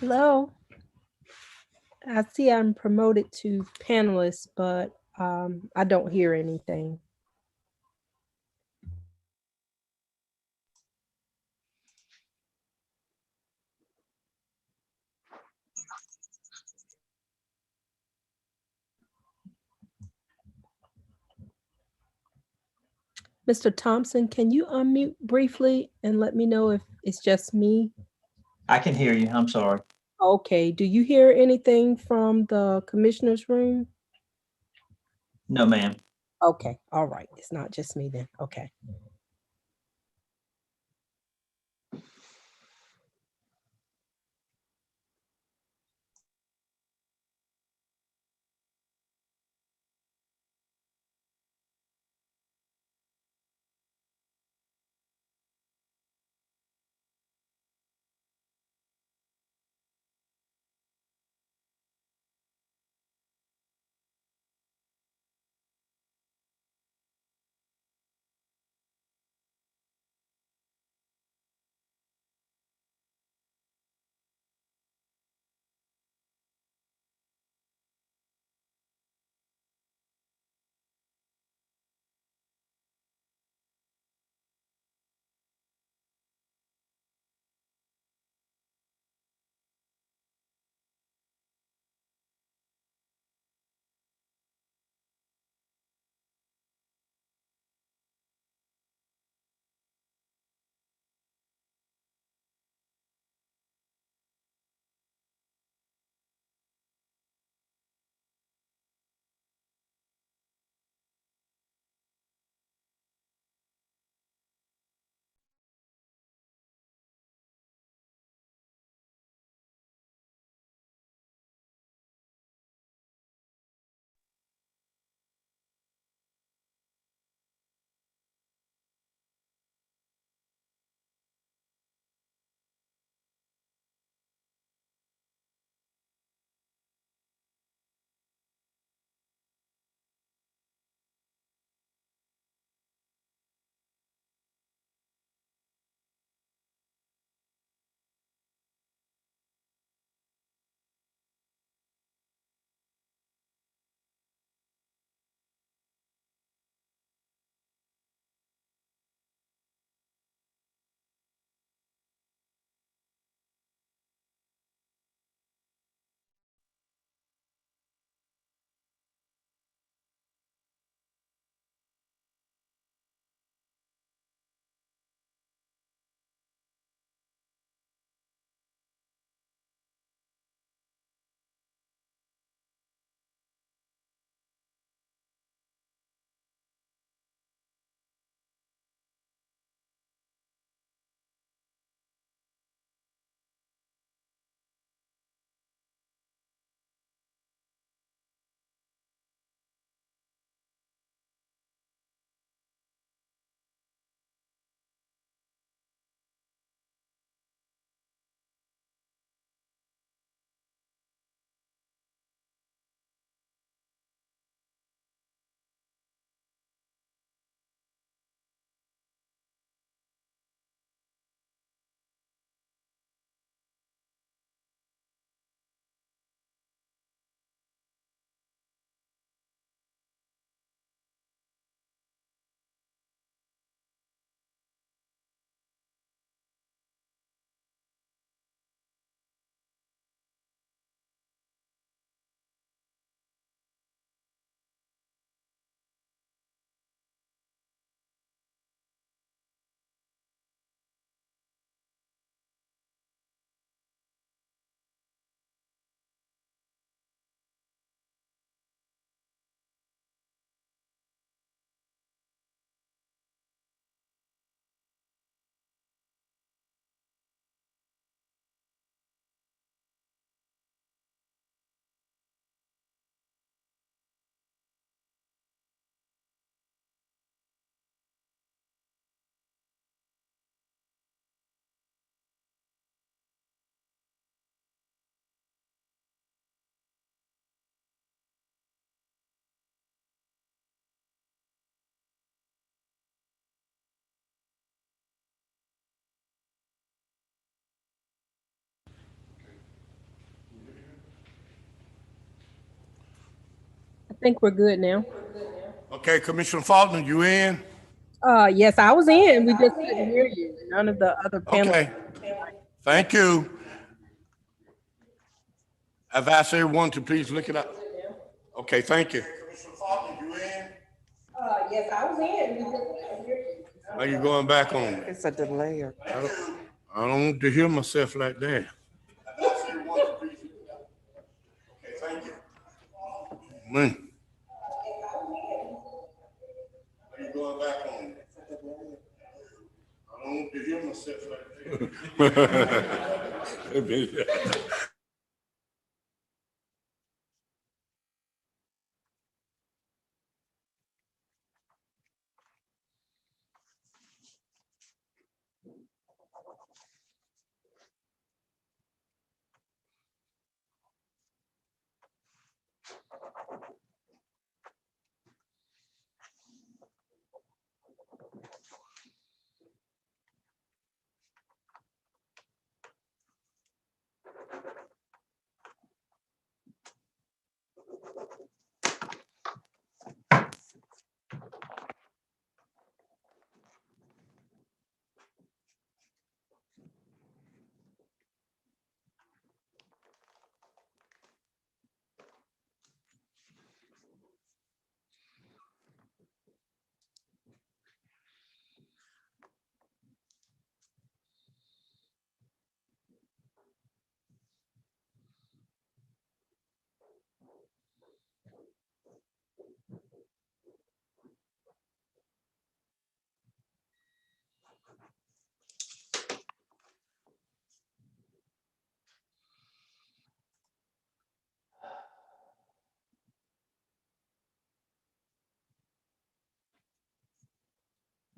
Hello. I see I'm promoted to panelist, but I don't hear anything. Mr. Thompson, can you unmute briefly and let me know if it's just me? I can hear you. I'm sorry. Okay. Do you hear anything from the commissioner's room? No, ma'am. Okay. All right. It's not just me then. Okay. think we're good now. Okay, Commissioner Faulkner, you in? Yes, I was in. We just couldn't hear you. None of the other panelists. Okay, thank you. I've asked everyone to please look it up. Okay, thank you. Commissioner Faulkner, you in? Yes, I was in. We just couldn't hear you. Are you going back on? It's a delay. I don't want to hear myself like that. I've asked everyone to please look it up. Okay, thank you. Man. Are you going back on? I don't want to hear myself like that.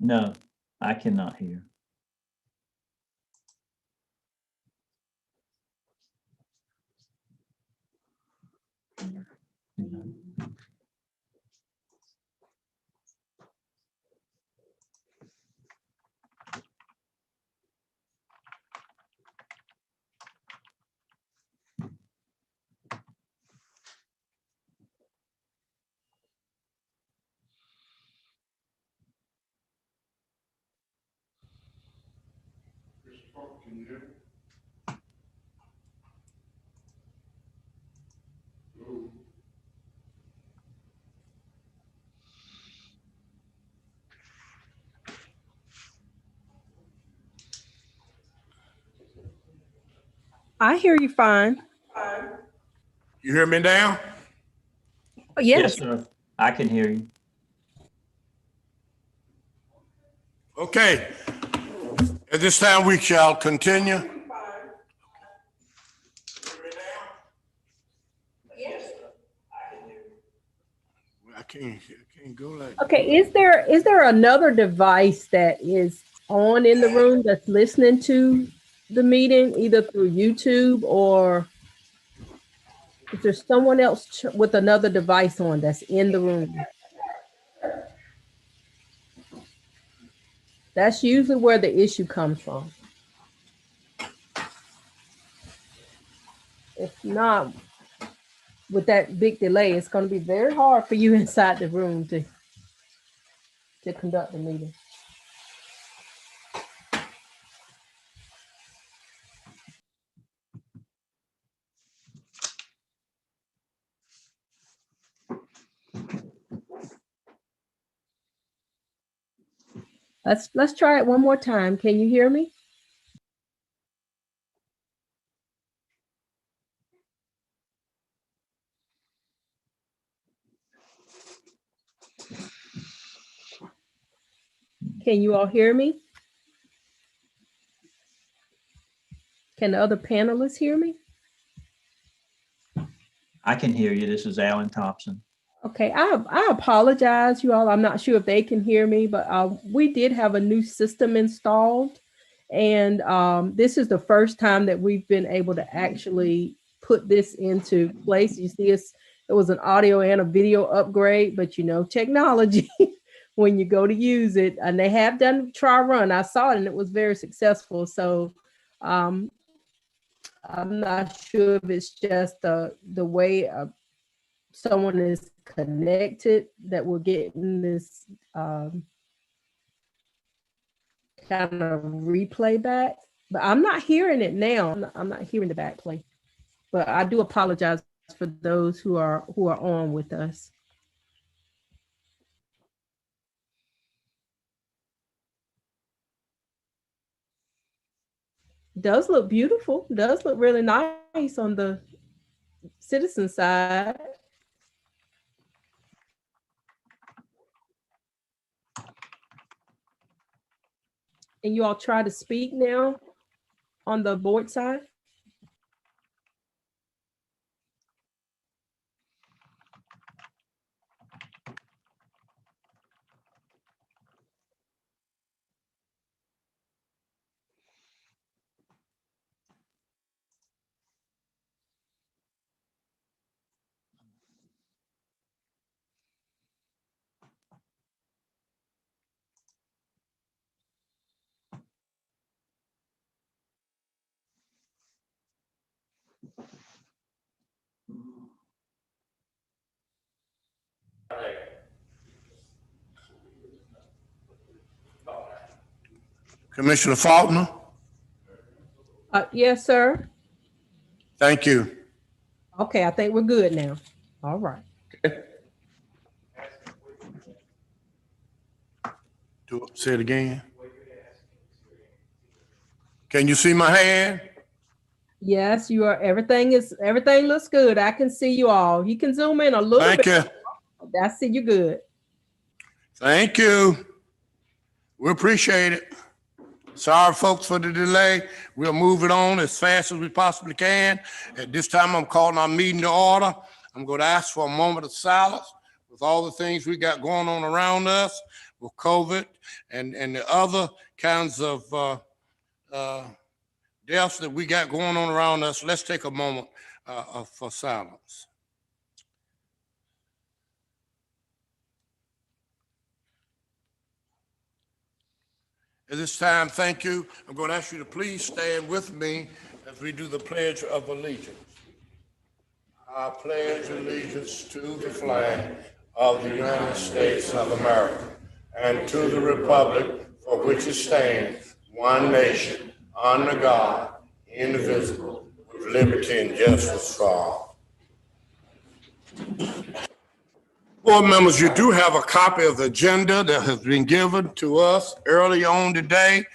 No, I cannot hear. Can you hear me? I hear you fine. You hear me now? Yes, Yes. sir. I can hear you. Okay. At this time, we shall continue. I can't go like that. Okay. Is there another device that is on in the room that's listening to the meeting, either through YouTube, or is there someone else with another device on that's in the room? That's usually where the issue comes from. If not, with that big delay, it's going to be very hard for you inside the room to conduct the meeting. Let's try it one more time. Can you hear me? Can you all hear me? Can the other panelists hear me? I can hear you. This is Alan Thompson. Okay, I apologize, you all. I'm not sure if they can hear me, but we did have a new system installed. And this is the first time that we've been able to actually put this into place. You see, it was an audio and a video upgrade, but technology, when you go to use it, and they have done try run. I saw it and it was very successful. So I'm not sure if it's just the way someone is connected that we're getting this kind of replay back, but I'm not hearing it now. I'm not hearing the back play, but I do apologize for those who are on with us. Does look beautiful. Does look really nice on the citizen side. And you all try to speak now on the board side. Commissioner Faulkner, Yes, sir. thank you. Okay, I think we're good now. All right. Say it again. Can you see my hand? Yes, you are. Everything looks good. I can see you all. You can zoom in a little Thank bit. you. I see you good. Thank you. We appreciate it. Sorry, folks, for the delay. We'll move it on as fast as we possibly can. At this time, I'm calling our meeting to order. I'm going to ask for a moment of silence with all the things we got going on around us with COVID and the other kinds of deaths that we got going on around us. Let's take a moment for silence. At this time, thank you. I'm going to ask you to please stand with me as we do the Pledge of Allegiance. I pledge allegiance to the flag of the United States of America and to the republic for which it stands, one nation, under God, indivisible, with liberty and justice for all. Board members, you do have a copy of the agenda that has been given to us early on today.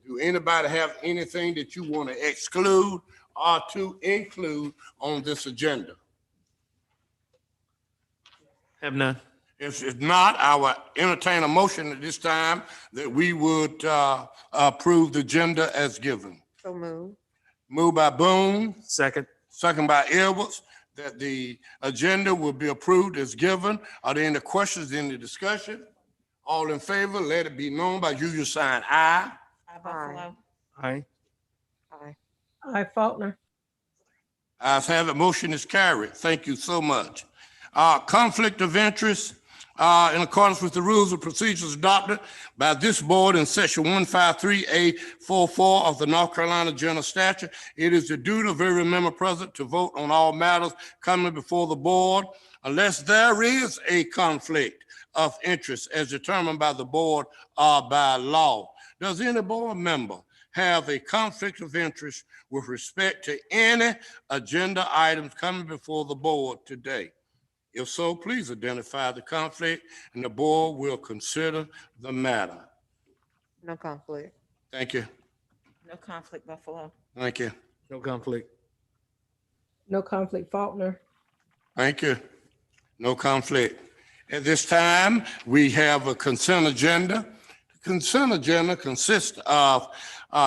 Do anybody have anything that you want to exclude or to include on this agenda? Have none. If not, I will entertain a motion at this time that we would approve the agenda as given. So moved. Moved by Boone, Second. second by Edwards, that the agenda will be approved as given. Are there any questions in the discussion? All in favor, let it be known by usual sign aye. Aye. Aye. Aye. Aye, Faulkner. Ayes have it, motion is carried. Thank you so much. Conflict of interest, in accordance with the rules and procedures adopted by this board in section 153A44 of the North Carolina General Statute, it is the duty of every member present to vote on all matters coming before the board unless there is a conflict of interest as determined by the board or by law. Does any board member have a conflict of interest with respect to any agenda items coming before the board today? If so, please identify the conflict and the board will consider the matter. No conflict. Thank you. No conflict, Buffalo. Thank you. No conflict. No conflict, Faulkner. Thank you. No conflict. At this time, we have a consent agenda. The consent agenda consists of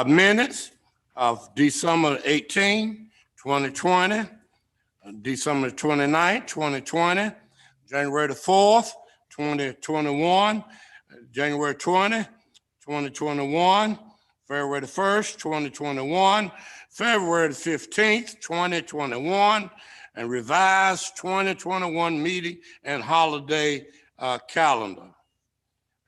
minutes of December 18, 2020, December 29, 2020, January the 4th, 2021, January 20, 2021, February the 1st, 2021, February the 15th, 2021, and revised 2021 meeting and holiday calendar.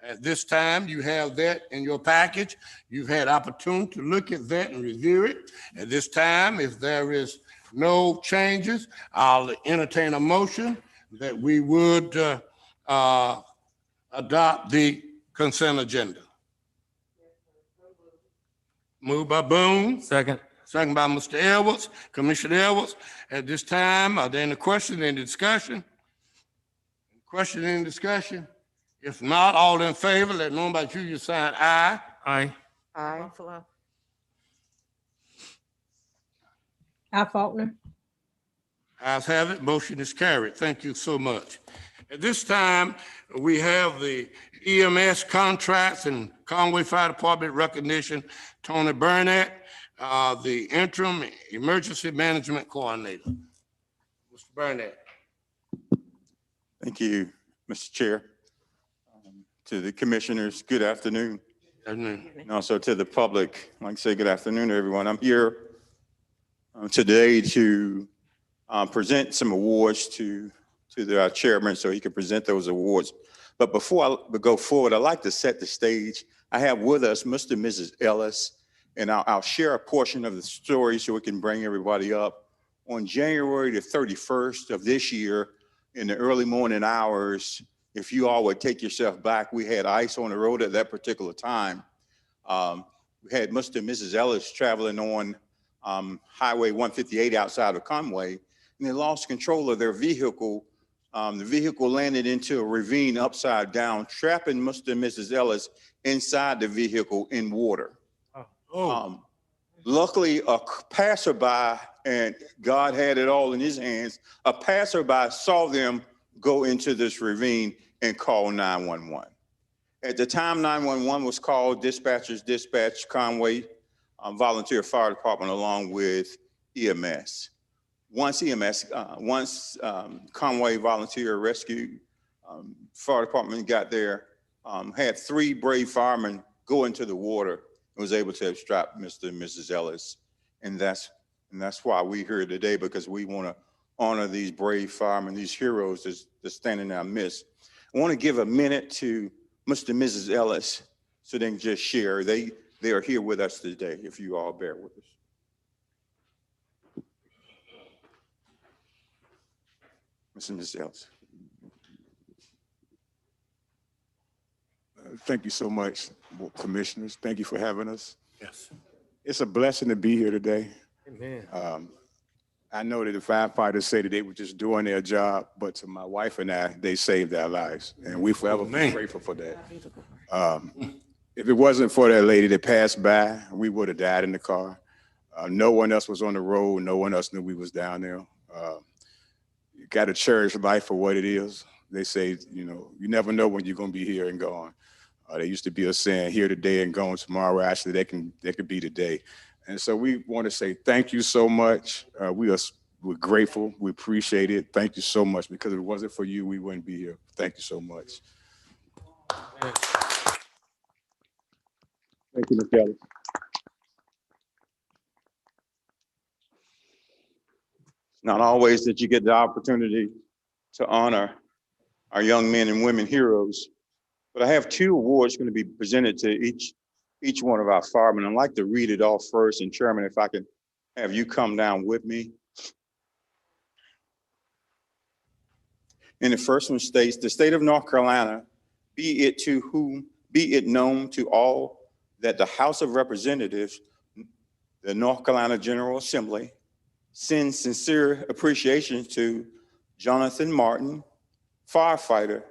At this time, you have that in your package. You've had opportunity to look at that and review it. At this time, if there is no changes, I'll entertain a motion that we would adopt the consent agenda. Moved by Boone, Second. second by Mr. Edwards, Commissioner Edwards. At this time, are there any questions, any discussion? Question, any discussion? If not, all in favor, let know by you sign aye. Aye. Aye. Buffalo. I, Faulkner. Ayes have it, motion is carried. Thank you so much. At this time, we have the EMS contracts and Conway Fire Department recognition, Tony Burnett, the interim emergency management coordinator. Mr. Burnett. Thank you, Mr. Chair. To the commissioners, good afternoon. And also to the public, I'd like to say good afternoon to everyone. I'm here today to present some awards to our chairman so he can present those awards. But before I go forward, I'd like to set the stage. I have with us Mr. and Mrs. Ellis, and I'll share a portion of the story so we can bring everybody up. On January the 31st of this year, in the early morning hours, if you all would take yourself back, we had ice on the road at that particular time. We had Mr. and Mrs. Ellis traveling on Highway 158 outside of Conway, and they lost control of their vehicle. The vehicle landed into a ravine upside down, trapping Mr. and Mrs. Ellis inside the vehicle in water. Luckily, a passerby, and God had it all in his hands, a passerby saw them go into this ravine and call 911. At the time 911 was called, dispatchers dispatched Conway Volunteer Fire Department along with EMS. Once Conway Volunteer Rescue Fire Department got there, had 3 brave firemen go into the water and was able to extract Mr. and Mrs. Ellis. And that's why we're here today, because we want to honor these brave firemen, these heroes that stand in our midst. I want to give a minute to Mr. and Mrs. Ellis so they can just share. They are here with us today, if you all bear with us. Mr. and Mrs. Ellis. Thank you so much, commissioners. Thank you for having us. Yes. It's a blessing to be here today. Amen. I know that the firefighters say that they were just doing their job, but to my wife and I, they saved our lives, and we forever be grateful for that. If it wasn't for that lady that passed by, we would have died in the car. No one else was on the road. No one else knew we was down there. You got to cherish life for what it is. They say, you never know when you're going to be here and gone. There used to be a saying, here today and gone tomorrow. Actually, that could be today. And so we want to say thank you so much. We're grateful. We appreciate it. Thank you so much, because if it wasn't for you, we wouldn't be here. Thank you so much. Thank you, Mr. Ellis. Not always that you get the opportunity to honor our young men and women heroes, but I have 2 awards going to be presented to each one of our firemen. I'd like to read it off first, and Chairman, if I can have you come down with me. And the first one states, the state of North Carolina, be it known to all that the House of Representatives, the North Carolina General Assembly, sends sincere appreciation to Jonathan Martin, firefighter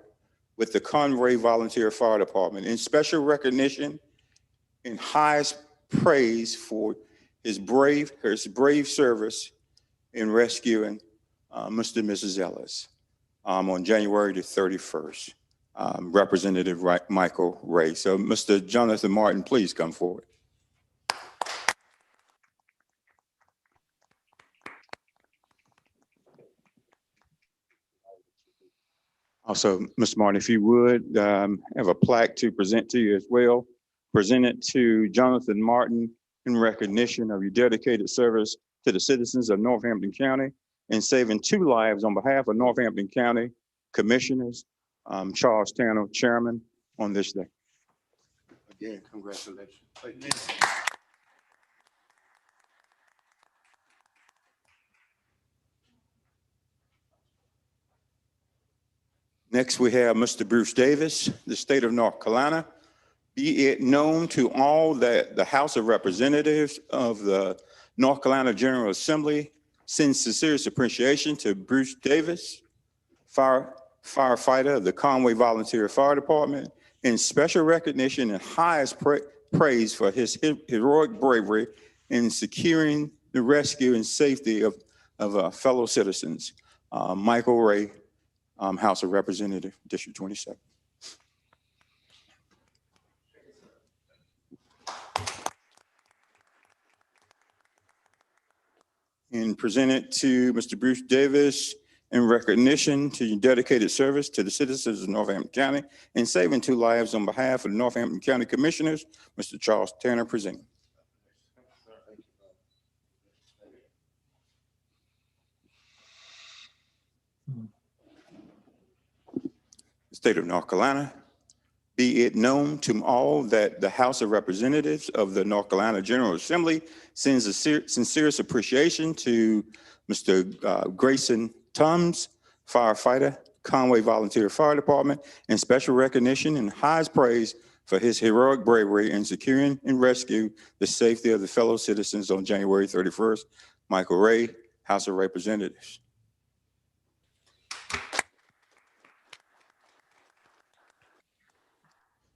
with the Conway Volunteer Fire Department, in special recognition and highest praise for his brave service in rescuing Mr. and Mrs. Ellis on January the 31st. Representative Michael Ray. So Mr. Jonathan Martin, please come forward. Also, Mr. Martin, if you would, have a plaque to present to you as well. Present it to Jonathan Martin in recognition of your dedicated service to the citizens of Northampton County and saving 2 lives on behalf of Northampton County Commissioners, Charles Tanner, Chairman, on this day. Again, congratulations. Next, we have Mr. Bruce Davis, the state of North Carolina. Be it known to all that the House of Representatives of the North Carolina General Assembly sends sincerest appreciation to Bruce Davis, firefighter of the Conway Volunteer Fire Department, in special recognition and highest praise for his heroic bravery in securing the rescue and safety of fellow citizens. Michael Ray, House of Representatives, District 27. And presented to Mr. Bruce Davis in recognition to your dedicated service to the citizens of Northampton County and saving 2 lives on behalf of the Northampton County Commissioners, Mr. Charles Tanner presenting. State of North Carolina, be it known to all that the House of Representatives of the North Carolina General Assembly sends a sincerest appreciation to Mr. Grayson Tums, firefighter, Conway Volunteer Fire Department, and special recognition and highest praise for his heroic bravery in securing and rescue the safety of the fellow citizens on January 31st. Michael Ray, House of Representatives.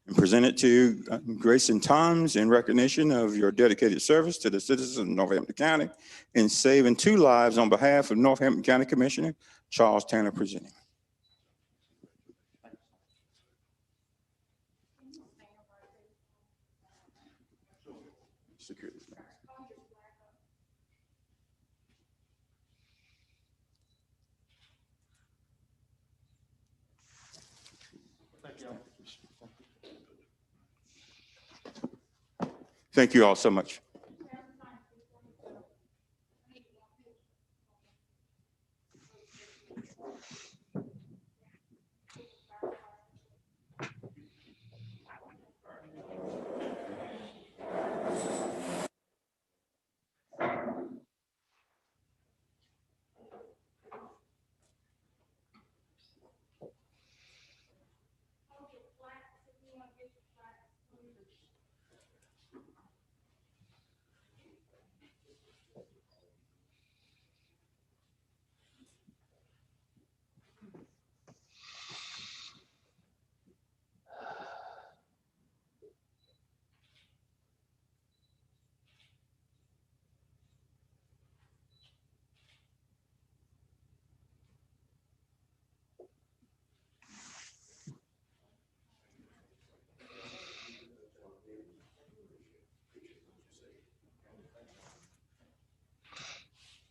And presented to Grayson Toms in recognition of your dedicated service to the citizens of Northampton County in saving 2 lives on behalf of Northampton County Commissioner Charles Tanner presenting. Thank you all so much.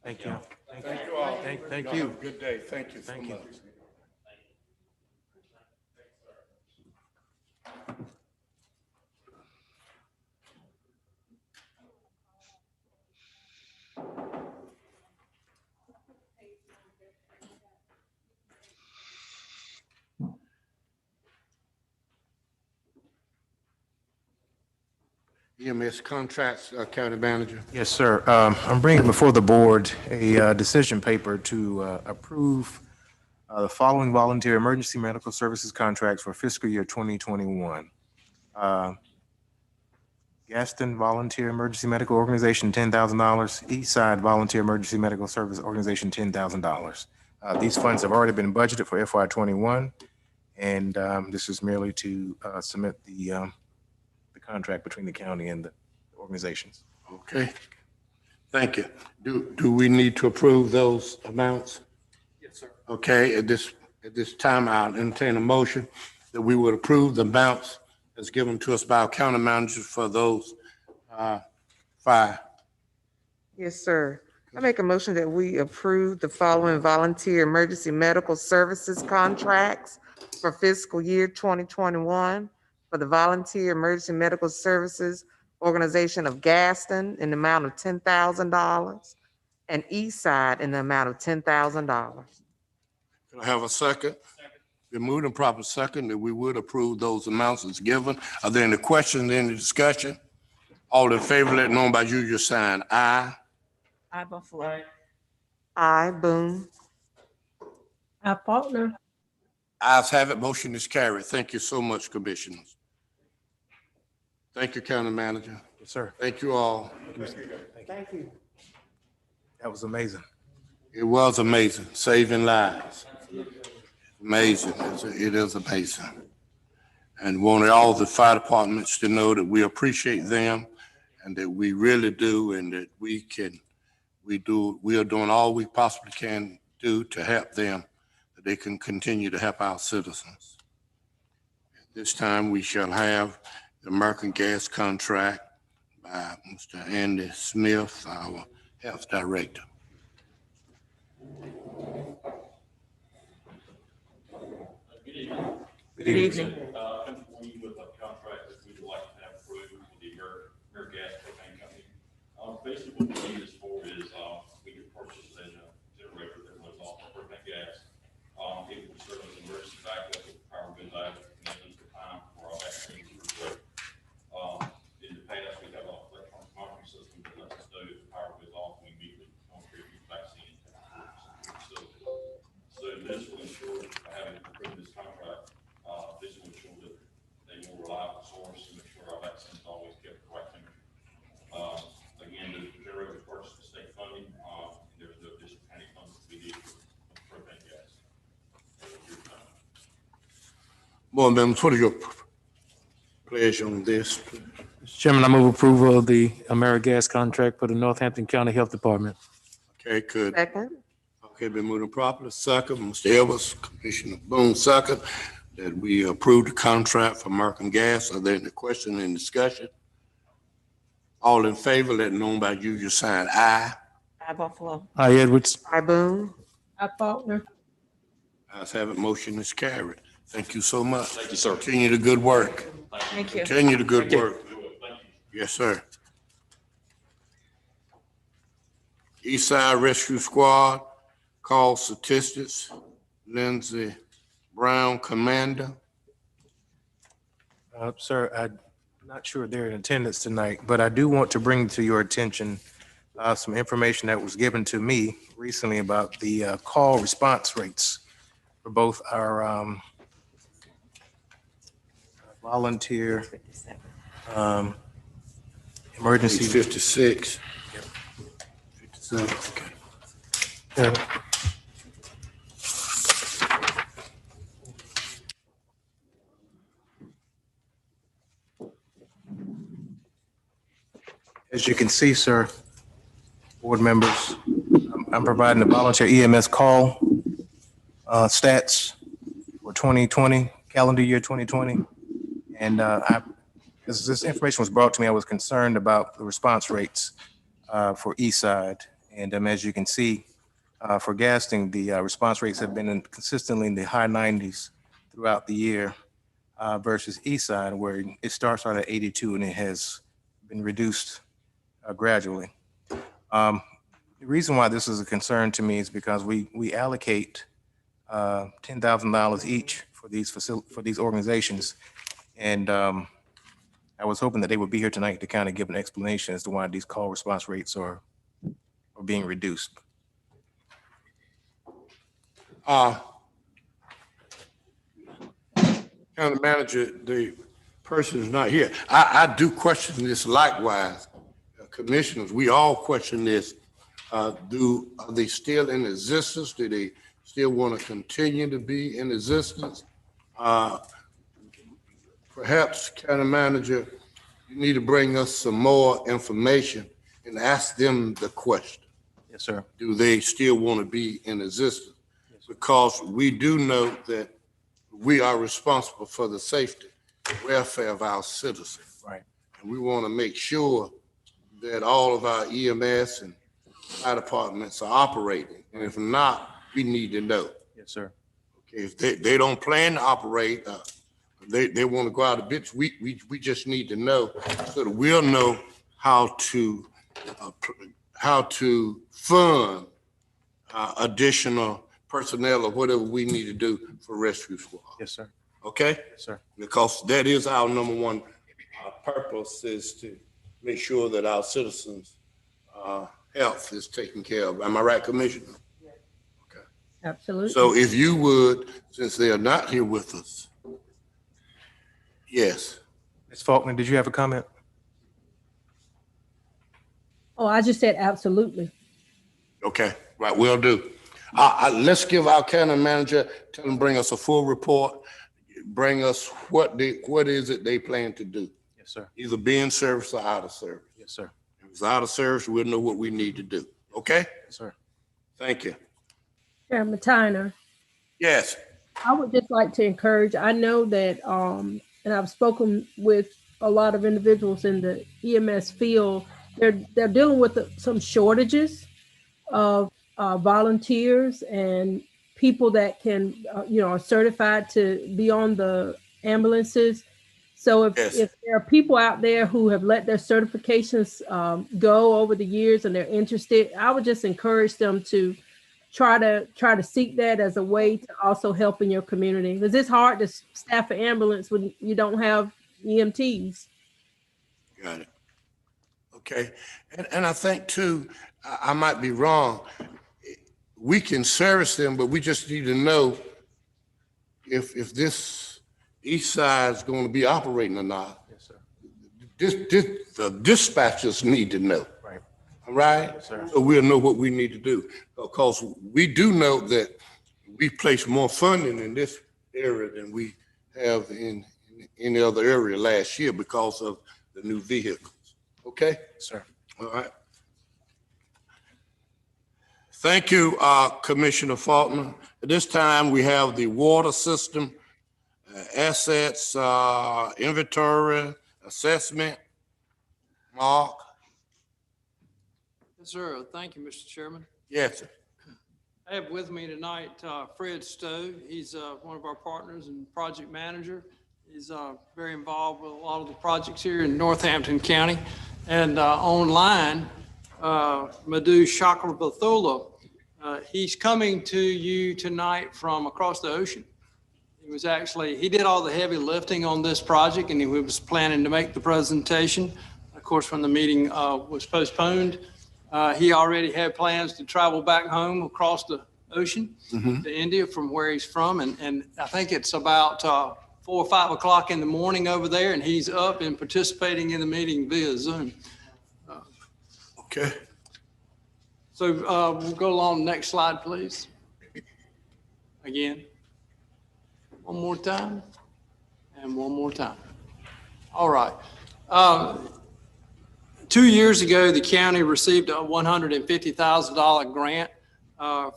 Thank you. Thank you all. Thank Y'all you. have a good day. Thank you so Thank you. much. EMS contracts, County Manager. Yes, sir. I'm bringing before the board a decision paper to approve the following volunteer emergency medical services contracts for fiscal year 2021. Gaston Volunteer Emergency Medical Organization, $10,000. Eastside Volunteer Emergency Medical Service Organization, $10,000. These funds have already been budgeted for FY '21, and this is merely to submit the contract between the county and the organizations. Okay. Thank you. Do we need to approve those amounts? Yes, sir. Okay, at this time, I'll entertain a motion that we would approve the amounts as given to us by our county managers for those 5. Yes, sir. I make a motion that we approve the following volunteer emergency medical services contracts for fiscal year 2021 for the Volunteer Emergency Medical Services Organization of Gaston in the amount of $10,000 and Eastside in the amount of $10,000. Can I have a second? Been moved and proper second that we would approve those amounts as given. Are there any questions, any discussion? All in favor, let it known by usual sign. Aye. Aye, Buffalo. Aye, Boone. Faulkner. Ayes have it, motion is carried. Thank you so much, Commissioners. Thank you, County Manager. Yes, sir. Thank you all. Thank you. That was amazing. It was amazing, saving lives. Amazing, it is amazing. And wanted all the fire departments to know that we appreciate them and that we really do, and that we are doing all we possibly can do to help them, that they can continue to help our citizens. At this time, we shall have the American Gas contract by Mr. Andy Smith, our Health Director. Good evening. Come before you with a contract that we would like to have approved with the AmeriGas propane company. Basically, what we need this for is, we could purchase a generator that runs off of propane gas. It would serve as an emergency backup if power goes out, and that needs the time for our vaccines to work. In the past, we have an electronic monitoring system that lets us know if the power goes off, and we immediately contribute the vaccine to the facility. So this will ensure, by having approved this contract, this will ensure that they will reliable source and make sure our vaccine is always kept the right temperature. Again, the generator was purchased with state funding, and there's no additional county funds to be needed for propane gas. Board members, what are your pleasure on this? Mr. Chairman, I move approval of the AmeriGas contract for the Northampton County Health Department. Okay, good. Second. Okay, been moved and properly. Second, Mr. Evans, Commissioner Boone, second, that we approve the contract for American Gas. Are there any questions and discussion? All in favor, let it known by usual sign aye. I Buffalo. Aye, Edwards. I Boone. I Faulkner. Ayes have it, motion is carried. Thank you so much. Thank you, sir. Continue the good work. Thank you. Continue the good work. Thank you. Yes, sir. East Side Rescue Squad, call statistics, Lindsey Brown, Commander. Sir, I'm not sure they're in attendance tonight, but I do want to bring to your attention some information that was given to me recently about the call response rates for both our volunteer emergency. 56. 57, okay. As you can see, sir, board members, I'm providing the volunteer EMS call stats for 2020, calendar year 2020. And as this information was brought to me, I was concerned about the response rates for East Side. And as you can see, for Gaston, the response rates have been consistently in the high 90s throughout the year versus East Side, where it starts out at 82 and it has been reduced gradually. The reason why this is a concern to me is because we allocate $10,000 each for these organizations. And I was hoping that they would be here tonight to kind of give an explanation as to why these call response rates are being reduced. County Manager, the person is not here. I do question this likewise. Commissioners, we all question this. Are they still in existence? Do they still want to continue to be in existence? Perhaps, County Manager, you need to bring us some more information and ask them the question. Yes, sir. Do they still want to be in existence? Because we do know that we are responsible for the safety, welfare of our citizens. Right. And we want to make sure that all of our EMS and fire departments are operating. And if not, we need to know. Yes, sir. Okay, if they don't plan to operate, they want to go out of business, we just need to know so that we'll know how to fund additional personnel or whatever we need to do for rescue squad. Yes, sir. Okay? Yes, sir. Because that is our number one purpose, is to make sure that our citizens' health is taken care of. Am I right, Commissioner? Okay. Absolutely. So if you would, since they are not here with us. Yes. Ms. Faulkner, did you have a comment? Oh, I just said absolutely. Okay, right, will do. Let's give our county manager, tell him bring us a full report, bring us what is it they plan to do, Yes, sir. either be in service or out of service. Yes, sir. If it's out of service, we'll know what we need to do. Okay? Yes, sir. Thank you. Chairman Tyner, Yes. I would just like to encourage, I know that, and I've spoken with a lot of individuals in the EMS field, they're dealing with some shortages of volunteers and people that can, are certified to be on the ambulances. So if there are people out there who have let their certifications go over the years and they're interested, I would just encourage them to try to seek that as a way to also help in your community, because it's hard to staff an ambulance when you don't have EMTs. Got it. Okay. And I think too, I might be wrong. We can service them, but we just need to know if this east side is going to be operating or not. Yes, sir. The dispatchers need to know. Right. All right? Yes, sir. So we'll know what we need to do. Because we do know that we place more funding in this area than we have in any other area last year because of the new vehicles. Okay? Yes, sir. All right. Thank you, Commissioner Faulkner. At this time, we have the water system assets inventory assessment. Mark? Yes, sir. Thank you, Mr. Chairman. Yes, sir. I have with me tonight Fred Stowe. He's one of our partners and project manager. He's very involved with a lot of the projects here in Northampton County. And online, Madhu Chakrabarthola, he's coming to you tonight from across the ocean. He did all the heavy lifting on this project, and he was planning to make the presentation. Of course, when the meeting was postponed, he already had plans to travel back home across the ocean to India from where he's from. And I think it's about 4 or 5 o'clock in the morning over there, and he's up and participating in the meeting via Zoom. Okay. So we'll go along. Next slide, please. Again. One more time. And one more time. All right. 2 years ago, the county received a $150,000 grant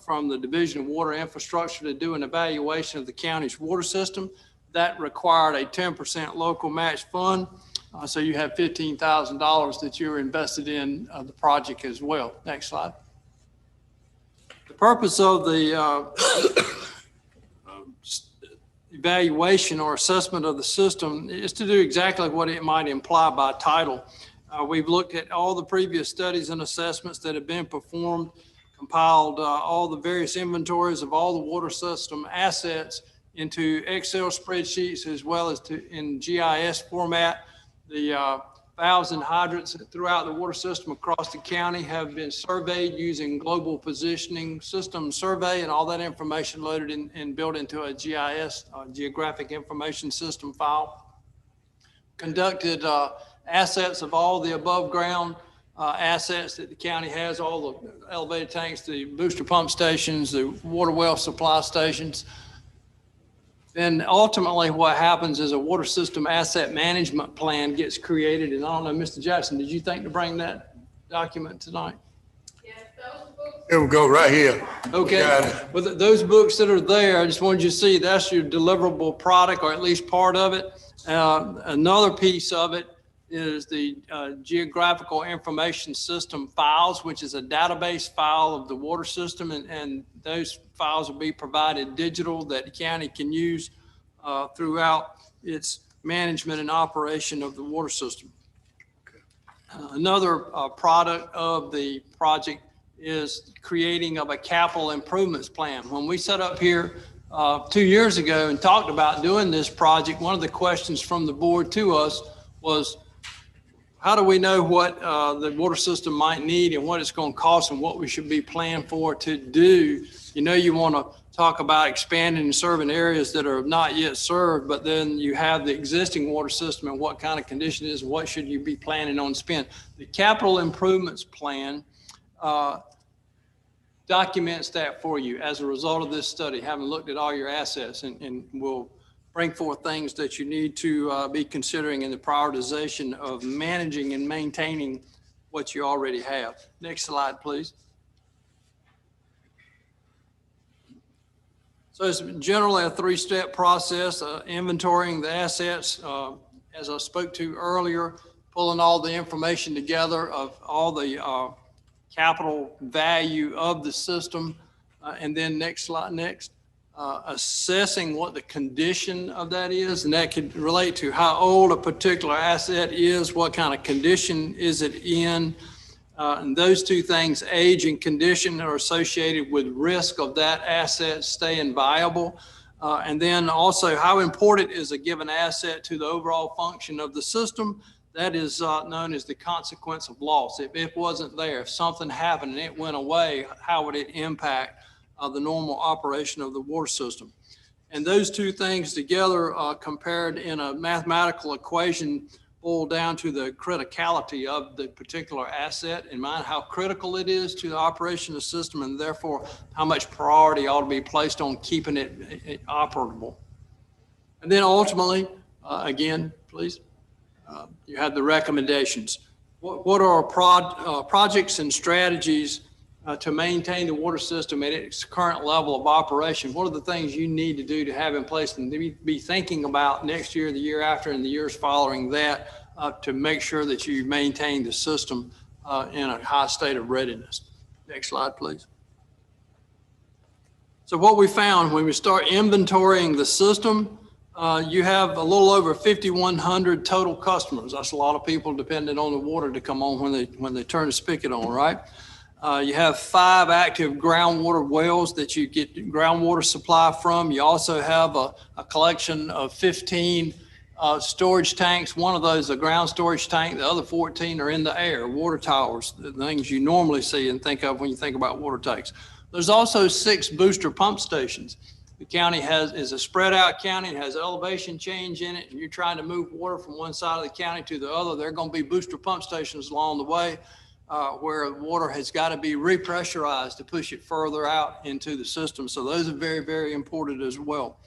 from the Division of Water Infrastructure to do an evaluation of the county's water system. That required a 10% local match fund. So you have $15,000 that you're invested in the project as well. Next slide. The purpose of the evaluation or assessment of the system is to do exactly what it might imply by title. We've looked at all the previous studies and assessments that have been performed, compiled all the various inventories of all the water system assets into Excel spreadsheets, as well as in GIS format. The valves and hydrants throughout the water system across the county have been surveyed using global positioning system survey, and all that information loaded in and built into a GIS, geographic information system file. Conducted assets of all the above ground assets that the county has, all the elevated tanks, the booster pump stations, the water well supply stations. Then ultimately what happens is a water system asset management plan gets created. And I don't know, Mr. Jackson, did you think to bring that document tonight? Here we go, right here. Okay, but those books that are there, I just wanted you to see that's your deliverable product, or at least part of it. Another piece of it is the geographical information system files, which is a database file of the water system, and those files will be provided digital that the county can use throughout its management and operation of the water system. Another product of the project is creating of a capital improvements plan. When we set up here 2 years ago and talked about doing this project, one of the questions from the board to us was, how do we know what the water system might need and what it's going to cost and what we should be planning for to do? You know, you want to talk about expanding and serving areas that are not yet served, but then you have the existing water system and what kind of condition it is, what should you be planning on spend. The capital improvements plan documents that for you as a result of this study, having looked at all your assets, and will bring forth things that you need to be considering in the prioritization of managing and maintaining what you already have. Next slide, please. So it's generally a three-step process, inventorying the assets, as I spoke to earlier, pulling all the information together of all the capital value of the system. And then next slide, assessing what the condition of that is. And that could relate to how old a particular asset is, what kind of condition is it in. And those two things, age and condition, are associated with risk of that asset staying viable. And then also how important is a given asset to the overall function of the system. That is known as the consequence of loss. If it wasn't there, if something happened and it went away, how would it impact the normal operation of the water system? And those two things together compared in a mathematical equation boil down to the criticality of the particular asset in mind, how critical it is to the operation of the system, and therefore how much priority ought to be placed on keeping it operable. And then ultimately, again, please, you have the recommendations. What are projects and strategies to maintain the water system at its current level of operation? What are the things you need to do to have in place and be thinking about next year, the year after, and the years following that to make sure that you maintain the system in a high state of readiness? Next slide, please. So what we found when we start inventorying the system, you have a little over 5,100 total customers. That's a lot of people depending on the water to come on when they turn the spigot on, right? You have 5 active groundwater wells that you get groundwater supply from. You also have a collection of 15 storage tanks. One of those is a ground storage tank. The other 14 are in the air, water towers, the things you normally see and think of when you think about water tanks. There's also 6 booster pump stations. The county is a spread out county. It has elevation change in it, and you're trying to move water from one side of the county to the other. There are going to be booster pump stations along the way where water has got to be repressurized to push it further out into the system. So those are very, very important as well.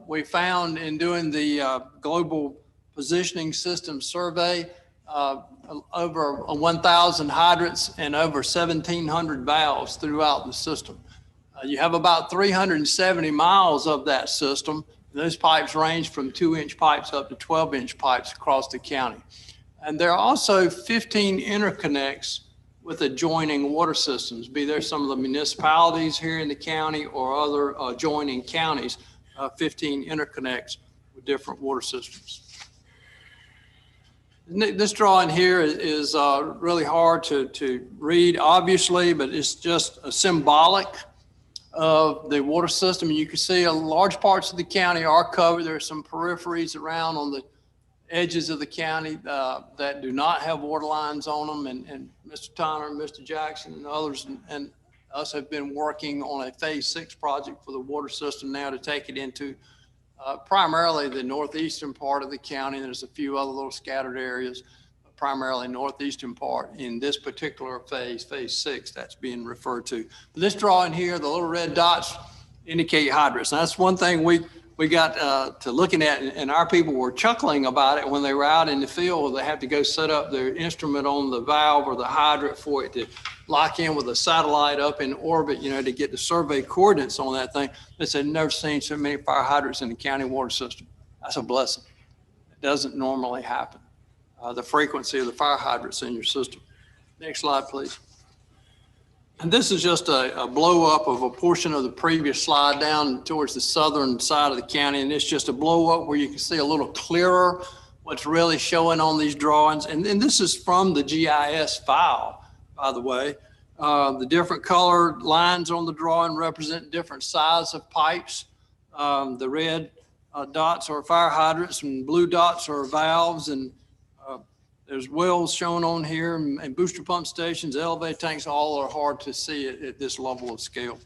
We found in doing the global positioning system survey over 1,000 hydrants and over 1,700 valves throughout the system. You have about 370 miles of that system. Those pipes range from 2-inch pipes up to 12-inch pipes across the county. And there are also 15 interconnects with adjoining water systems, be there some of the municipalities here in the county or other adjoining counties, 15 interconnects with different water systems. This drawing here is really hard to read, obviously, but it's just a symbolic of the water system. You can see large parts of the county are covered. There are some peripheries around on the edges of the county that do not have water lines on them. And Mr. Tyner, Mr. Jackson, and others and us have been working on a phase 6 project for the water system now to take it into primarily the northeastern part of the county. There's a few other little scattered areas, but primarily northeastern part in this particular phase 6 that's being referred to. But this drawing here, the little red dots indicate hydrants. And that's one thing we got to looking at, and our people were chuckling about it when they were out in the field. They had to go set up their instrument on the valve or the hydrant for it to lock in with a satellite up in orbit, you know, to get the survey coordinates on that thing. They said, never seen so many fire hydrants in the county water system. That's a blessing. It doesn't normally happen. The frequency of the fire hydrants in your system. Next slide, please. And this is just a blow up of a portion of the previous slide down towards the southern side of the county. And it's just a blow up where you can see a little clearer what's really showing on these drawings. And this is from the GIS file, by the way. The different colored lines on the drawing represent different size of pipes. The red dots are fire hydrants and blue dots are valves, and There's wells shown on here and booster pump stations, elevated tanks, all are hard to see at this level of scale.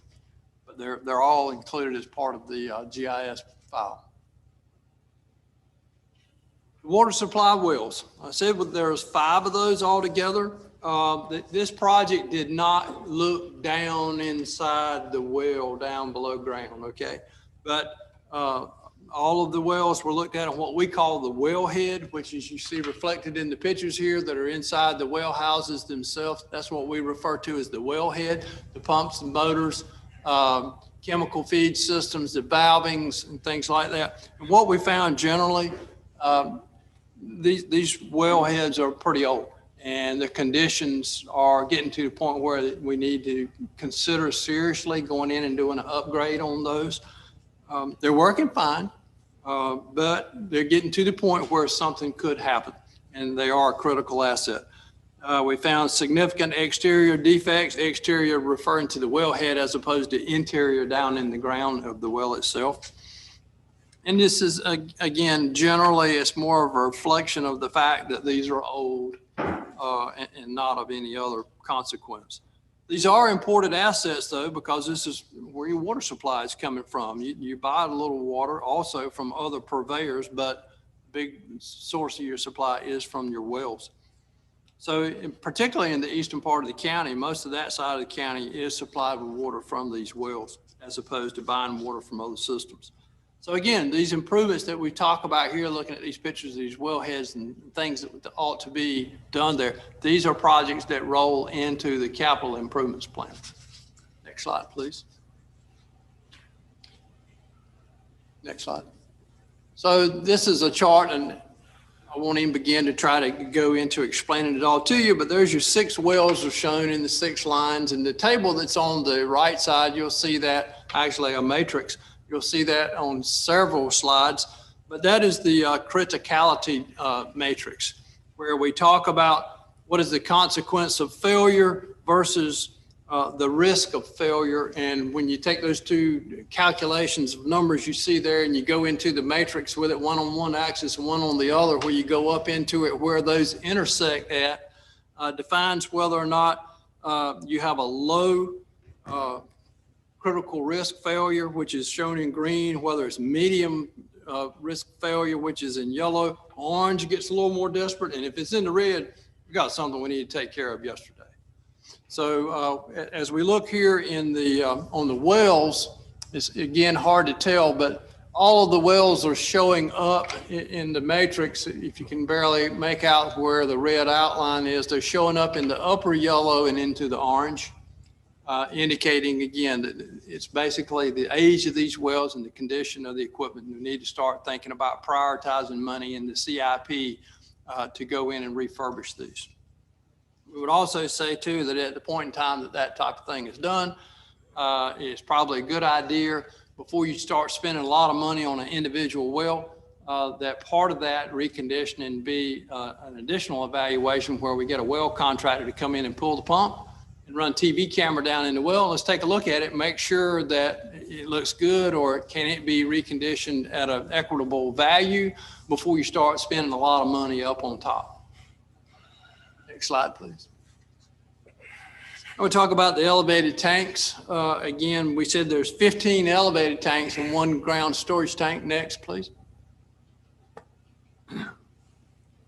But they're all included as part of the GIS file. Water supply wells. I said there's 5 of those altogether. This project did not look down inside the well down below ground, okay? But all of the wells were looked at on what we call the wellhead, which is you see reflected in the pictures here that are inside the well houses themselves. That's what we refer to as the wellhead, the pumps, the motors, chemical feed systems, the valvings and things like that. And what we found generally, these wellheads are pretty old and the conditions are getting to the point where we need to consider seriously going in and doing an upgrade on those. They're working fine, but they're getting to the point where something could happen and they are a critical asset. We found significant exterior defects, exterior referring to the wellhead as opposed to interior down in the ground of the well itself. And this is, again, generally, it's more of a reflection of the fact that these are old and not of any other consequence. These are imported assets, though, because this is where your water supply is coming from. You buy a little water also from other purveyors, but big source of your supply is from your wells. So particularly in the eastern part of the county, most of that side of the county is supplied with water from these wells as opposed to buying water from other systems. So again, these improvements that we talk about here, looking at these pictures of these wellheads and things that ought to be done there, these are projects that roll into the capital improvements plan. Next slide, please. Next slide. So this is a chart, and I won't even begin to try to go into explaining it all to you, but there's your 6 wells are shown in the 6 lines. And the table that's on the right side, you'll see that, actually a matrix. You'll see that on several slides, but that is the criticality matrix, where we talk about what is the consequence of failure versus the risk of failure. And when you take those 2 calculations of numbers you see there and you go into the matrix with it, one on one axis and one on the other, where you go up into it, where those intersect at, defines whether or not you have a low critical risk failure, which is shown in green, whether it's medium risk failure, which is in yellow. Orange gets a little more desperate, and if it's in the red, we got something we need to take care of yesterday. So as we look here in the on the wells, it's again hard to tell, but all of the wells are showing up in the matrix. If you can barely make out where the red outline is, they're showing up in the upper yellow and into the orange. Indicating again that it's basically the age of these wells and the condition of the equipment. We need to start thinking about prioritizing money in the CIP to go in and refurbish these. We would also say too that at the point in time that that type of thing is done, it's probably a good idea before you start spending a lot of money on an individual well, that part of that reconditioning be an additional evaluation where we get a well contractor to come in and pull the pump and run TV camera down in the well. Let's take a look at it, make sure that it looks good, or can it be reconditioned at an equitable value before you start spending a lot of money up on top. Next slide, please. I want to talk about the elevated tanks. Again, we said there's 15 elevated tanks and 1 ground storage tank. Next, please.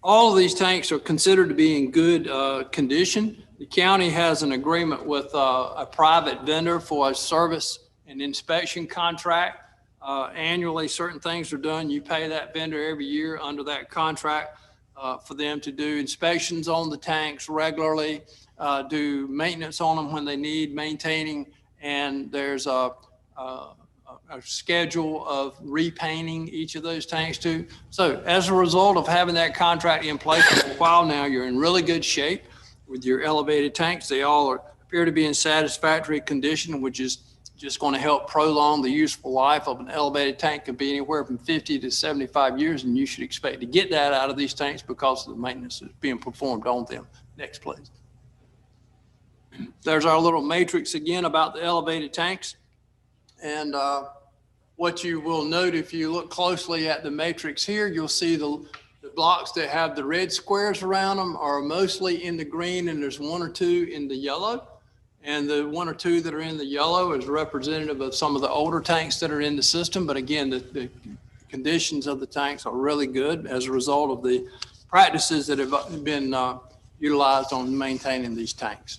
All of these tanks are considered to be in good condition. The county has an agreement with a private vendor for a service and inspection contract. Annually, certain things are done. You pay that vendor every year under that contract for them to do inspections on the tanks regularly, do maintenance on them when they need maintaining, and there's a schedule of repainting each of those tanks too. So as a result of having that contract in place for a while now, you're in really good shape with your elevated tanks. They all appear to be in satisfactory condition, which is just going to help prolong the useful life of an elevated tank. Could be anywhere from 50 to 75 years, and you should expect to get that out of these tanks because of the maintenance that's being performed on them. Next, please. There's our little matrix again about the elevated tanks. And what you will note if you look closely at the matrix here, you'll see the blocks that have the red squares around them are mostly in the green, and there's one or two in the yellow. And the one or two that are in the yellow is representative of some of the older tanks that are in the system. But again, the conditions of the tanks are really good as a result of the practices that have been utilized on maintaining these tanks.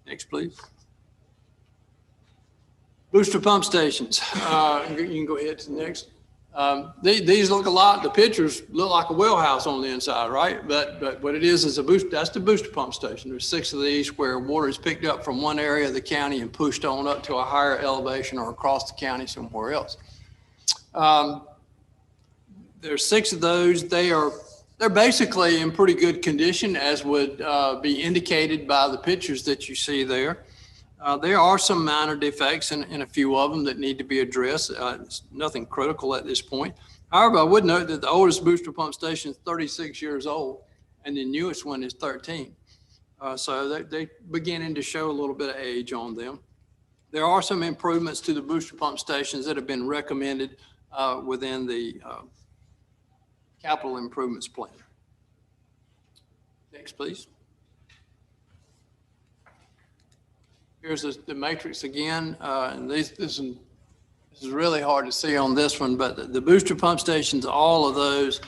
Next, please. Booster pump stations. You can go ahead to the next. These look a lot, the pictures look like a well house on the inside, right? But what it is a booster, that's the booster pump station. There's 6 of these where water is picked up from one area of the county and pushed on up to a higher elevation or across the county somewhere else. There's 6 of those. They're basically in pretty good condition, as would be indicated by the pictures that you see there. There are some minor defects in a few of them that need to be addressed. It's nothing critical at this point. However, I would note that the oldest booster pump station is 36 years old, and the newest one is 13. So they're beginning to show a little bit of age on them. There are some improvements to the booster pump stations that have been recommended within the capital improvements plan. Next, please. Here's the matrix again, and this is really hard to see on this one, but the booster pump stations, all of those,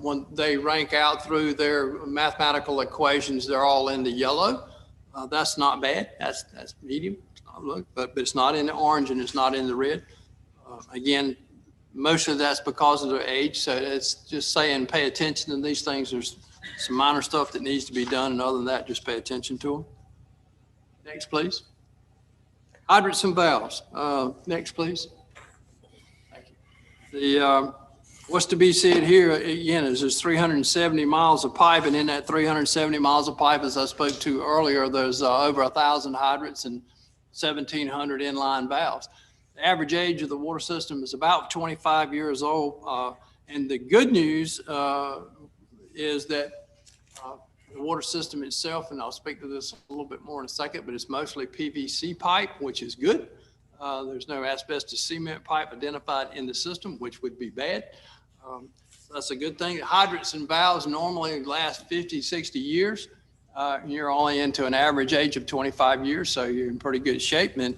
when they rank out through their mathematical equations, they're all in the yellow. That's not bad. That's medium. It's not look, but it's not in the orange and it's not in the red. Again, most of that's because of their age. So it's just saying pay attention to these things. There's some minor stuff that needs to be done, and other than that, just pay attention to them. Next, please. Hydrants and valves. Next, please. Thank you. What's to be said here, again, is there's 370 miles of pipe, and in that 370 miles of pipe, as I spoke to earlier, there's over 1,000 hydrants and 1,700 inline valves. The average age of the water system is about 25 years old, and the good news is that the water system itself, and I'll speak to this a little bit more in a second, but it's mostly PVC pipe, which is good. There's no asbestos cement pipe identified in the system, which would be bad. So that's a good thing. Hydrants and valves normally last 50, 60 years. You're only into an average age of 25 years, so you're in pretty good shape. And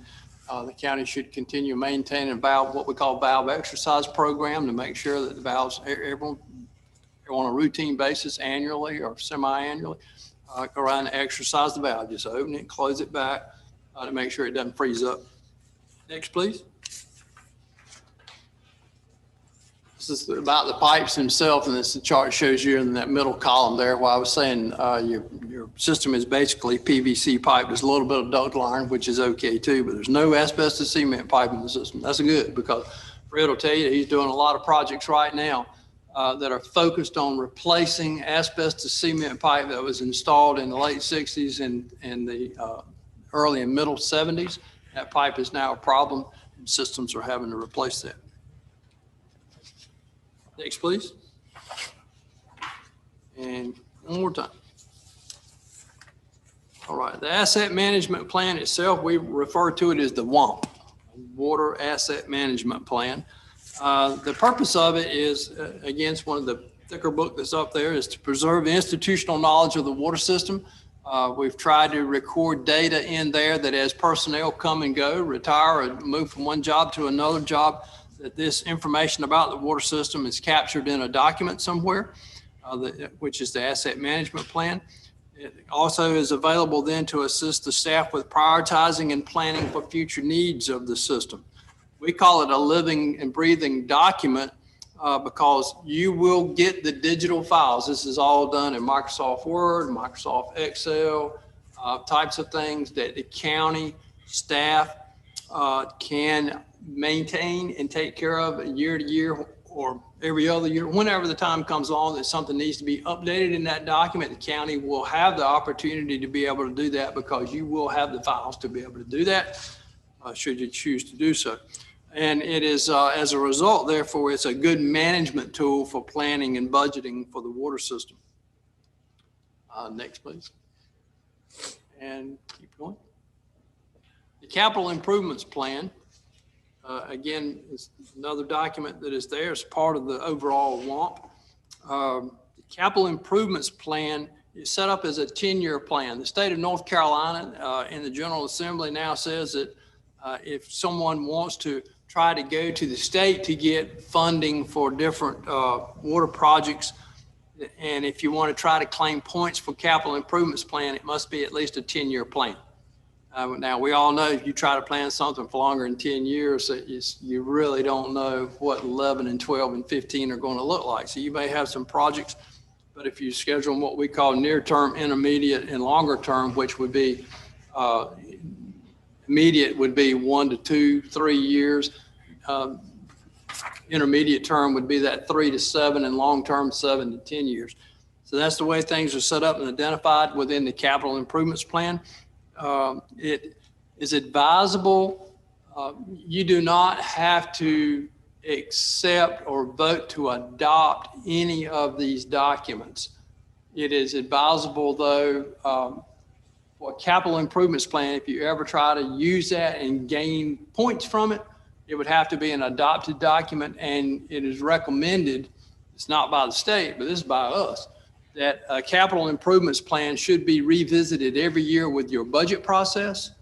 the county should continue maintaining a valve, what we call valve exercise program, to make sure that the valves, everyone on a routine basis, annually or semi-annually, go around and exercise the valve. Just open it, close it back to make sure it doesn't freeze up. Next, please. This is about the pipes themselves, and this the chart shows you in that middle column there where I was saying your system is basically PVC pipe. There's a little bit of duct line, which is okay too, but there's no asbestos cement pipe in the system. That's good, because Fred will tell you that he's doing a lot of projects right now that are focused on replacing asbestos cement pipe that was installed in the late 60s and the early and middle 70s. That pipe is now a problem, and systems are having to replace that. Next, please. And one more time. All right, the asset management plan itself, we refer to it as the WAMP, Water Asset Management Plan. The purpose of it is, again, it's one of the thicker book that's up there, is to preserve the institutional knowledge of the water system. We've tried to record data in there that as personnel come and go, retire, or move from one job to another job, that this information about the water system is captured in a document somewhere, which is the asset management plan. It also is available then to assist the staff with prioritizing and planning for future needs of the system. We call it a living and breathing document because you will get the digital files. This is all done in Microsoft Word, Microsoft Excel, types of things that the county staff can maintain and take care of year to year or every other year. Whenever the time comes along that something needs to be updated in that document, the county will have the opportunity to be able to do that, because you will have the files to be able to do that, should you choose to do so. And it is, as a result, therefore, it's a good management tool for planning and budgeting for the water system. Next, please. And keep going. The capital improvements plan, again, is another document that is there as part of the overall WAMP. The capital improvements plan is set up as a 10-year plan. The state of North Carolina in the General Assembly now says that if someone wants to try to go to the state to get funding for different water projects, and if you want to try to claim points for capital improvements plan, it must be at least a 10-year plan. Now, we all know if you try to plan something for longer than 10 years, you really don't know what 11 and 12 and 15 are going to look like. So you may have some projects, but if you schedule them what we call near-term, intermediate, and longer term, which would be immediate would be 1 to 2, 3 years. Intermediate term would be that 3 to 7, and long-term 7 to 10 years. So that's the way things are set up and identified within the capital improvements plan. It is advisable. You do not have to accept or vote to adopt any of these documents. It is advisable, though, for a capital improvements plan, if you ever try to use that and gain points from it, it would have to be an adopted document, and it is recommended, it's not by the state, but this is by us, that a capital improvements plan should be revisited every year with your budget process.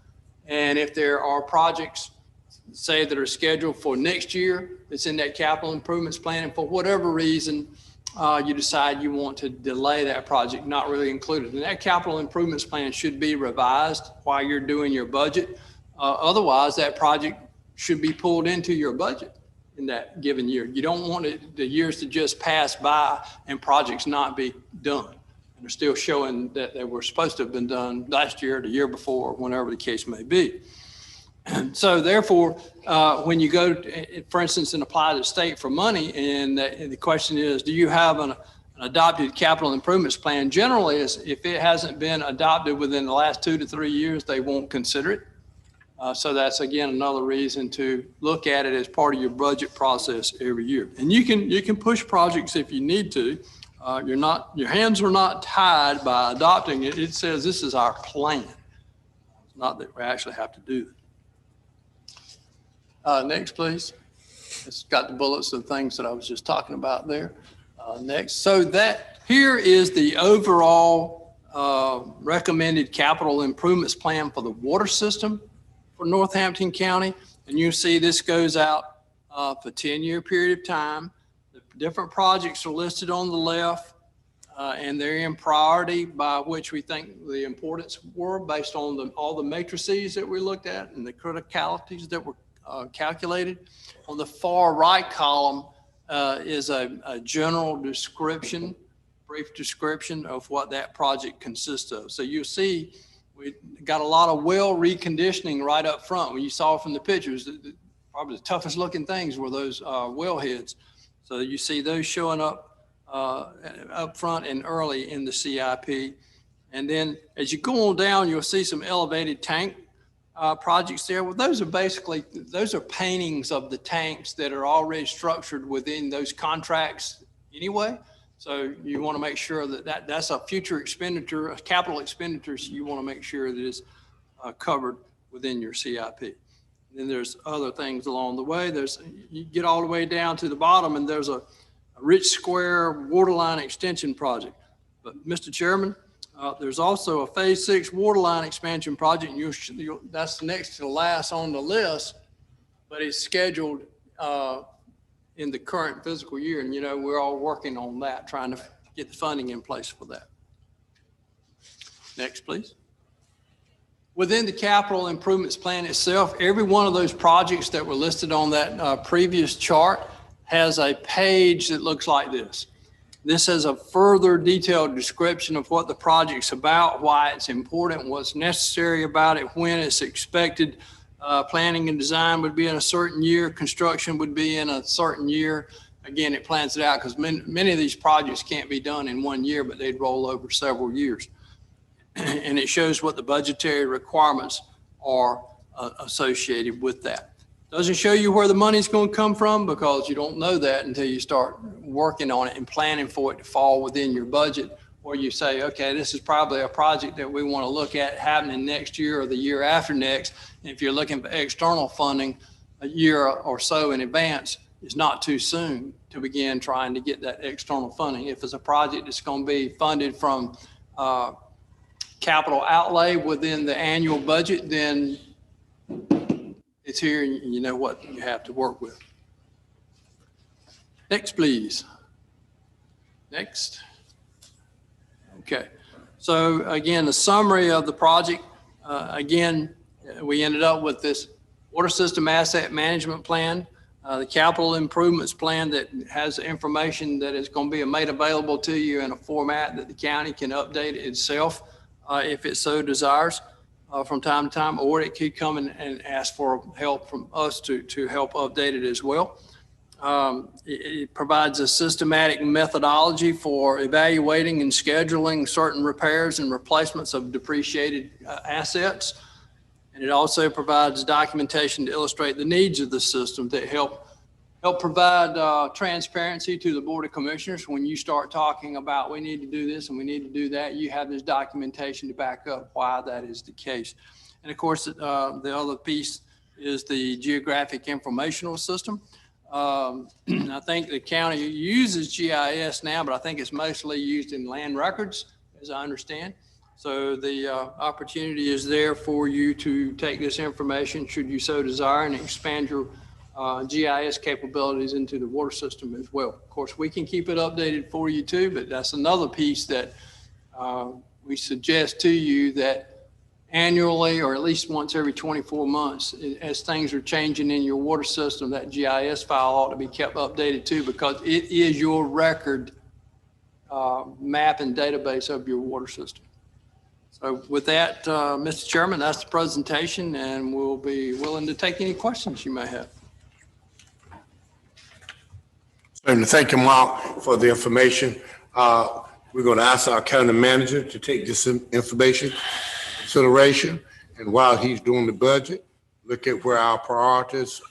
And if there are projects, say, that are scheduled for next year, that's in that capital improvements plan, and for whatever reason, you decide you want to delay that project, not really included. And that capital improvements plan should be revised while you're doing your budget. Otherwise, that project should be pulled into your budget in that given year. You don't want the years to just pass by and projects not be done. And they're still showing that they were supposed to have been done last year, the year before, whenever the case may be. And so therefore, when you go, for instance, and apply to the state for money, and the question is, do you have an adopted capital improvements plan? Generally, if it hasn't been adopted within the last 2 to 3 years, they won't consider it. So that's, again, another reason to look at it as part of your budget process every year. And you can push projects if you need to. Your hands are not tied by adopting it. It says this is our plan. It's not that we actually have to do it. Next, please. It's got the bullets of things that I was just talking about there. Next. So that here is the overall recommended capital improvements plan for the water system for Northampton County. And you see this goes out for a 10-year period of time. The different projects are listed on the left, and they're in priority by which we think the importance were based on all the matrices that we looked at and the criticalities that were calculated. On the far right column is a general description, brief description of what that project consists of. So you'll see we got a lot of well reconditioning right up front. When you saw from the pictures, probably the toughest looking things were those well heads. So you see those showing up front and early in the CIP. And then as you go on down, you'll see some elevated tank projects there. Well, those are paintings of the tanks that are already structured within those contracts anyway. So you want to make sure that that's a future expenditure, a capital expenditure. So you want to make sure that it's covered within your CIP. And then there's other things along the way. You get all the way down to the bottom, and there's a Rich Square waterline extension project. But Mr. Chairman, there's also a Phase 6 waterline expansion project. And that's next to last on the list, but it's scheduled in the current fiscal year. And, we're all working on that, trying to get the funding in place for that. Next, please. Within the capital improvements plan itself, every one of those projects that were listed on that previous chart has a page that looks like this. This has a further detailed description of what the project's about, why it's important, what's necessary about it, when it's expected. Planning and design would be in a certain year. Construction would be in a certain year. Again, it plans it out because many of these projects can't be done in 1 year, but they'd roll over several years. And it shows what the budgetary requirements are associated with that. Doesn't show you where the money's going to come from because you don't know that until you start working on it and planning for it to fall within your budget, or you say, okay, this is probably a project that we want to look at happening next year or the year after next. And if you're looking for external funding a year or so in advance, is not too soon to begin trying to get that external funding. If it's a project that's going to be funded from capital outlay within the annual budget, then it's here and you know what you have to work with. Next, please. Next. Okay. So again, the summary of the project, again, we ended up with this water system asset management plan, the capital improvements plan that has information that is going to be made available to you in a format that the county can update itself if it so desires from time to time, or it could come and ask for help from us to help update it as well. It provides a systematic methodology for evaluating and scheduling certain repairs and replacements of depreciated assets. And it also provides documentation to illustrate the needs of the system that help provide transparency to the Board of Commissioners. When you start talking about we need to do this and we need to do that, you have this documentation to back up why that is the case. And of course, the other piece is the geographic informational system. I think the county uses GIS now, but I think it's mostly used in land records, as I understand. So the opportunity is there for you to take this information, should you so desire, and expand your GIS capabilities into the water system as well. Of course, we can keep it updated for you too, but that's another piece that we suggest to you that annually, or at least once every 24 months, as things are changing in your water system, that GIS file ought to be kept updated too, because it is your record map and database of your water system. So with that, Mr. Chairman, that's the presentation, and we'll be willing to take any questions you may have. And thank you, Mark, for the information. We're going to ask our county manager to take this information into consideration, and while he's doing the budget, look at where our priorities,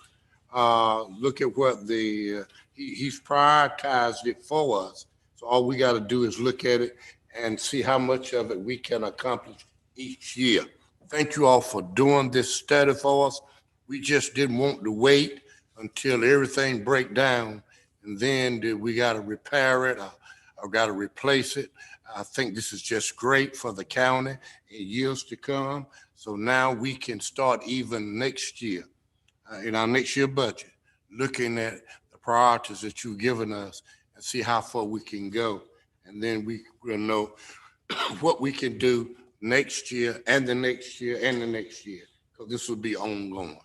look at what he's prioritized it for us. So all we got to do is look at it and see how much of it we can accomplish each year. Thank you all for doing this study for us. We just didn't want to wait until everything break down and then we got to repair it or got to replace it. I think this is just great for the county in years to come. So now we can start even next year, in our next year budget, looking at the priorities that you've given us and see how far we can go. And then we will know what we can do next year and the next year and the next year, because this will be ongoing.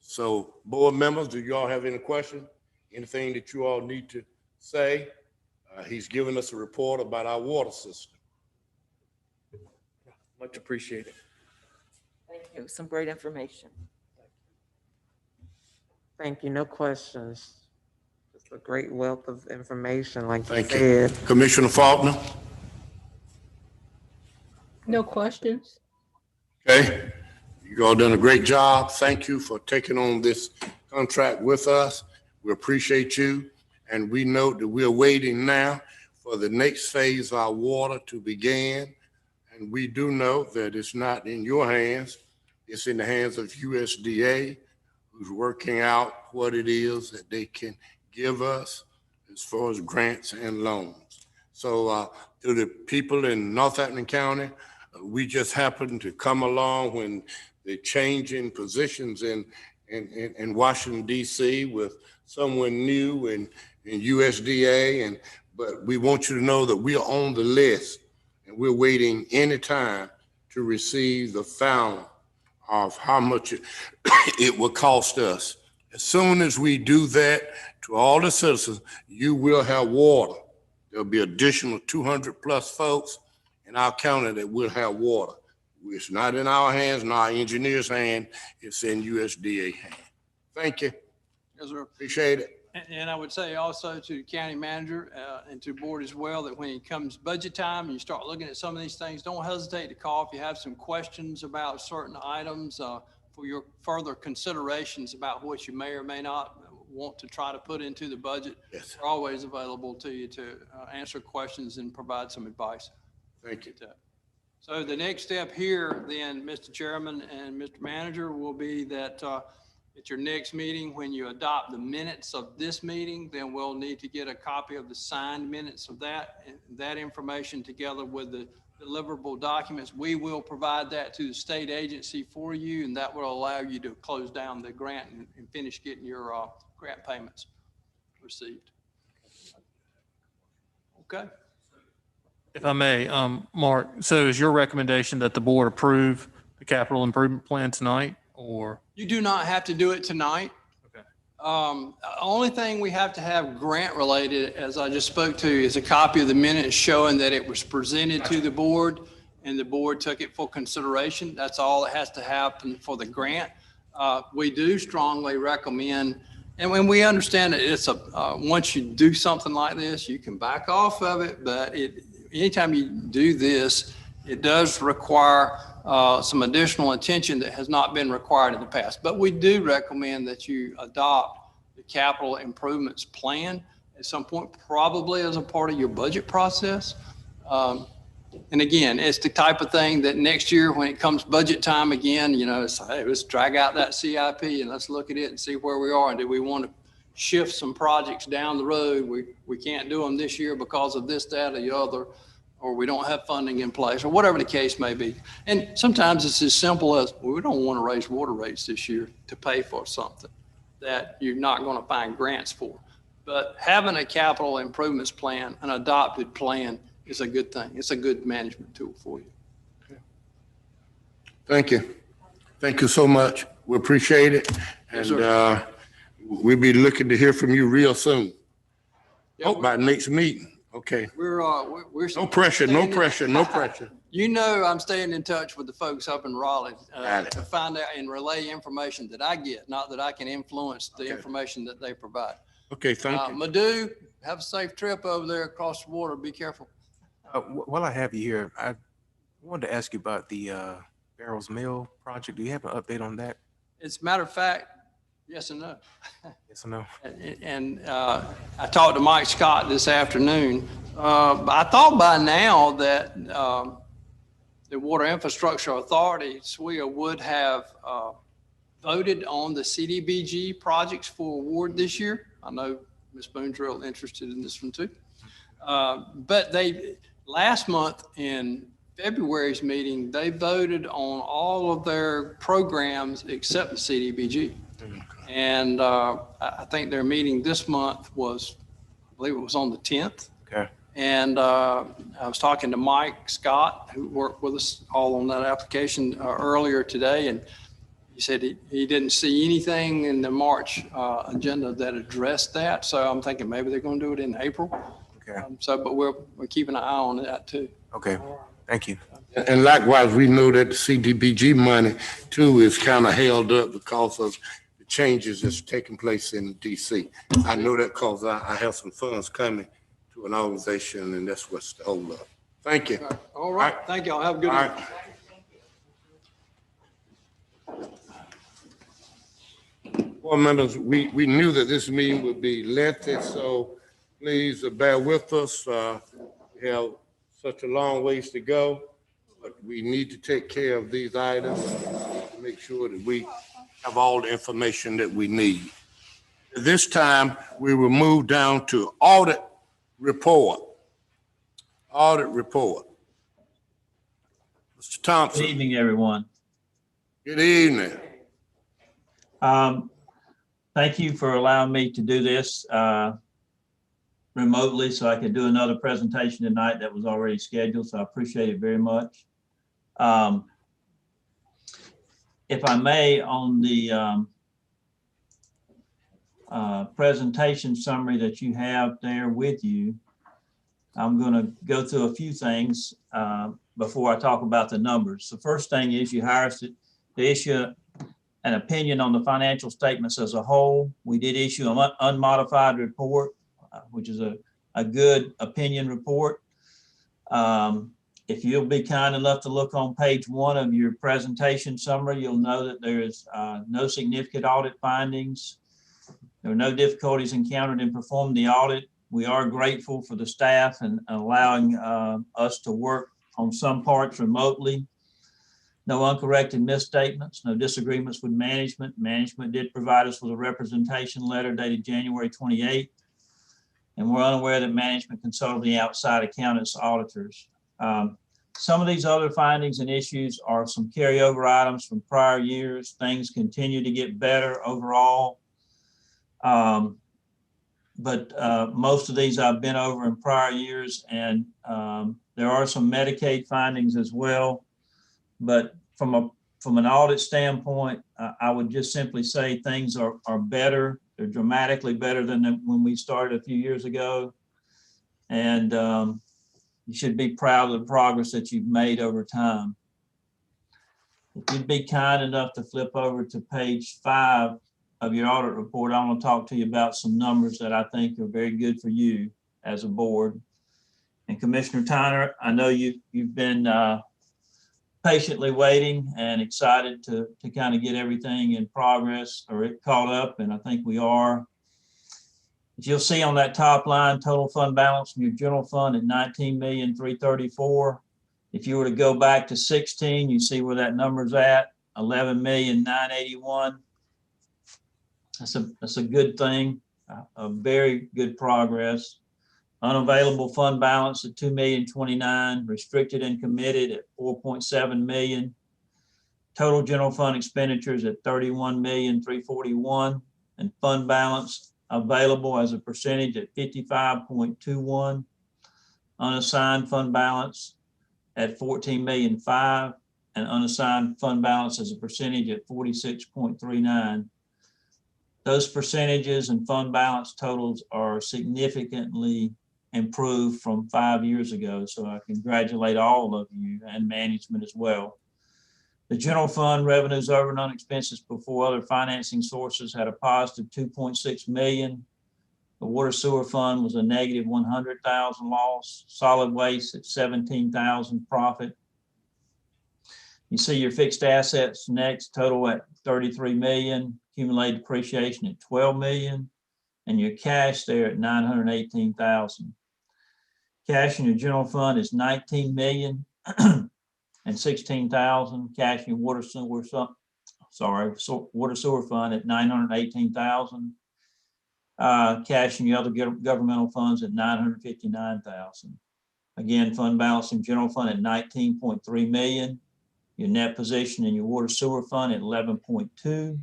So board members, do you all have any questions? Anything that you all need to say? He's given us a report about our water system. Much appreciated. Thank you. Some great information. Thank you. No questions. Just a great wealth of information, like you Thank you. said. Commissioner Faulkner? No questions. Okay. You all done a great job. Thank you for taking on this contract with us. We appreciate you. And we know that we're waiting now for the next phase of our water to begin. And we do know that it's not in your hands. It's in the hands of USDA, who's working out what it is that they can give us as far as grants and loans. So to the people in Northampton County, we just happened to come along when they're changing positions in Washington, D.C. with someone new in USDA. But we want you to know that we are on the list and we're waiting any time to receive the final of how much it will cost us. As soon as we do that, to all the citizens, you will have water. There'll be additional 200 plus folks in our county that will have water. It's not in our hands, not our engineer's hand, it's in USDA hand. Thank you. Yes, sir. Appreciate it. And I would say also to the county manager and to board as well, that when it comes budget time and you start looking at some of these things, don't hesitate to call if you have some questions about certain items for your further considerations about what you may or may not want to try to put into the budget. Yes. We're always available to you to answer questions and provide some advice. Thank you. So the next step here then, Mr. Chairman and Mr. Manager, will be that at your next meeting, when you adopt the minutes of this meeting, then we'll need to get a copy of the signed minutes of that, and that information together with the deliverable documents. We will provide that to the state agency for you, and that will allow you to close down the grant and finish getting your grant payments received. Okay. If I may, Mark, so is your recommendation that the board approve the capital improvement plan tonight, or? You do not have to do it tonight. Okay. Only thing we have to have grant related, as I just spoke to, is a copy of the minutes showing that it was presented to the board and the board took it for consideration. That's all that has to happen for the grant. We do strongly recommend, and when we understand that it's once you do something like this, you can back off of it, but anytime you do this, it does require some additional attention that has not been required in the past. But we do recommend that you adopt the capital improvements plan at some point, probably as a part of your budget process. And again, it's the type of thing that next year when it comes budget time again, it's, hey, let's drag out that CIP and let's look at it and see where we are. And do we want to shift some projects down the road? We can't do them this year because of this, that, or the other, or we don't have funding in place, or whatever the case may be. And sometimes it's as simple as, well, we don't want to raise water rates this year to pay for something that you're not going to find grants for. But having a capital improvements plan, an adopted plan, is a good thing. It's a good management tool for you. Thank you. Thank you so much. We appreciate it. Yes, And we'll be looking to hear from you real soon. Yeah, Hope by next meeting. Okay. We're No pressure, no staying in- pressure, no pressure. I'm staying in touch with the folks up in Raleigh Got it. to find out and relay information that I get, not that I can influence the Okay. information that they provide. Okay, thank you. Madhu, have a safe trip over there across the water. Be careful. While I have you here, I wanted to ask you about the Barrows Mill project. Do you have an update on that? As a matter of fact, yes and no. Yes or no? And I talked to Mike Scott this afternoon. I thought by now that the Water Infrastructure Authority, SWIA, would have voted on the CDBG projects for award this year. I know Ms. Boone's real interested in this one too. But last month in February's meeting, they voted on all of their programs except the CDBG. And I think their meeting this month was, I believe it was on the 10th. Okay. And I was talking to Mike Scott, who worked with us all on that application earlier today. And he said he didn't see anything in the March agenda that addressed that. So I'm thinking maybe they're going to do it in April. Okay. But we're keeping an eye on that too. Okay. Thank you. And likewise, we know that the CDBG money too is kind of held up because of the changes that's taking place in DC. I know that because I have some funds coming to an organization, and that's what's the hold up. Thank you. All right. Thank y'all. Have a good All evening. right. Board members, we knew that this meeting would be lengthy, so please bear with us. We have such a long ways to go, but we need to take care of these items, to make sure that we have all the information that we need. At this time, we will move down to audit report. Audit report. Mr. Good Thompson. evening, everyone. Good evening. Thank you for allowing me to do this remotely so I could do another presentation tonight that was already scheduled, so I appreciate it very much. If I may, on the presentation summary that you have there with you, I'm going to go through a few things before I talk about the numbers. The first thing is you hired us to issue an opinion on the financial statements as a whole. We did issue an unmodified report, which is a good opinion report. If you'll be kind enough to look on page 1 of your presentation summary, you'll know that there is no significant audit findings. There were no difficulties encountered in performing the audit. We are grateful for the staff and allowing us to work on some parts remotely. No uncorrected misstatements, no disagreements with management. Management did provide us with a representation letter dated January 28th. And we're unaware that management consulted the outside accountants, auditors. Some of these other findings and issues are some carryover items from prior years. Things continue to get better overall. But most of these I've been over in prior years, and there are some Medicaid findings as well. But from an audit standpoint, I would just simply say things are better. They're dramatically better than when we started a few years ago. And you should be proud of the progress that you've made over time. If you'd be kind enough to flip over to page 5 of your audit report, I want to talk to you about some numbers that I think are very good for you as a board. And Commissioner Tyner, I know you've been patiently waiting and excited to kind of get everything in progress or caught up, and I think we are. As you'll see on that top line, total fund balance in your general fund at $19,334,000. If you were to go back to 16, you see where that number's at, $11,981,000. That's a good thing, a very good progress. Unavailable fund balance at $2,029,000, restricted and committed at $4.7 million. Total general fund expenditures at $31,341,000, and fund balance available as a percentage at 55.21. Unassigned fund balance at $14,005,000, and unassigned fund balance as a percentage at 46.39. Those percentages and fund balance totals are significantly improved from 5 years ago. So I congratulate all of you and management as well. The general fund revenues over and expenses before other financing sources had a positive $2.6 million. The water sewer fund was a negative $100,000 loss. Solid waste at $17,000 profit. You see your fixed assets next, total at $33 million, accumulated depreciation at $12 million, and your cash there at $918,000. Cash in your general fund is $19 million and $16,000. Cash in your water sewer fund at $918,000. Cash in your other governmental funds at $959,000. Again, fund balance in general fund at $19.3 million. Your net position in your water sewer fund at 11.2.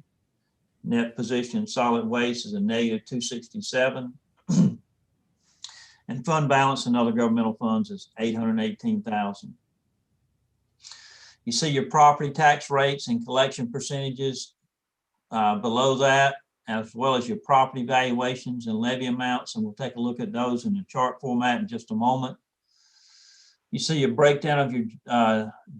Net position in solid waste is a negative 267. And fund balance in other governmental funds is $818,000. You see your property tax rates and collection percentages below that, as well as your property valuations and levy amounts. And we'll take a look at those in the chart format in just a moment. You see your breakdown of your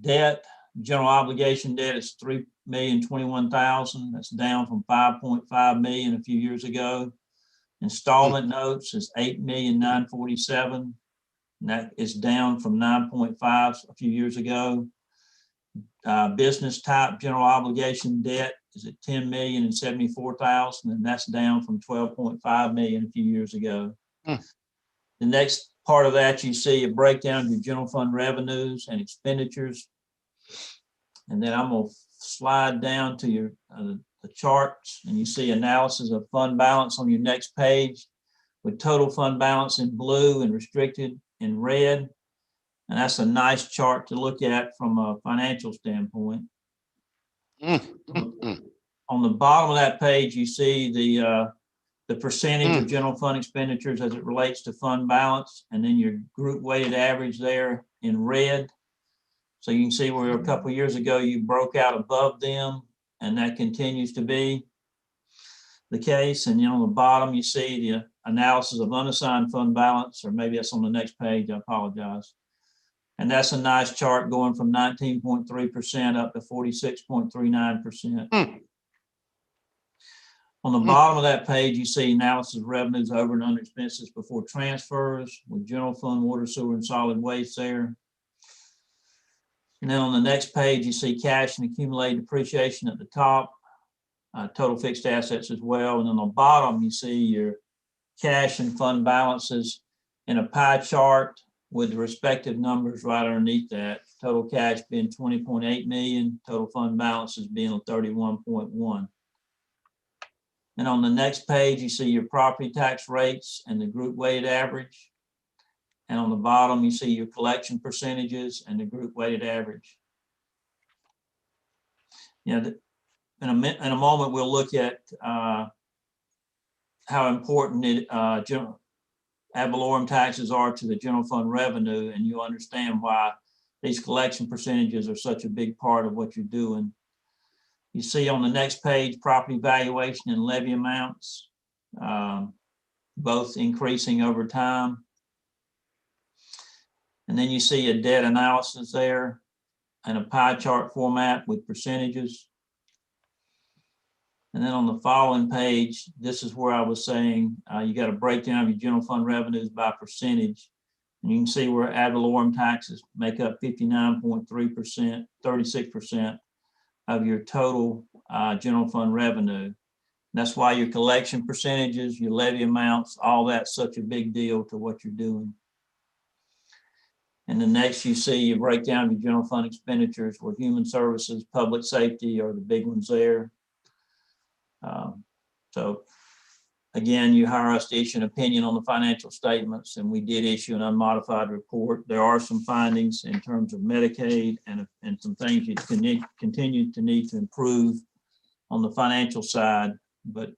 debt. General obligation debt is $3,021,000. That's down from $5.5 million a few years ago. Installment notes is $8,947,000. And that is down from 9.5 a few years ago. Business type general obligation debt is at $10,074,000, and that's down from $12.5 million a few years ago. The next part of that, you see a breakdown of your general fund revenues and expenditures. And then I'm going to slide down to your the charts, and you see analysis of fund balance on your next page with total fund balance in blue and restricted in red. And that's a nice chart to look at from a financial standpoint. On the bottom of that page, you see the percentage of general fund expenditures as it relates to fund balance, and then your group weighted average there in red. So you can see where a couple of years ago you broke out above them, and that continues to be the case. And on the bottom, you see the analysis of unassigned fund balance, or maybe that's on the next page, I apologize. And that's a nice chart going from 19.3% up to 46.39%. On the bottom of that page, you see analysis of revenues over and under expenses before transfers with general fund, water, sewer, and solid waste there. And then on the next page, you see cash and accumulated depreciation at the top, total fixed assets as well. And on the bottom, you see your cash and fund balances in a pie chart. with the respective numbers right underneath that. Total cash being 20.8 million, total fund balances being 31.1. And on the next page, you see your property tax rates and the group weighted average. And on the bottom, you see your collection percentages and the group weighted average. You know, in a moment, we'll look at how important ad valorem taxes are to the general fund revenue, and you'll understand why these collection percentages are such a big part of what you're doing. You see on the next page, property valuation and levy amounts, both increasing over time. And then you see a debt analysis there and a pie chart format with percentages. And then on the following page, this is where I was saying you got a breakdown of your general fund revenues by percentage. And you can see where ad valorem taxes make up 59.3%, 36% of your total general fund revenue. That's why your collection percentages, your levy amounts, all that's such a big deal to what you're doing. And the next you see a breakdown of your general fund expenditures where human services, public safety are the big ones there. So again, you hire us to issue an opinion on the financial statements, and we did issue an unmodified report. There are some findings in terms of Medicaid and some things you continue to need to improve on the financial side. But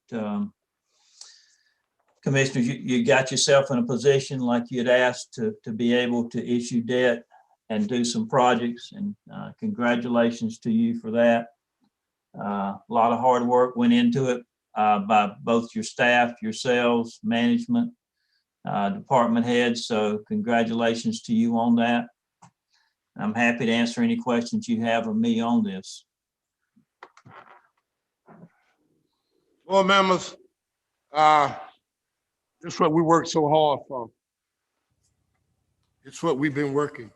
Commissioners, you got yourself in a position like you had asked to be able to issue debt and do some projects, and congratulations to you for that. A lot of hard work went into it by both your staff, yourselves, management, department heads. So congratulations to you on that. I'm happy to answer any questions you have of me on this. Board members, this is what we worked so hard for. It's what we've been working.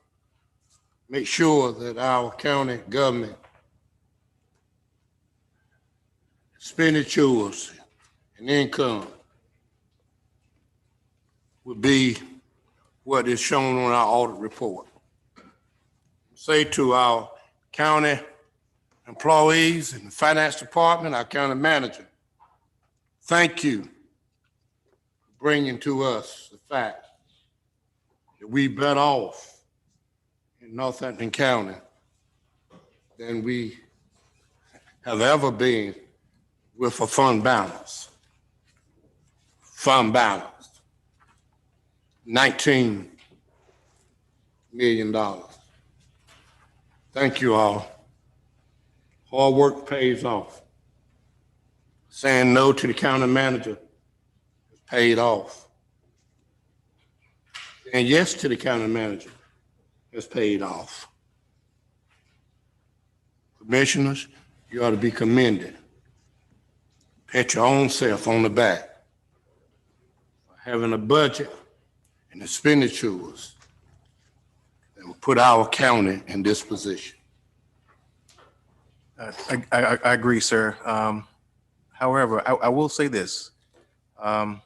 Make sure that our county government expenditures and income would be what is shown on our audit report. Say to our county employees and the finance department, our county manager, thank you for bringing to us the fact that we better off in Northampton County than we have ever been with a fund balance. Fund balance, $19 million. Thank you all. Hard work pays off. Saying no to the county manager is paid off. And yes to the county manager is paid off. Commissioners, you ought to be commended. Pat your own self on the back for having a budget and expenditures that will put our county in this position. I agree, sir. However, I will say this. There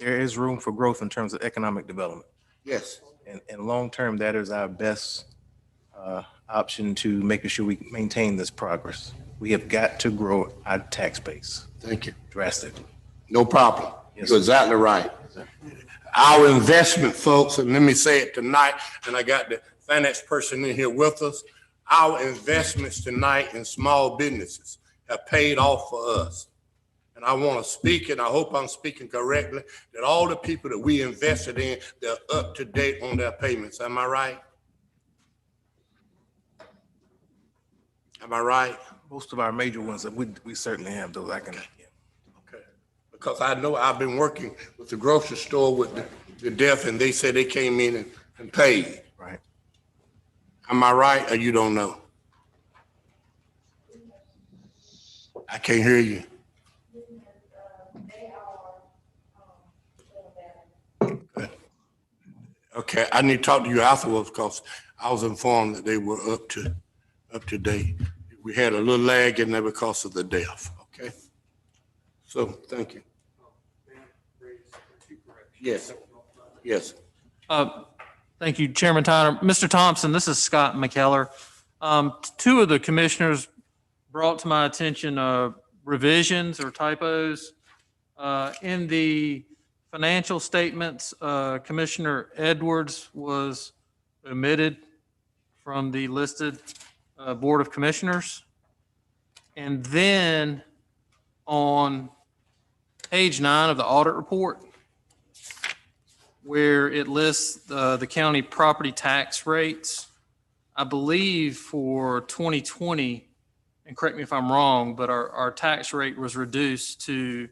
is room for growth in terms of economic development. Yes. And long-term, that is our best option to making sure we maintain this progress. We have got to grow our tax base. Thank you. Drastically. No problem. Yes, You're exactly right. Yes, Our investment, folks, and let me say it tonight, and I got the finance person in here with us, our investments tonight in small businesses have paid off for us. And I want to speak, and I hope I'm speaking correctly, that all the people that we invested in, they're up to date on their payments. Am I right? Am I right? Most of our major ones, we certainly have those. Okay. Because I know I've been working with the grocery store with the deaf, and they said they came in and paid. Right. Am I right, or you don't know? I can't hear you. Okay, I need to talk to you afterwards because I was informed that they were up to date. We had a little lag in there because of the deaf, okay? So, thank you. Yes, yes. Thank you, Chairman Tyner. Mr. Thompson, this is Scott McKellar. Two of the commissioners brought to my attention revisions or typos. In the financial statements, Commissioner Edwards was omitted from the listed Board of Commissioners. And then on page 9 of the audit report, where it lists the county property tax rates, I believe for 2020, and correct me if I'm wrong, but our tax rate was reduced to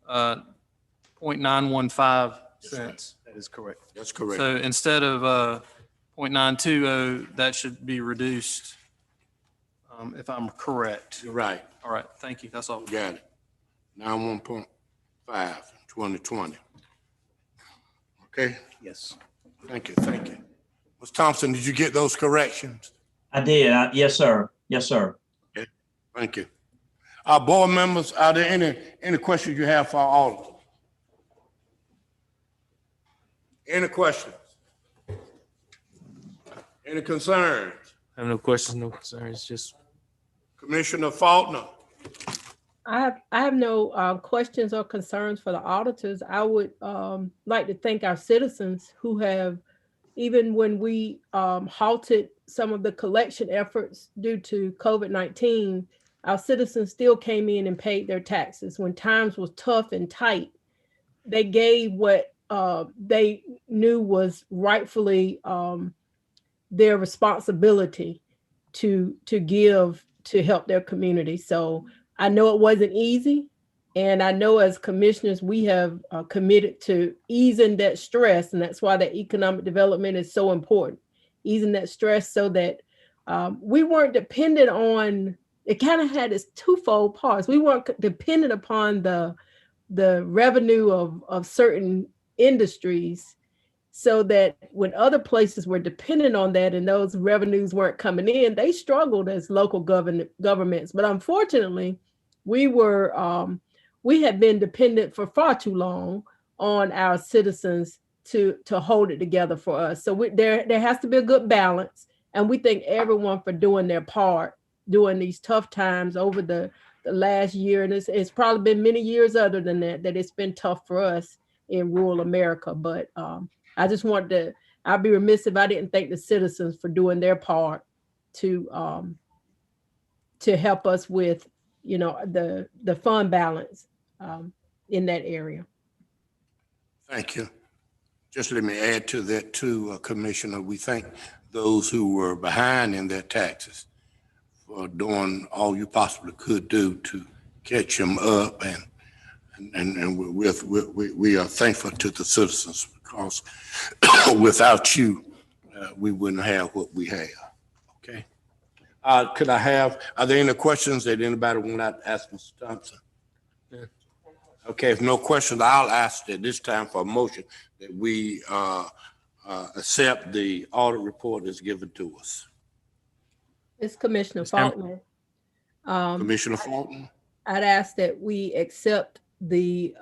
0.915 cents. That is correct. That's correct. So instead of 0.920, that should be reduced, if I'm correct. You're right. All right, thank you. That's all. Got it. 91.5, 2020. Okay, Yes. thank you, thank you. Ms. Thompson, did you get those corrections? I did. Yes, sir. Yes, sir. Thank you. Board members, are there any questions you have for our auditor? Any questions? Any concerns? I have no questions, no concerns, just Commissioner Faulkner? I have no questions or concerns for the auditors. I would like to thank our citizens who have, even when we halted some of the collection efforts due to COVID-19, our citizens still came in and paid their taxes. When times was tough and tight, they gave what they knew was rightfully their responsibility to give to help their community. So I know it wasn't easy, and I know as commissioners we have committed to easing that stress, and that's why that economic development is so important, easing that stress so that we weren't dependent on, it kind of had its twofold parts. We weren't dependent upon the revenue of certain industries, so that when other places were dependent on that and those revenues weren't coming in, they struggled as local governments. But unfortunately, we had been dependent for far too long on our citizens to hold it together for us. So there has to be a good balance, and we thank everyone for doing their part during these tough times over the last year, and it's probably been many years other than that it's been tough for us in rural America. But I just wanted to, I'd be remiss if I didn't thank the citizens for doing their part to help us with, the fund balance in that area. Thank you. Just let me add to that too, Commissioner. We thank those who were behind in their taxes for doing all you possibly could do to catch them up, and we are thankful to the citizens, because without you, we wouldn't have what we have. Okay. Are there any questions that anybody want to ask Mr. Thompson? Yeah. Okay, if no questions, I'll ask at this time for a motion that we accept the audit report as given to us. It's Commissioner Faulkner. Commissioner Faulkner? I'd ask that we accept the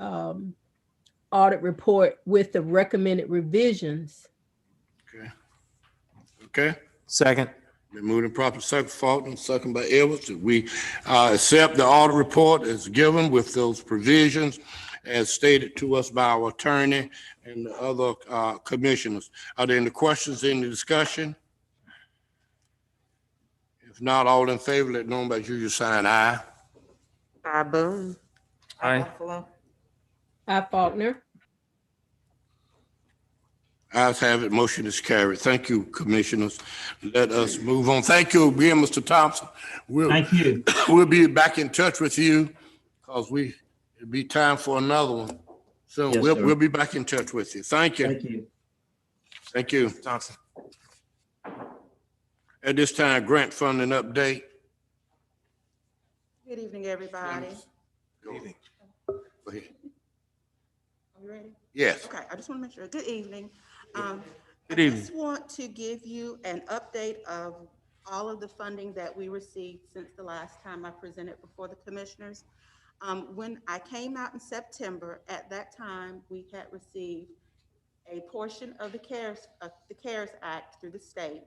audit report with the recommended revisions. Okay. Okay. second. Been moved and properly second, Faulkner, second by Edwards. We accept the audit report as given with those provisions as stated to us by our attorney and the other commissioners. Are there any questions in the discussion? If not, all in favor, let know by you sign aye. Aye, Boone. Aye. Buffalo. I, Faulkner. Ayes have it, motion is carried. Thank you, commissioners. Let us move on. Thank you again, Mr. Thompson. Thank you. We'll be back in touch with you, because it'll be time for another one. So Yes, sir. we'll be back in touch with you. Thank you. Thank you. Thank you. Thompson. At this time, grant funding update. Good evening, everybody. Go ahead. Go ahead. Are you ready? Yes. Okay, I just want to make sure. Good evening. Good I evening. just want to give you an update of all of the funding that we received since the last time I presented before the commissioners. When I came out in September, at that time, we had received a portion of the CARES Act through the state,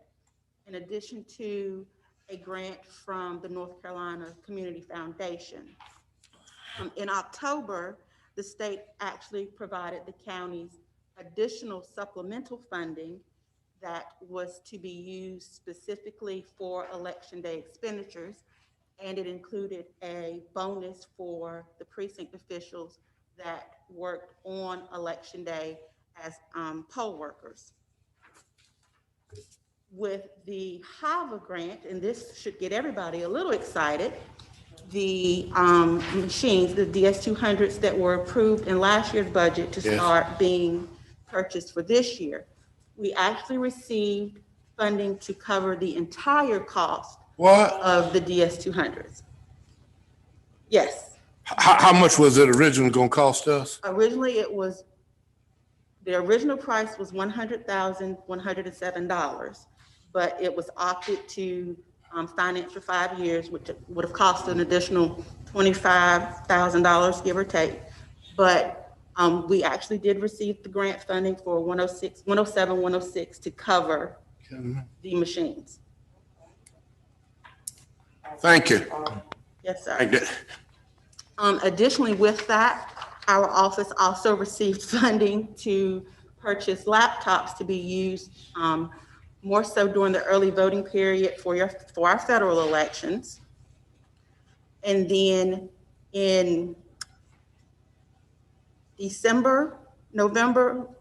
in addition to a grant from the North Carolina Community Foundation. In October, the state actually provided the counties additional supplemental funding that was to be used specifically for Election Day expenditures, and it included a bonus for the precinct officials that worked on Election Day as poll workers. With the HAVA grant, and this should get everybody a little excited, the machines, the DS200s that were approved in last year's budget to start being purchased for this year, we actually received funding to cover the entire cost of the DS200s. Yes. How much was it originally gonna cost us? Originally, the original price was $100,107, but it was opted to finance for 5 years, which would have cost an additional $25,000, give or take. But we actually did receive the grant funding for 107, 106 to cover the machines. Thank you. Yes, sir. Thank you. Additionally, with that, our office also received funding to purchase laptops to be used more so during the early voting period for our federal elections. And then in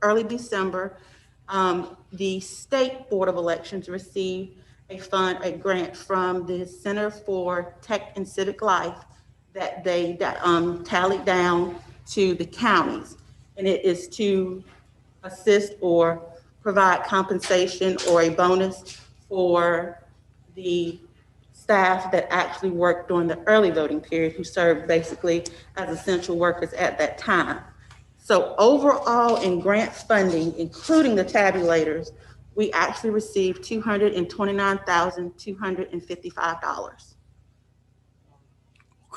early December, the State Board of Elections received a grant from the Center for Tech and Civic Life that they tallied down to the counties. And it is to assist or provide compensation or a bonus for the staff that actually worked during the early voting period, who served basically as essential workers at that time. So overall in grant funding, including the tabulators, we actually received $229,255.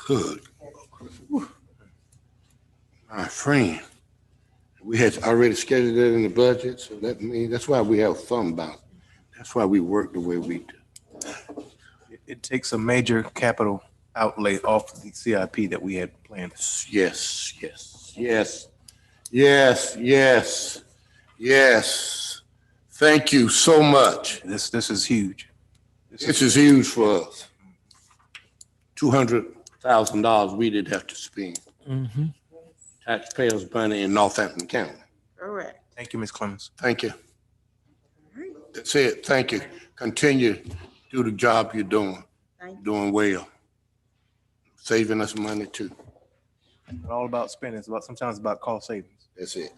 Good. My friend, we had already scheduled it in the budget, so that's why we have fun about it. That's why we work the way we do. It takes a major capital outlay off of the CIP that we had planned. Yes, yes, yes, yes, yes, yes. Thank you so much. This is huge. This is huge for us. $200,000 we did have to spend. Taxpayers' money in Northampton County. Correct. Thank you, Ms. Clemens. Thank you. That's it. Thank you. Continue to do the job you're doing. Doing well. Saving us money too. It's all about spending. Sometimes it's about cost savings. That's it.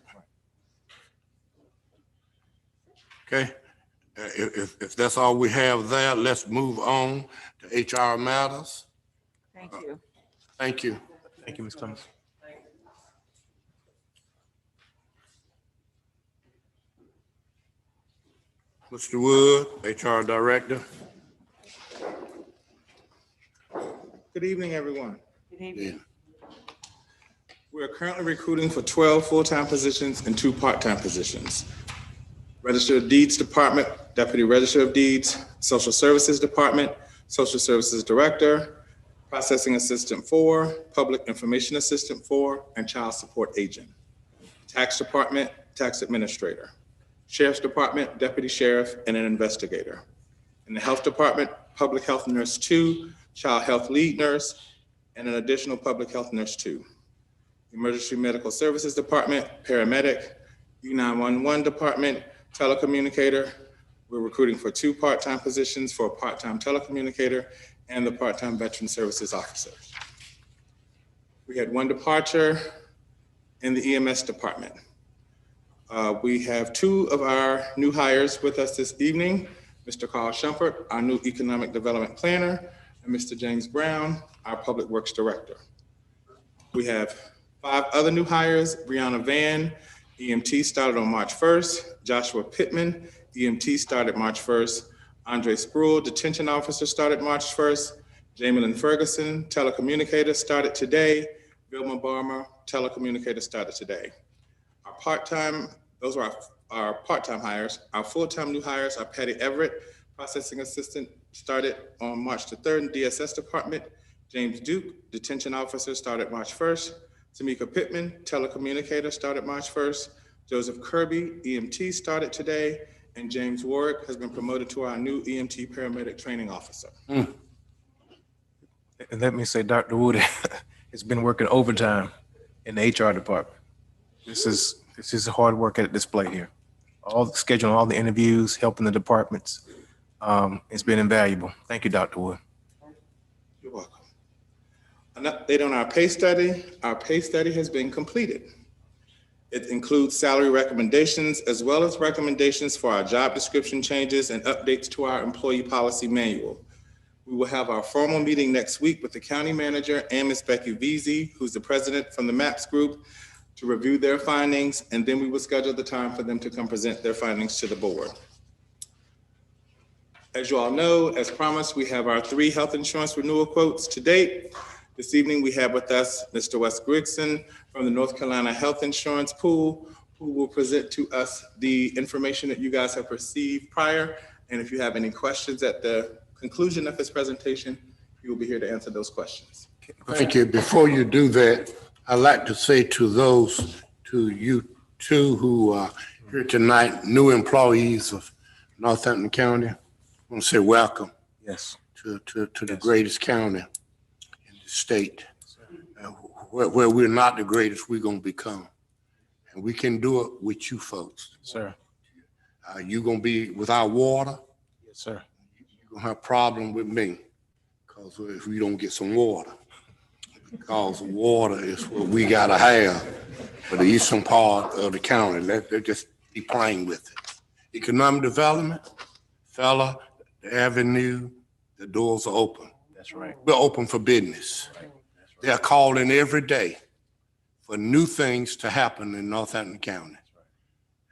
Okay. If that's all we have there, let's move on to HR matters. Thank you. Thank you. Thank you, Ms. Clemens. Mr. Wood, HR Director. Good evening, everyone. Good evening. We are currently recruiting for 12 full-time positions and 2 part-time positions. Register of Deeds Department, Deputy Register of Deeds, Social Services Department, Social Services Director, Processing Assistant 4, Public Information Assistant 4, and Child Support Agent. Tax Department, Tax Administrator. Sheriff's Department, Deputy Sheriff, and an Investigator. In the Health Department, Public Health Nurse 2, Child Health Lead Nurse, and an additional Public Health Nurse 2. Emergency Medical Services Department, Paramedic, U911 Department, Telecommunicator. We're recruiting for 2 part-time positions for a part-time telecommunicator and the part-time Veteran Services Officer. We had 1 departure in the EMS Department. We have 2 of our new hires with us this evening, Mr. Carl Shumpert, our new Economic Development Planner, and Mr. James Brown, our Public Works Director. We have 5 other new hires, Brianna Van, EMT, started on March 1st, Joshua Pittman, EMT, started March 1st, Andre Spruill, Detention Officer, started March 1st, Jamelyn Ferguson, Telecommunicator, started today, Vilma Barmer, Telecommunicator, started today. Our part-time Those are our part-time hires. Our full-time new hires are Patty Everett, processing assistant, started on March the 3rd in DSS department. James Duke, detention officer, started March 1st. Tamika Pittman, telecommunicator, started March 1st. Joseph Kirby, EMT, started today. And James Warwick has been promoted to our new EMT paramedic training officer. And let me say, Dr. Wood has been working overtime in the HR department. This is hard work at display here. Scheduling all the interviews, helping the departments. It's been invaluable. Thank you, Dr. Wood. You're welcome. An update on our pay study. Our pay study has been completed. It includes salary recommendations as well as recommendations for our job description changes and updates to our employee policy manual. We will have our formal meeting next week with the county manager and Ms. Becky Veazey, who's the president from the MAPS group, to review their findings, and then we will schedule the time for them to come present their findings to the board. As you all know, as promised, we have our 3 health insurance renewal quotes to date. This evening, we have with us Mr. Wes Grigson from the North Carolina Health Insurance Pool, who will present to us the information that you guys have received prior. And if you have any questions at the conclusion of his presentation, he will be here to answer those questions. Thank you. Before you do that, I'd like to say to you two who are here tonight, new employees of Northampton County, I want to say welcome. Yes. To the greatest county in the state. Where we're not the greatest, we're going to become. And we can do it with you folks. Sir. You're going to be without water. Yes, sir. You're going to have a problem with me because if we don't get some water. Because water is what we got to have for the eastern part of the county. Let's just be playing with it. Economic development, fella, the avenue, the doors are open. That's right. We're open for business. They're calling every day for new things to happen in Northampton County.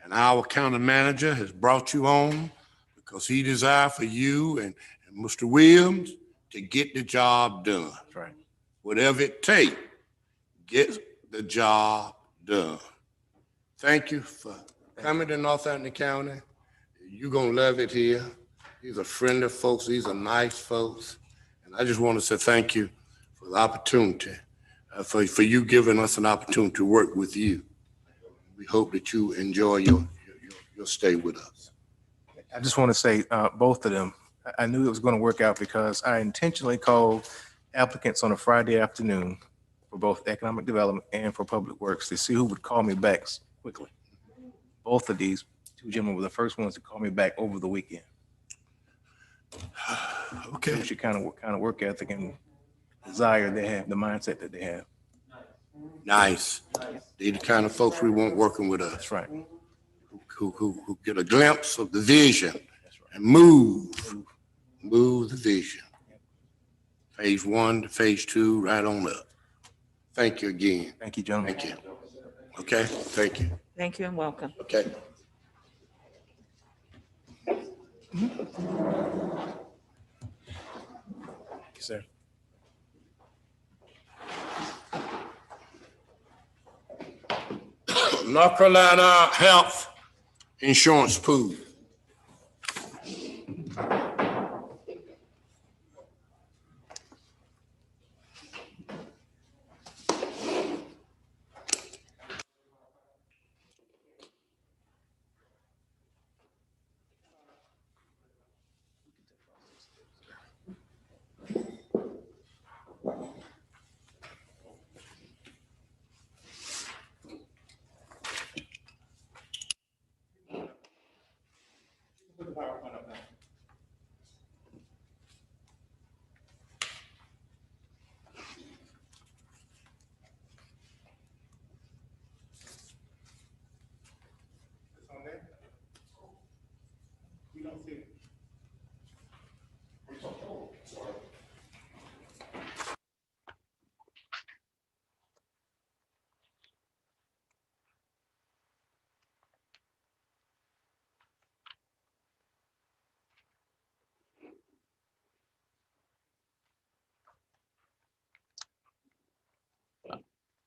And our county manager has brought you on because he desires for you and Mr. Williams to get the job done. That's right. Whatever it takes, get the job done. Thank you for coming to Northampton County. You're going to love it here. These are friendly folks. These are nice folks. And I just want to say thank you for the opportunity, for you giving us an opportunity to work with you. We hope that you enjoy your stay with us. I just want to say both of them, I knew it was going to work out because I intentionally called applicants on a Friday afternoon for both economic development and for public works to see who would call me back quickly. Both of these 2 gentlemen were the first ones to call me back over the weekend. Okay. Shows you kind of work ethic and desire they have, the mindset that they have. Nice. They're the kind of folks we want working with us. That's right. Who get a glimpse of the vision and move the vision. Phase 1 to phase 2, right on up. Thank you again. Thank you, gentlemen. Thank you. Okay, thank you. Thank you and welcome. Okay. Thank you, sir. North Carolina Health Insurance Pool.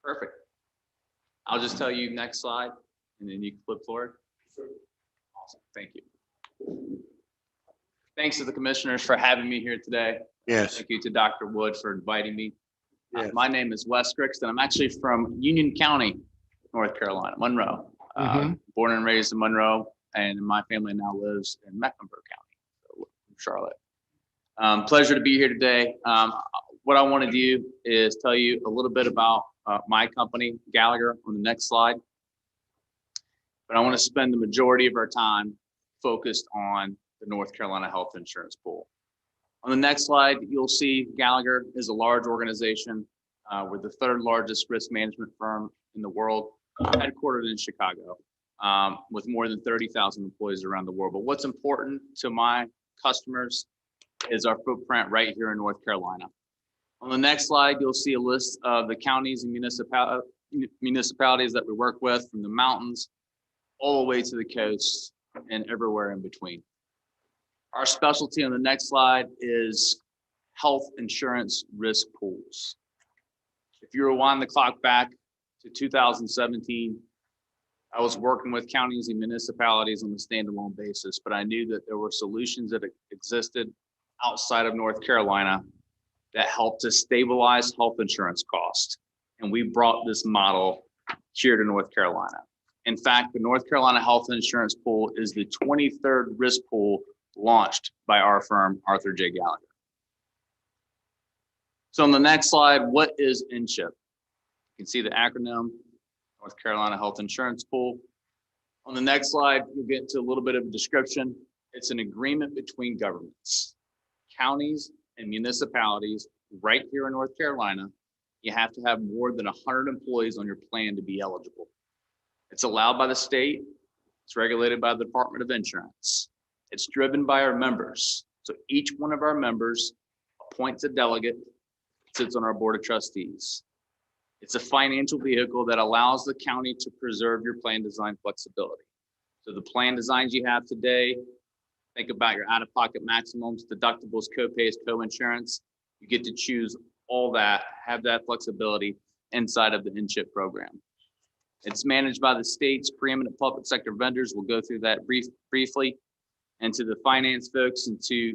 Perfect. I'll just tell you next slide. And then you can flip forward. Awesome, thank you. Thanks to the commissioners for having me here today. Yes. Thank you to Dr. Wood for inviting me. Yes. My name is Wes Crixton. I'm actually from Union County, North Carolina, Monroe. Born and raised in Monroe, and my family now lives in Mecklenburg County, Charlotte. Pleasure to be here today. What I want to do is tell you a little bit about my company, Gallagher, on the next slide. But I want to spend the majority of our time focused on the North Carolina Health Insurance Pool. On the next slide, you'll see Gallagher is a large organization. We're the third largest risk management firm in the world, headquartered in Chicago, with more than 30,000 employees around the world. But what's important to my customers is our footprint right here in North Carolina. On the next slide, you'll see a list of the counties and municipalities that we work with, from the mountains all the way to the coast and everywhere in between. Our specialty on the next slide is health insurance risk pools. If you rewind the clock back to 2017, I was working with counties and municipalities on a standalone basis, but I knew that there were solutions that existed outside of North Carolina that helped to stabilize health insurance costs. And we brought this model here to North Carolina. In fact, the North Carolina Health Insurance Pool is the 23rd risk pool launched by our firm, Arthur J. Gallagher. So on the next slide, what is NCHIP? You can see the acronym, North Carolina Health Insurance Pool. On the next slide, you'll get into a little bit of a description. It's an agreement between governments, counties and municipalities right here in North Carolina. You have to have more than 100 employees on your plan to be eligible. It's allowed by the state. It's regulated by the Department of Insurance. It's driven by our members. So each one of our members appoints a delegate, sits on our board of trustees. It's a financial vehicle that allows the county to preserve your plan design flexibility. So the plan designs you have today, think about your out-of-pocket maximums, deductibles, co-pays, co-insurance. You get to choose all that, have that flexibility inside of the NCHIP program. It's managed by the state's preeminent public sector vendors. We'll go through that briefly. And to the finance folks and to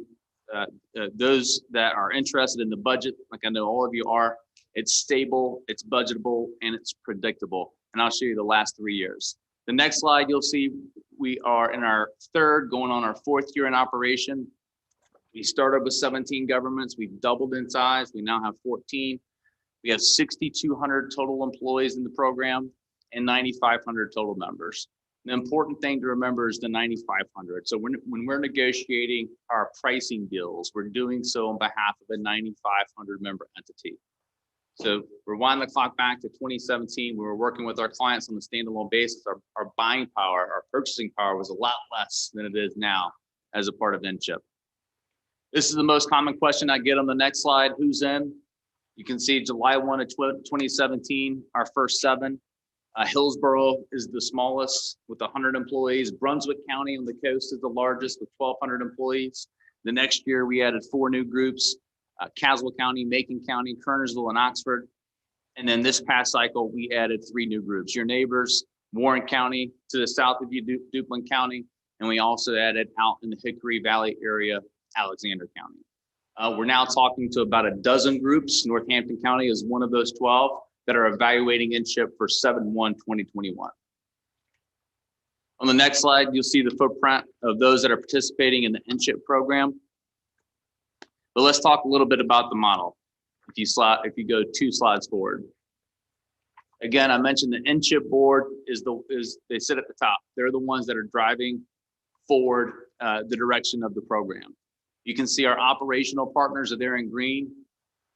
those that are interested in the budget, like I know all of you are, it's stable, it's budgetable, and it's predictable. And I'll show you the last 3 years. The next slide, you'll see we are in our third, going on our fourth year in operation. We started with 17 governments. We've doubled in size. We now have 14. We have 6,200 total employees in the program and 9,500 total members. The important thing to remember is the 9,500. So when we're negotiating our pricing deals, we're doing so on behalf of a 9,500 member entity. So rewind the clock back to 2017, we were working with our clients on a standalone basis. Our buying power, our purchasing power was a lot less than it is now as a part of NCHIP. This is the most common question I get on the next slide, who's in? You can see July 1 of 2017, our first 7. Hillsborough is the smallest with 100 employees. Brunswick County on the coast is the largest with 1,200 employees. The next year, we added 4 new groups, Caswell County, Macon County, Kernersville, and Oxford. And then this past cycle, we added 3 new groups. Your neighbors, Warren County, to the south of you, Duplin County. And we also added out in the Hickory Valley area, Alexander County. We're now talking to about a dozen groups. Northampton County is one of those 12 that are evaluating NCHIP for 7/1/2021. On the next slide, you'll see the footprint of those that are participating in the NCHIP program. But let's talk a little bit about the model. If you go 2 slides forward. Again, I mentioned the NCHIP board they sit at the top. They're the ones that are driving forward the direction of the program. You can see our operational partners are there in green.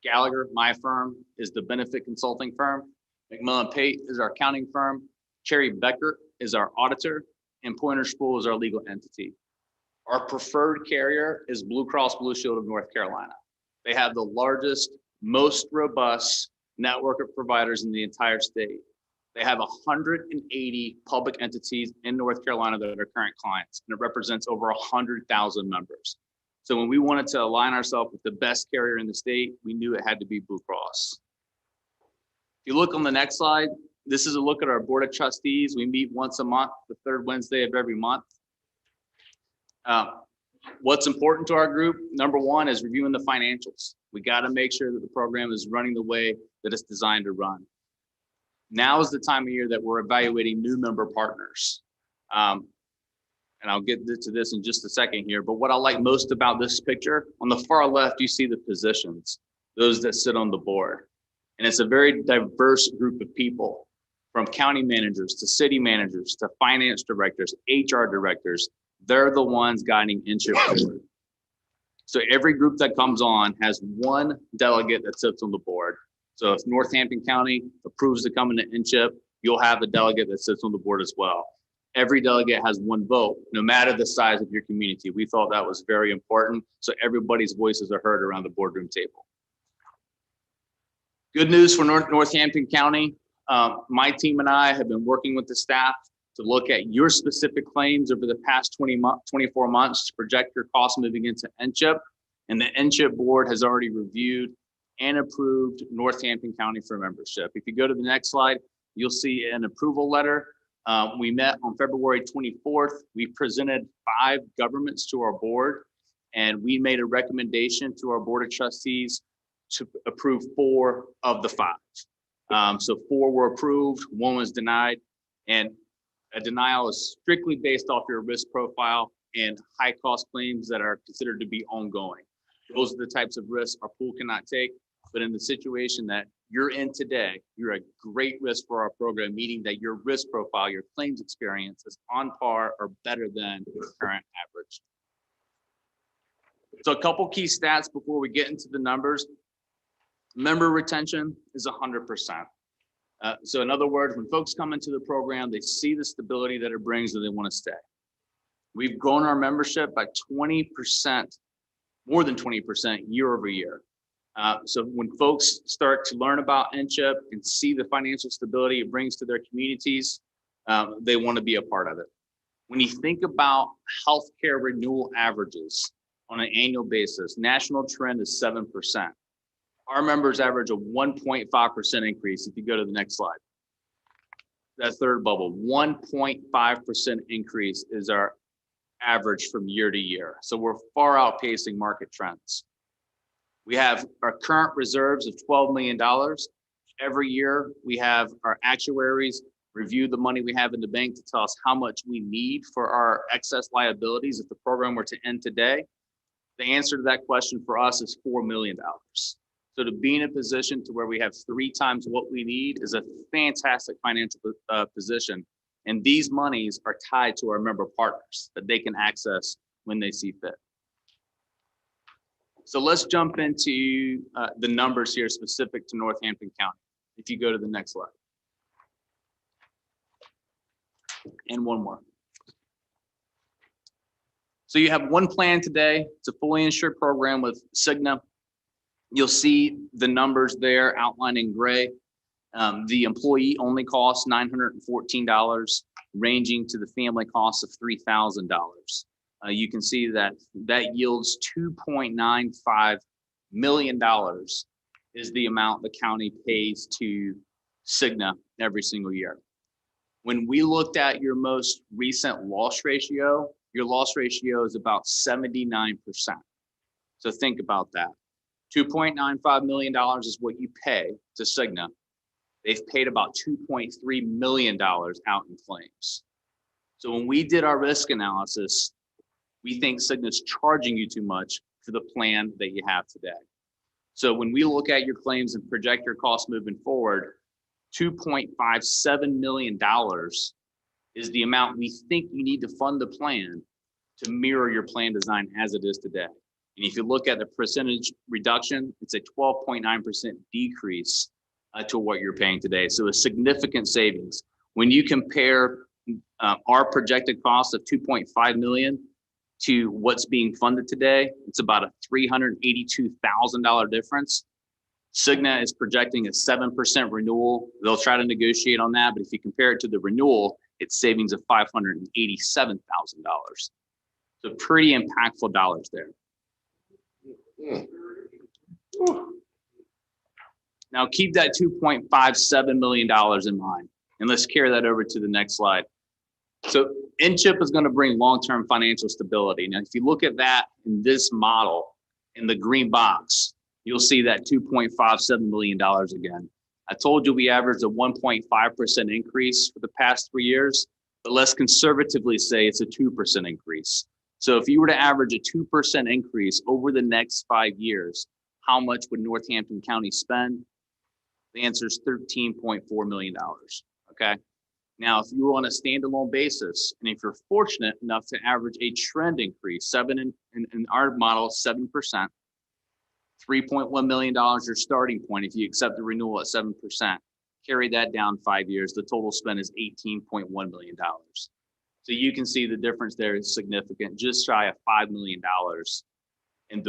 Gallagher, my firm, is the benefit consulting firm. McMillan Pate is our accounting firm. Cherry Becker is our auditor, and Pointer Spool is our legal entity. Our preferred carrier is Blue Cross Blue Shield of North Carolina. They have the largest, most robust network of providers in the entire state. They have 180 public entities in North Carolina that are current clients, and it represents over 100,000 members. So when we wanted to align ourselves with the best carrier in the state, we knew it had to be Blue Cross. If you look on the next slide, This is a look at our Board of Trustees. We meet once a month, the third Wednesday of every month. What's important to our group, number one, is reviewing the financials. We got to make sure that the program is running the way that it's designed to run. Now is the time of year that we're evaluating new member partners. And I'll get to this in just a second here, but what I like most about this picture, on the far left, you see the positions, those that sit on the board. And it's a very diverse group of people, from county managers to city managers to finance directors, HR directors. They're the ones guiding INCHIP forward. So every group that comes on has one delegate that sits on the board. So if Northampton County approves to come into INCHIP, you'll have a delegate that sits on the board as well. Every delegate has one vote, no matter the size of your community. We thought that was very important, so everybody's voices are heard around the boardroom table. Good news for Northampton County. My team and I have been working with the staff to look at your specific claims over the past 24 months to project your costs moving into INCHIP. And the INCHIP board has already reviewed and approved Northampton County for membership. If you go to the next slide, you'll see an approval letter. We met on February 24th. We presented 5 governments to our board, and we made a recommendation to our Board of Trustees to approve 4 of the 5. So 4 were approved, 1 was denied, and a denial is strictly based off your risk profile and high cost claims that are considered to be ongoing. Those are the types of risks our pool cannot take, but in the situation that you're in today, you're a great risk for our program, meaning that your risk profile, your claims experience is on par or better than your current average. So a couple key stats before we get into the numbers. Member retention is 100%. So in other words, when folks come into the program, they see the stability that it brings and they want to stay. We've grown our membership by 20%, more than 20% year over year. So when folks start to learn about INCHIP and see the financial stability it brings to their communities, they want to be a part of it. When you think about healthcare renewal averages on an annual basis, national trend is 7%. Our members average a 1.5% increase. If you go to the next slide, that third bubble, 1.5% increase is our average from year to year. So we're far outpacing market trends. We have our current reserves of $12 million. Every year, we have our actuaries review the money we have in the bank to tell us how much we need for our excess liabilities if the program were to end today. The answer to that question for us is $4 million. So to be in a position to where we have 3 times what we need is a fantastic financial position. And these monies are tied to our member partners that they can access when they see fit. So let's jump into the numbers here specific to Northampton County. If you go to the next slide. And one more. So you have one plan today. It's a fully insured program with Cigna. You'll see the numbers there outlined in gray. The employee only costs $914, ranging to the family cost of $3,000. You can see that yields $2.95 million is the amount the county pays to Cigna every single year. When we looked at your most recent loss ratio, your loss ratio is about 79%. So think about that. $2.95 million is what you pay to Cigna. They've paid about $2.3 million out in claims. So when we did our risk analysis, we think Cigna's charging you too much for the plan that you have today. So when we look at your claims and project your costs moving forward, $2.57 million is the amount we think you need to fund the plan to mirror your plan design as it is today. And if you look at the percentage reduction, it's a 12.9% decrease to what you're paying today. So a significant savings. When you compare our projected cost of $2.5 million to what's being funded today, it's about a $382,000 difference. Cigna is projecting a 7% renewal. They'll try to negotiate on that, but if you compare it to the renewal, it's savings of $587,000. So pretty impactful dollars there. Now keep that $2.57 million in mind, and let's carry that over to the next slide. So NCHIP is going to bring long-term financial stability. Now, if you look at that in this model, in the green box, you'll see that $2.57 million again. I told you we averaged a 1.5% increase for the past 3 years, but let's conservatively say it's a 2% increase. So if you were to average a 2% increase over the next 5 years, how much would Northampton County spend? The answer is $13.4 million, okay? Now, if you were on a standalone basis, and if you're fortunate enough to average a trend increase, in our model, 7%, $3.1 million your starting point if you accept the renewal at 7%. Carry that down 5 years, the total spend is $18.1 million. So you can see the difference there is significant, just shy of $5 million. And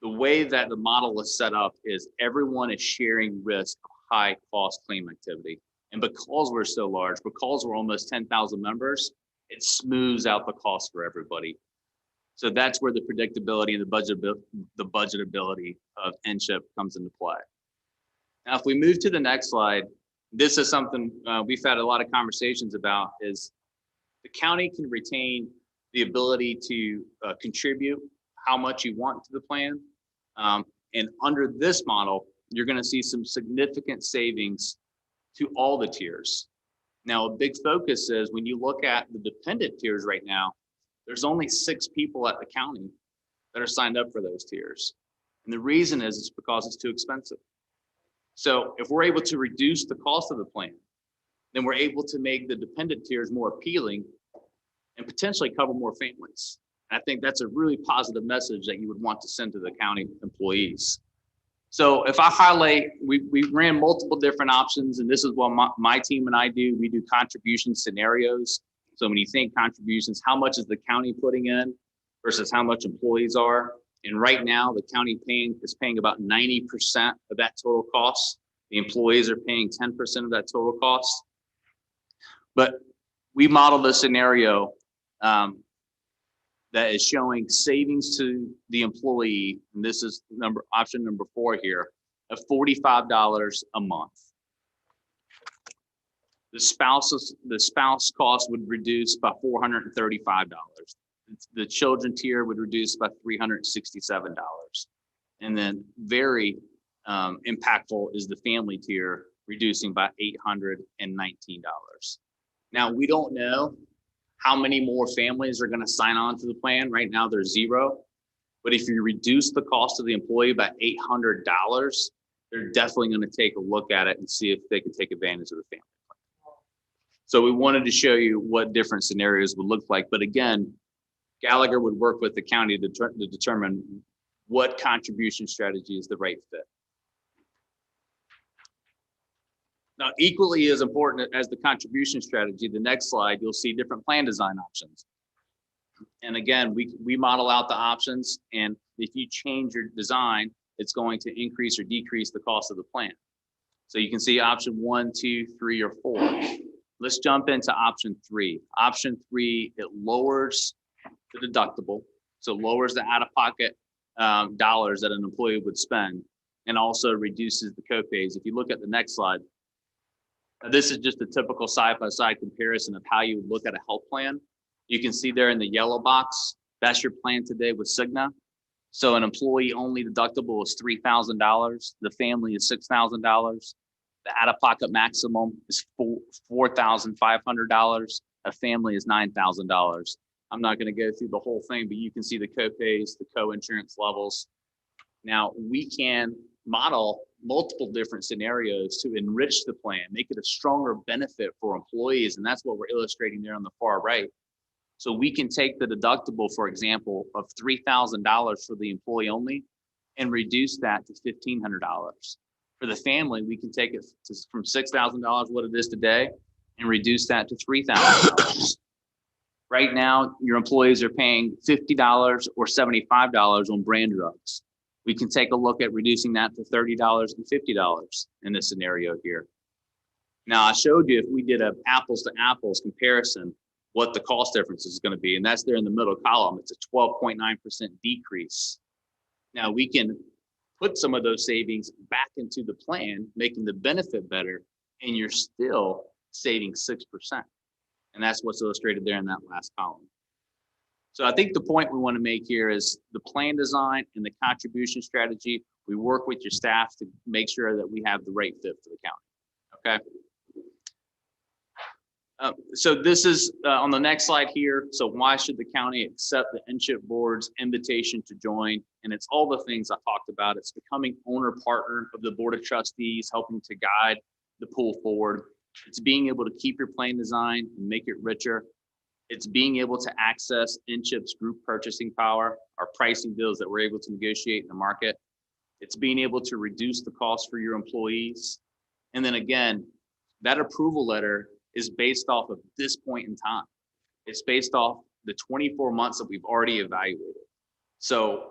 the way that the model is set up is everyone is sharing risk of high cost claim activity. And because we're so large, because we're almost 10,000 members, it smooths out the cost for everybody. So that's where the predictability and the budgetability of NCHIP comes into play. Now, if we move to the next slide, this is something we've had a lot of conversations about, is the county can retain the ability to contribute how much you want to the plan. And under this model, you're going to see some significant savings to all the tiers. Now, a big focus is when you look at the dependent tiers right now, there's only 6 people at the county that are signed up for those tiers. And the reason is it's because it's too expensive. So if we're able to reduce the cost of the plan, then we're able to make the dependent tiers more appealing and potentially cover more families. And I think that's a really positive message that you would want to send to the county employees. So if I highlight, we ran multiple different options, and this is what my team and I do. We do contribution scenarios. So when you think contributions, how much is the county putting in versus how much employees are? And right now, the county is paying about 90% of that total cost. The employees are paying 10% of that total cost. But we modeled a scenario that is showing savings to the employee, and this is option number 4 here, of $45 a month. The spouse cost would reduce by $435. The children tier would reduce by $367. And then very impactful is the family tier, reducing by $819. Now, we don't know how many more families are going to sign on to the plan. Right now, there's 0. But if you reduce the cost of the employee by $800, they're definitely going to take a look at it and see if they can take advantage of the family plan. So we wanted to show you what different scenarios would look like. But again, Gallagher would work with the county to determine what contribution strategy is the right fit. Now, equally as important as the contribution strategy, the next slide, you'll see different plan design options. And again, we model out the options, and if you change your design, it's going to increase or decrease the cost of the plan. So you can see option 1, 2, 3, or 4. Let's jump into option 3. Option 3, it lowers the deductible, so lowers the out-of-pocket dollars that an employee would spend, and also reduces the copays. If you look at the next slide, this is just a typical side-by-side comparison of how you would look at a health plan. You can see there in the yellow box, that's your plan today with Cigna. So an employee-only deductible is $3,000. The family is $6,000. The out-of-pocket maximum is $4,500. A family is $9,000. I'm not going to go through the whole thing, but you can see the copays, the co-insurance levels. Now, we can model multiple different scenarios to enrich the plan, make it a stronger benefit for employees, and that's what we're illustrating there on the far right. So we can take the deductible, for example, of $3,000 for the employee only and reduce that to $1,500. For the family, we can take it from $6,000, what it is today, and reduce that to $3,000. Right now, your employees are paying $50 or $75 on brand drugs. We can take a look at reducing that to $30 and $50 in this scenario here. Now, I showed you if we did an apples to apples comparison, what the cost difference is going to be, and that's there in the middle column. It's a 12.9% decrease. Now, we can put some of those savings back into the plan, making the benefit better, and you're still saving 6%. And that's what's illustrated there in that last column. So I think the point we want to make here is the plan design and the contribution strategy. We work with your staff to make sure that we have the right fit for the county. Okay. So this is on the next slide here. So why should the county accept the NCHIP board's invitation to join? And it's all the things I talked about. It's becoming owner partner of the board of trustees, helping to guide the pool forward. It's being able to keep your plan design and make it richer. It's being able to access NCHIP's group purchasing power, our pricing deals that we're able to negotiate in the market. It's being able to reduce the cost for your employees. And then again, that approval letter is based off of this point in time. It's based off the 24 months that we've already evaluated. So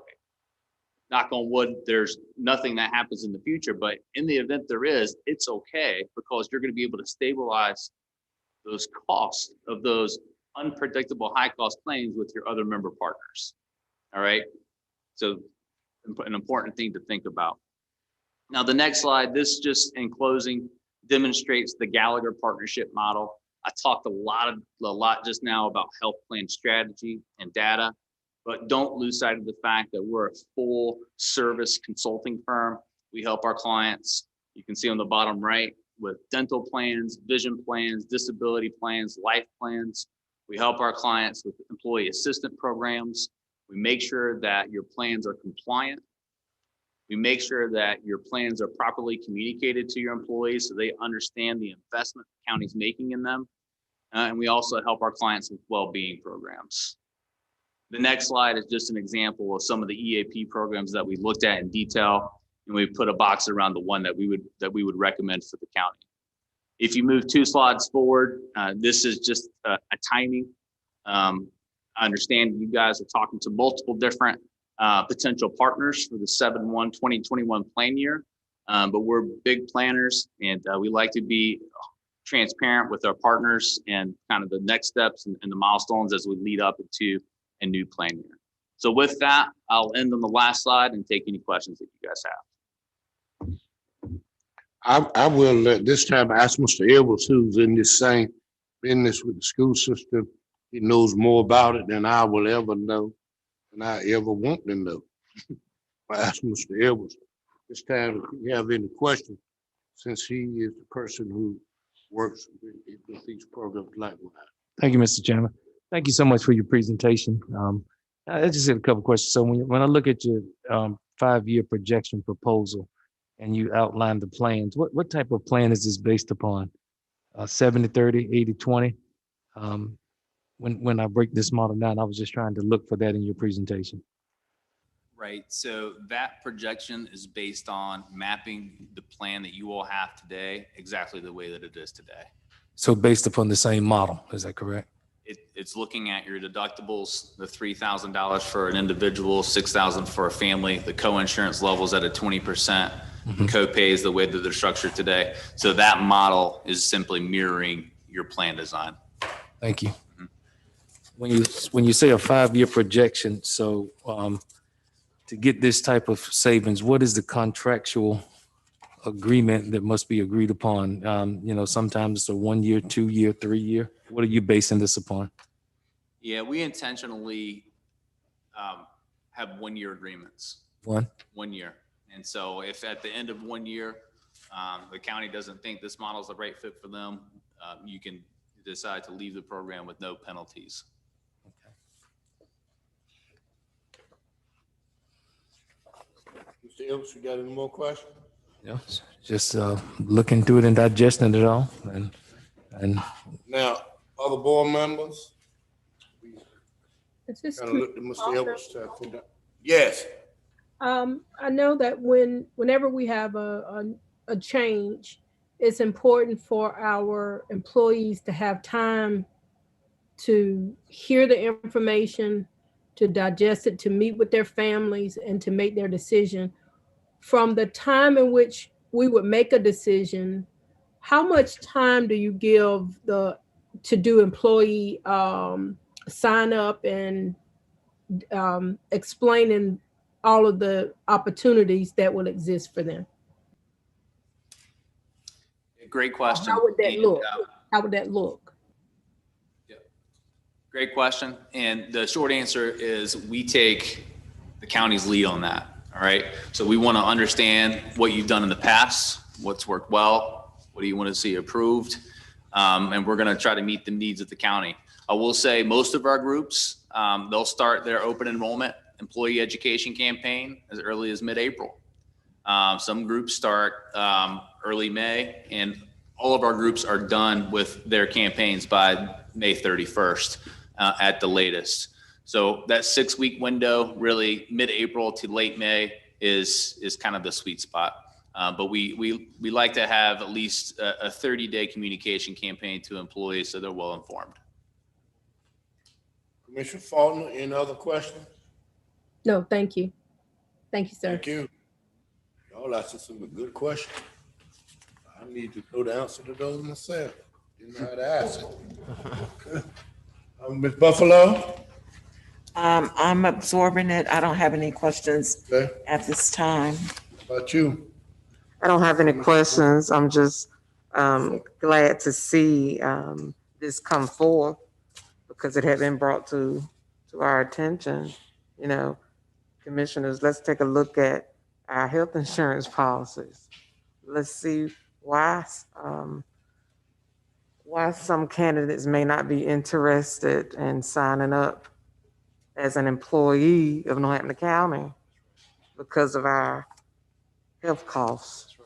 knock on wood, there's nothing that happens in the future, but in the event there is, it's okay because you're going to be able to stabilize those costs of those unpredictable high cost claims with your other member partners. All right. So an important thing to think about. Now, the next slide, this just in closing demonstrates the Gallagher partnership model. I talked a lot just now about health plan strategy and data, but don't lose sight of the fact that we're a full service consulting firm. We help our clients, you can see on the bottom right, with dental plans, vision plans, disability plans, life plans. We help our clients with employee assistant programs. We make sure that your plans are compliant. We make sure that your plans are properly communicated to your employees so they understand the investment the county's making in them. And we also help our clients with well-being programs. The next slide is just an example of some of the EAP programs that we looked at in detail, and we put a box around the one that we would recommend for the county. If you move 2 slides forward, this is just a timing. I understand you guys are talking to multiple different potential partners for the 7/1/2021 plan year, but we're big planners, and we like to be transparent with our partners and kind of the next steps and the milestones as we lead up into a new plan year. So with that, I'll end on the last slide and take any questions that you guys have. I will this time ask Mr. Edwards, who's in this same business with the school system. He knows more about it than I will ever know, and I ever want to know. I ask Mr. Edwards this time if you have any questions, since he is the person who works with these programs likewise. Thank you, Mr. Chairman. Thank you so much for your presentation. I just had a couple questions. So when I look at your 5-year projection proposal and you outline the plans, what type of plan is this based upon? 70/30, 80/20? When I break this model down, I was just trying to look for that in your presentation. Right. So that projection is based on mapping the plan that you all have today exactly the way that it is today. So based upon the same model, is that correct? It's looking at your deductibles, the $3,000 for an individual, $6,000 for a family, the co-insurance levels at a 20%, co-pays the way that they're structured today. So that model is simply mirroring your plan design. Thank you. When you say a 5-year projection, so to get this type of savings, what is the contractual agreement that must be agreed upon? Sometimes it's a 1-year, 2-year, 3-year. What are you basing this upon? Yeah, we intentionally have 1-year agreements. 1 year. And so if at the end of 1 year, the county doesn't think this model is the right fit for them, you can decide to leave the program with no penalties. Mr. Edwards, you got any more questions? Yeah, just looking through it and digesting it all, and Now, other board members? It's just Kind of look to Mr. Edwards to put that. Yes. I know that whenever we have a change, it's important for our employees to have time to hear the information, to digest it, to meet with their families, and to make their decision. From the time in which we would make a decision, how much time do you give to do employee sign up and explaining all of the opportunities that will exist for them? Great question. How would that And, look? How would that look? Great question. And the short answer is we take the county's lead on that. All right. So we want to understand what you've done in the past, what's worked well, what do you want to see approved? And we're going to try to meet the needs of the county. I will say most of our groups, they'll start their open enrollment employee education campaign as early as mid-April. Some groups start early May, and all of our groups are done with their campaigns by May 31st at the latest. So that 6-week window, really mid-April to late May, is kind of the sweet spot. But we like to have at least a 30-day communication campaign to employees so they're well informed. Commissioner Faulkner, any other questions? No, thank you. Thank you, sir. Thank you. Y'all asked some good questions. I need to know the answer to those myself. Didn't know how to ask it. Ms. Buffalo? I'm absorbing it. I don't have any questions Okay. at this time. How about you? I don't have any questions. I'm just glad to see this come forth because it had been brought to our attention. You know, commissioners, let's take a look at our health insurance policies. Let's see why some candidates may not be interested in signing up as an employee of Northampton County because of our health costs.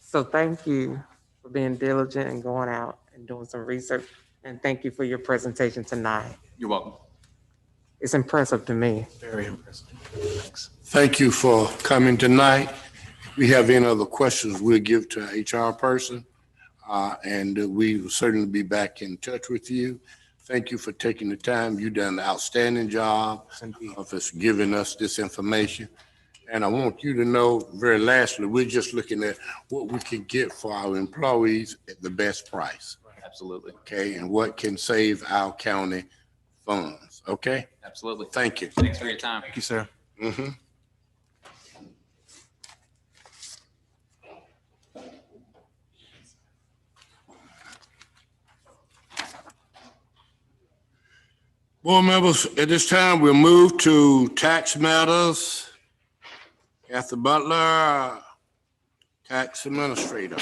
So thank you for being diligent and going out and doing some research. And thank you for your presentation tonight. You're welcome. It's impressive to me. Very impressive. Thanks. Thank you for coming tonight. If we have any other questions, we'll give to our HR person. And we will certainly be back in touch with you. Thank you for taking the time. You've done an outstanding job of us giving us this information. And I want you to know, very lastly, we're just looking at what we can get for our employees at the best price. Absolutely. Okay, and what can save our county funds. Okay? Absolutely. Thank you. Thanks for your time. Thank you, sir. Mm-hmm. Board members, at this time, we'll move to tax matters. Kathy Butler, Tax Administrator.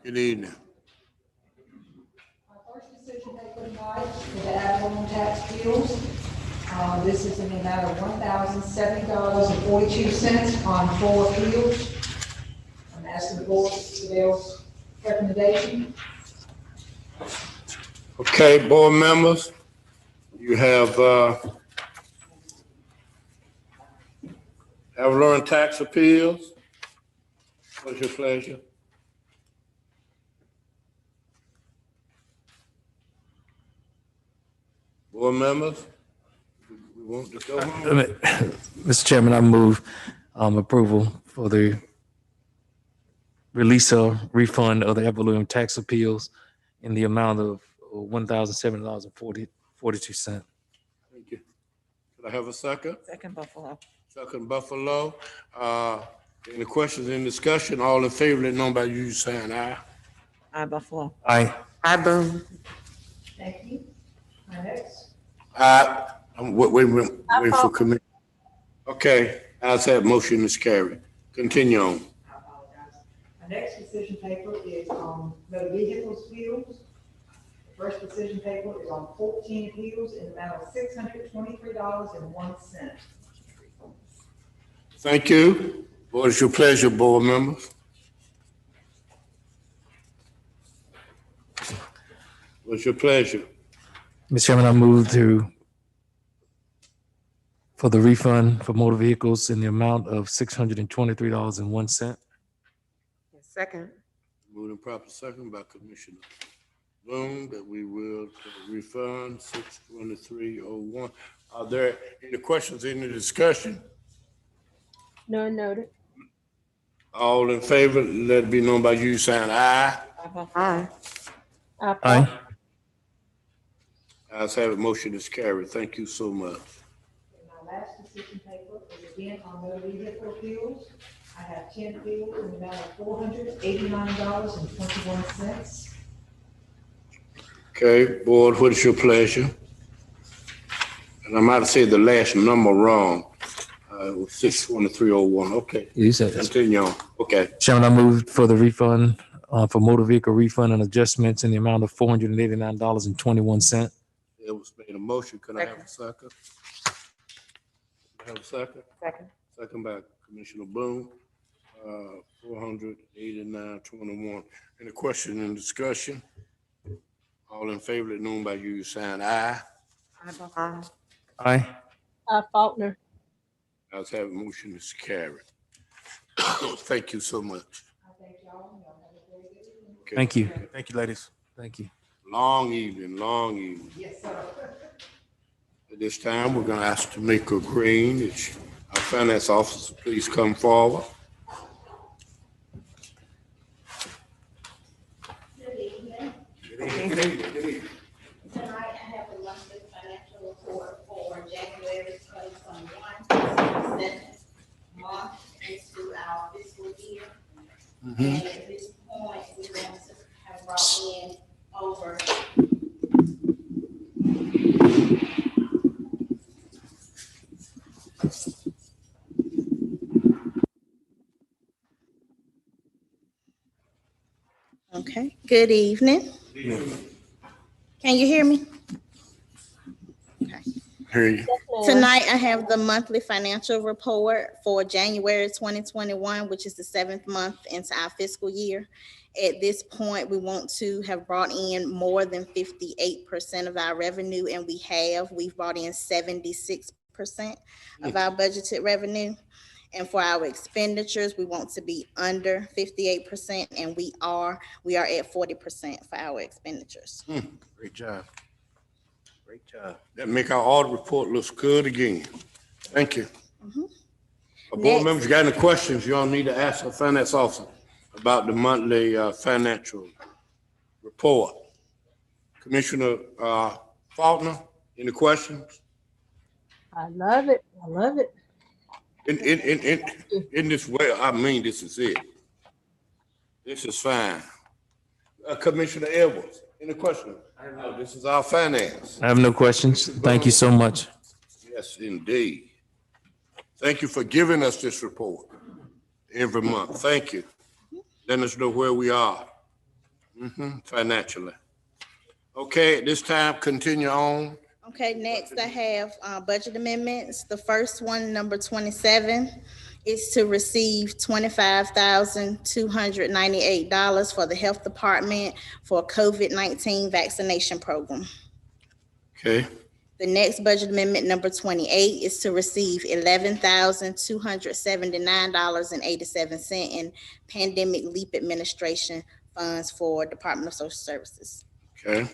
Good evening. Our first decision paper tonight for the ad valorem tax bills. This is in the amount of $1,070.42 on 4 appeals. I'm asking the board for their recommendation. Okay, board members, you have learned tax appeals. What's your pleasure? Board members, we want to go home. Mr. Chairman, I move approval for the release of refund of the ad valorem tax appeals in the amount of $1,070.42. Thank you. Could I have a second? Second Buffalo. Second Buffalo. Any questions in discussion? All in favor, let know by you saying aye. Aye, Buffalo. Aye. Aye, Boone. Thank you. My next. Aye. I'm waiting for committee. Okay, ayes have, motion is carried. Continue on. I apologize. My next decision paper is on motor vehicles bills. The first decision paper is on 14 appeals in the amount of $623.01. Thank you. What is your pleasure, board members? What's your pleasure? Mr. Chairman, I move for the refund for motor vehicles in the amount of $623.01. Second. Moved and proper second by Commissioner Boone that we will refund 62301. Are there any questions, any discussion? None noted. All in favor, let it be known by you saying aye. Aye. Aye. Ayes have it, motion is carried. Thank you so much. My last decision paper is again on motor vehicle fuels. I have 10 fuels in the amount of $489.21. Okay, board, what is your pleasure? And I might have said the last number wrong. It was 62301. Okay. You said it. Continue on. Okay. Chairman, I moved for the refund, for motor vehicle refund and adjustments in the amount of $489.21. It was made a motion. Can I have a second? Have a second? Second. Second by Commissioner Boone. 489.21. Any question and discussion? All in favor, let known by you sign aye. Aye. Aye. Faulkner. Ayes have it, motion is carried. Thank you so much. Okay. Thank you. Thank you, ladies. Thank you. Long evening, long evening. Yes, sir. At this time, we're going to ask Tamika Green, our finance officer, please come forward. Good evening. Tonight, I have the monthly financial report for January 2021, 7th month into our fiscal year. And at this point, we're going to have brought in over Okay, good evening. Can you hear me? Okay. Hear you. Tonight, I have the monthly financial report for January 2021, which is the 7th month into our fiscal year. At this point, we want to have brought in more than 58% of our revenue, and we've brought in 76% of our budgeted revenue. And for our expenditures, we want to be under 58%, and we are at 40% for our expenditures. Great job. Great job. That make our audit report looks good again. Thank you. Board members, you got any questions you all need to ask the finance officer about the monthly financial report? Commissioner Faulkner, any questions? I love it. I love it. In this way, I mean, this is it. This is fine. Commissioner Edwards, any questions? This is our finance. I have no questions. Thank you so much. Yes, indeed. Thank you for giving us this report every month. Thank you. Letting us know where we are financially. Okay, at this time, continue on. Okay, next I have budget amendments. The first one, number 27, is to receive $25,298 for the health department for COVID-19 vaccination program. Okay. The next budget amendment, number 28, is to receive $11,279.87 in pandemic leap administration funds for Department of Social Services. Okay.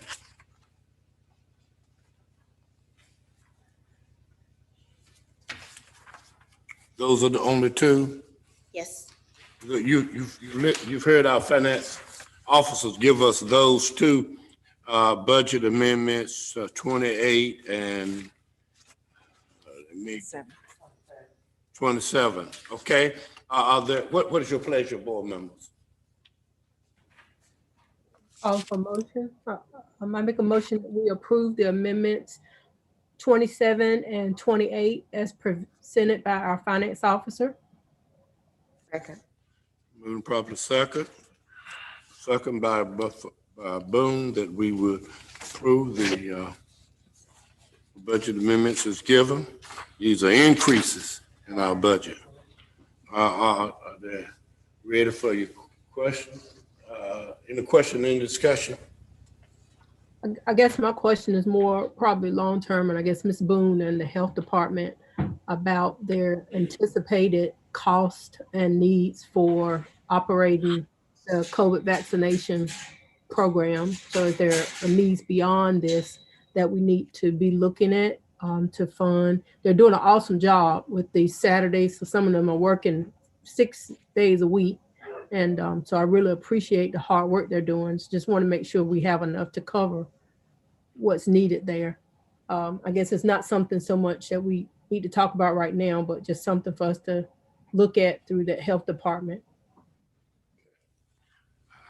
Those are the only two? Yes. You've heard our finance officers give us those two budget amendments, 28 and 27. Okay. Are there, what is your pleasure, board members? Call for motion. I might make a motion that we approve the amendments 27 and 28 as presented by our finance officer. Second. Moving properly second. Second by Boone that we would approve the budget amendments as given. These are increases in our budget. Are they ready for your question? Any question, any discussion? I guess my question is more probably long-term, and I guess Ms. Boone and the health department about their anticipated cost and needs for operating the COVID vaccination program. So is there a needs beyond this that we need to be looking at to fund? They're doing an awesome job with these Saturdays. So some of them are working 6 days a week. And so I really appreciate the hard work they're doing. Just want to make sure we have enough to cover what's needed there. I guess it's not something so much that we need to talk about right now, but just something for us to look at through the health department.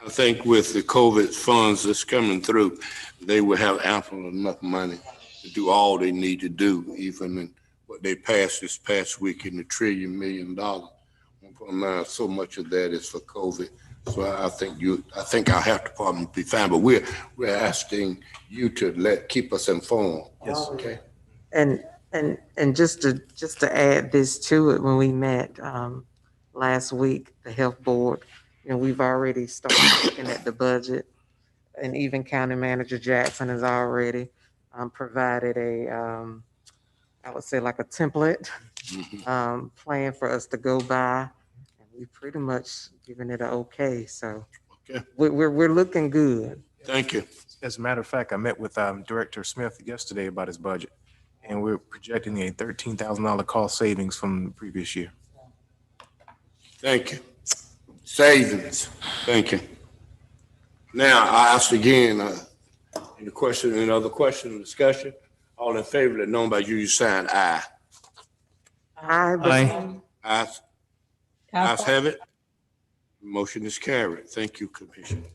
I think with the COVID funds that's coming through, they will have ample enough money to do all they need to do, even in what they passed this past week in the $1 trillion. So much of that is for COVID. So I think our health department will be fine, but we're asking you to keep us informed. Yes. Okay. And just to add this to it, when we met last week, the health board, we've already started looking at the budget, and even County Manager Jackson has already provided I would say like a template plan for us to go by. And we pretty much given it an okay. So okay. We're looking good. Thank you. As a matter of fact, I met with Director Smith yesterday about his budget, and we're projecting a $13,000 cost savings from the previous year. Thank you. Savings. Thank you. Now, I ask again, any other question or discussion? All in favor, let known by you sign aye. Aye. Ayes have it. Motion is carried. Thank you, Commissioners.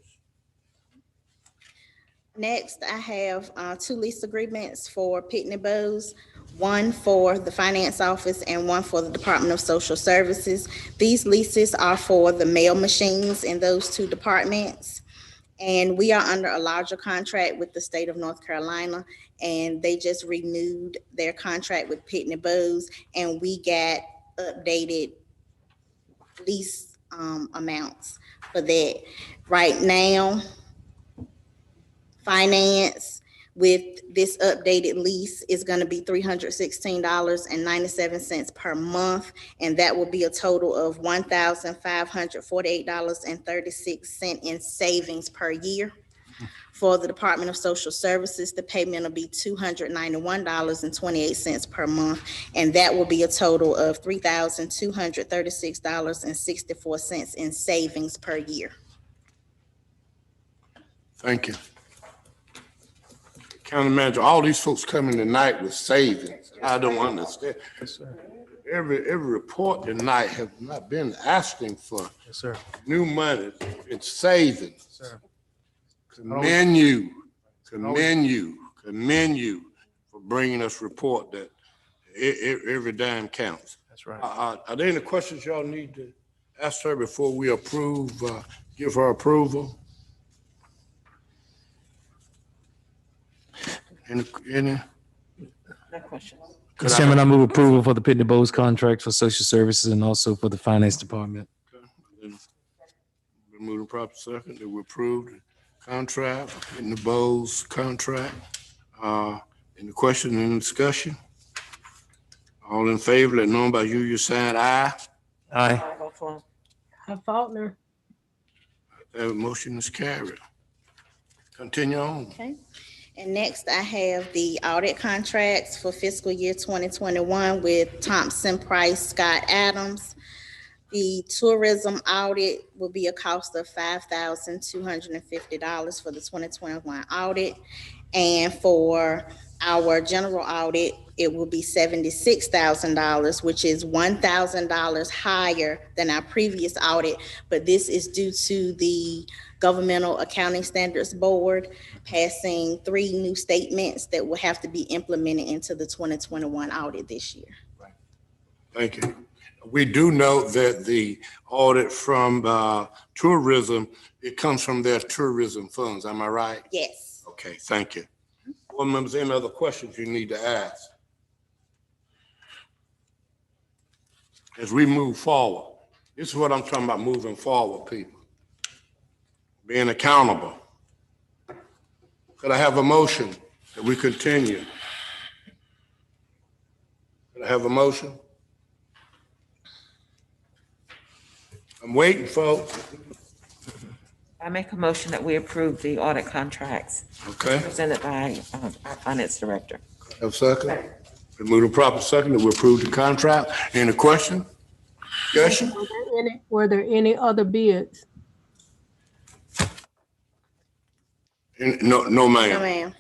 Next, I have 2 lease agreements for Pitney Bowes, one for the Finance Office and one for the Department of Social Services. These leases are for the mail machines in those 2 departments. And we are under a larger contract with the state of North Carolina, and they just renewed their contract with Pitney Bowes, and we got updated lease amounts for that. Right now, Finance with this updated lease is going to be $316.97 per month, and that will be a total of $1,548.36 in savings per year. For the Department of Social Services, the payment will be $291.28 per month, and that will be a total of $3,236.64 in savings per year. Thank you. County Manager, all these folks coming tonight with savings. I don't understand. Yes, sir. Every report tonight have not been asking for Yes, sir. new money. It's savings. Yes, sir. Commend you for bringing us report that every dime counts. That's right. Are there any questions y'all need to ask her before we approve, give her approval? Any? Mr. Chairman, I move approval for the Pitney Bowes contract for social services and also for the finance department. Been moved and proper second that we approve the contract, Pitney Bowes contract. Any question, any discussion? All in favor, let known by you sign aye. Aye. Faulkner. That motion is carried. Continue on. Okay. And next, I have the audit contracts for fiscal year 2021 with Thompson, Price, Scott, Adams. The tourism audit will be a cost of $5,250 for the 2021 audit. And for our general audit, it will be $76,000, which is $1,000 higher than our previous audit. But this is due to the Governmental Accounting Standards Board passing 3 new statements that will have to be implemented into the 2021 audit this year. Thank you. We do know that the audit from tourism, it comes from their tourism funds. Am I right? Yes. Okay, thank you. Board members, any other questions you need to ask? As we move forward, this is what I'm talking about, moving forward, people. Being accountable. Could I have a motion that we continue? Could I have a motion? I'm waiting, folks. I make a motion that we approve the audit contracts Okay, presented by our finance director. have a second? Been moved and proper second that we approve the contract. Any question? Discussion? Were there any other bids? No, no, No, ma'am. ma'am.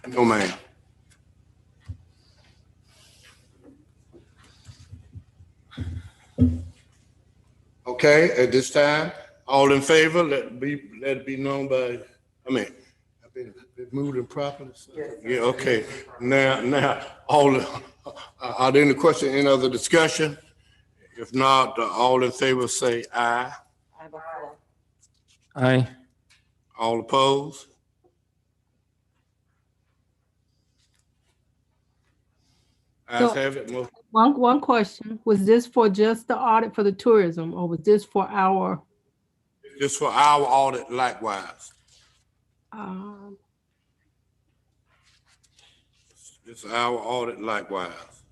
No, ma'am. Okay, at this time, all in favor, let it be known by, I've been moved and properly. Yeah, okay. Now, are there any questions, any other discussion? If not, all in favor say aye. Aye. All opposed? Ayes So- have it. One question, was this for just the audit for the tourism, or was this for our, Just for our audit likewise. um, It's our audit likewise.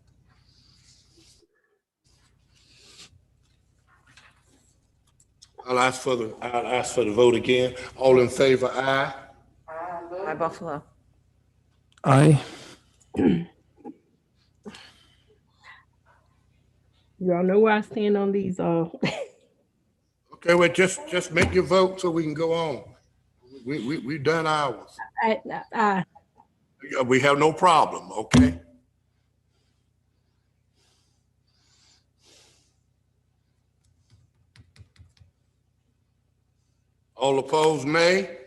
I'll ask for the vote again. All in favor, aye. By Buffalo. Aye. y'all know where I stand on these, Okay, well, just make your vote so we can go on. We've done ours. We have no problem, okay? All opposed, nay?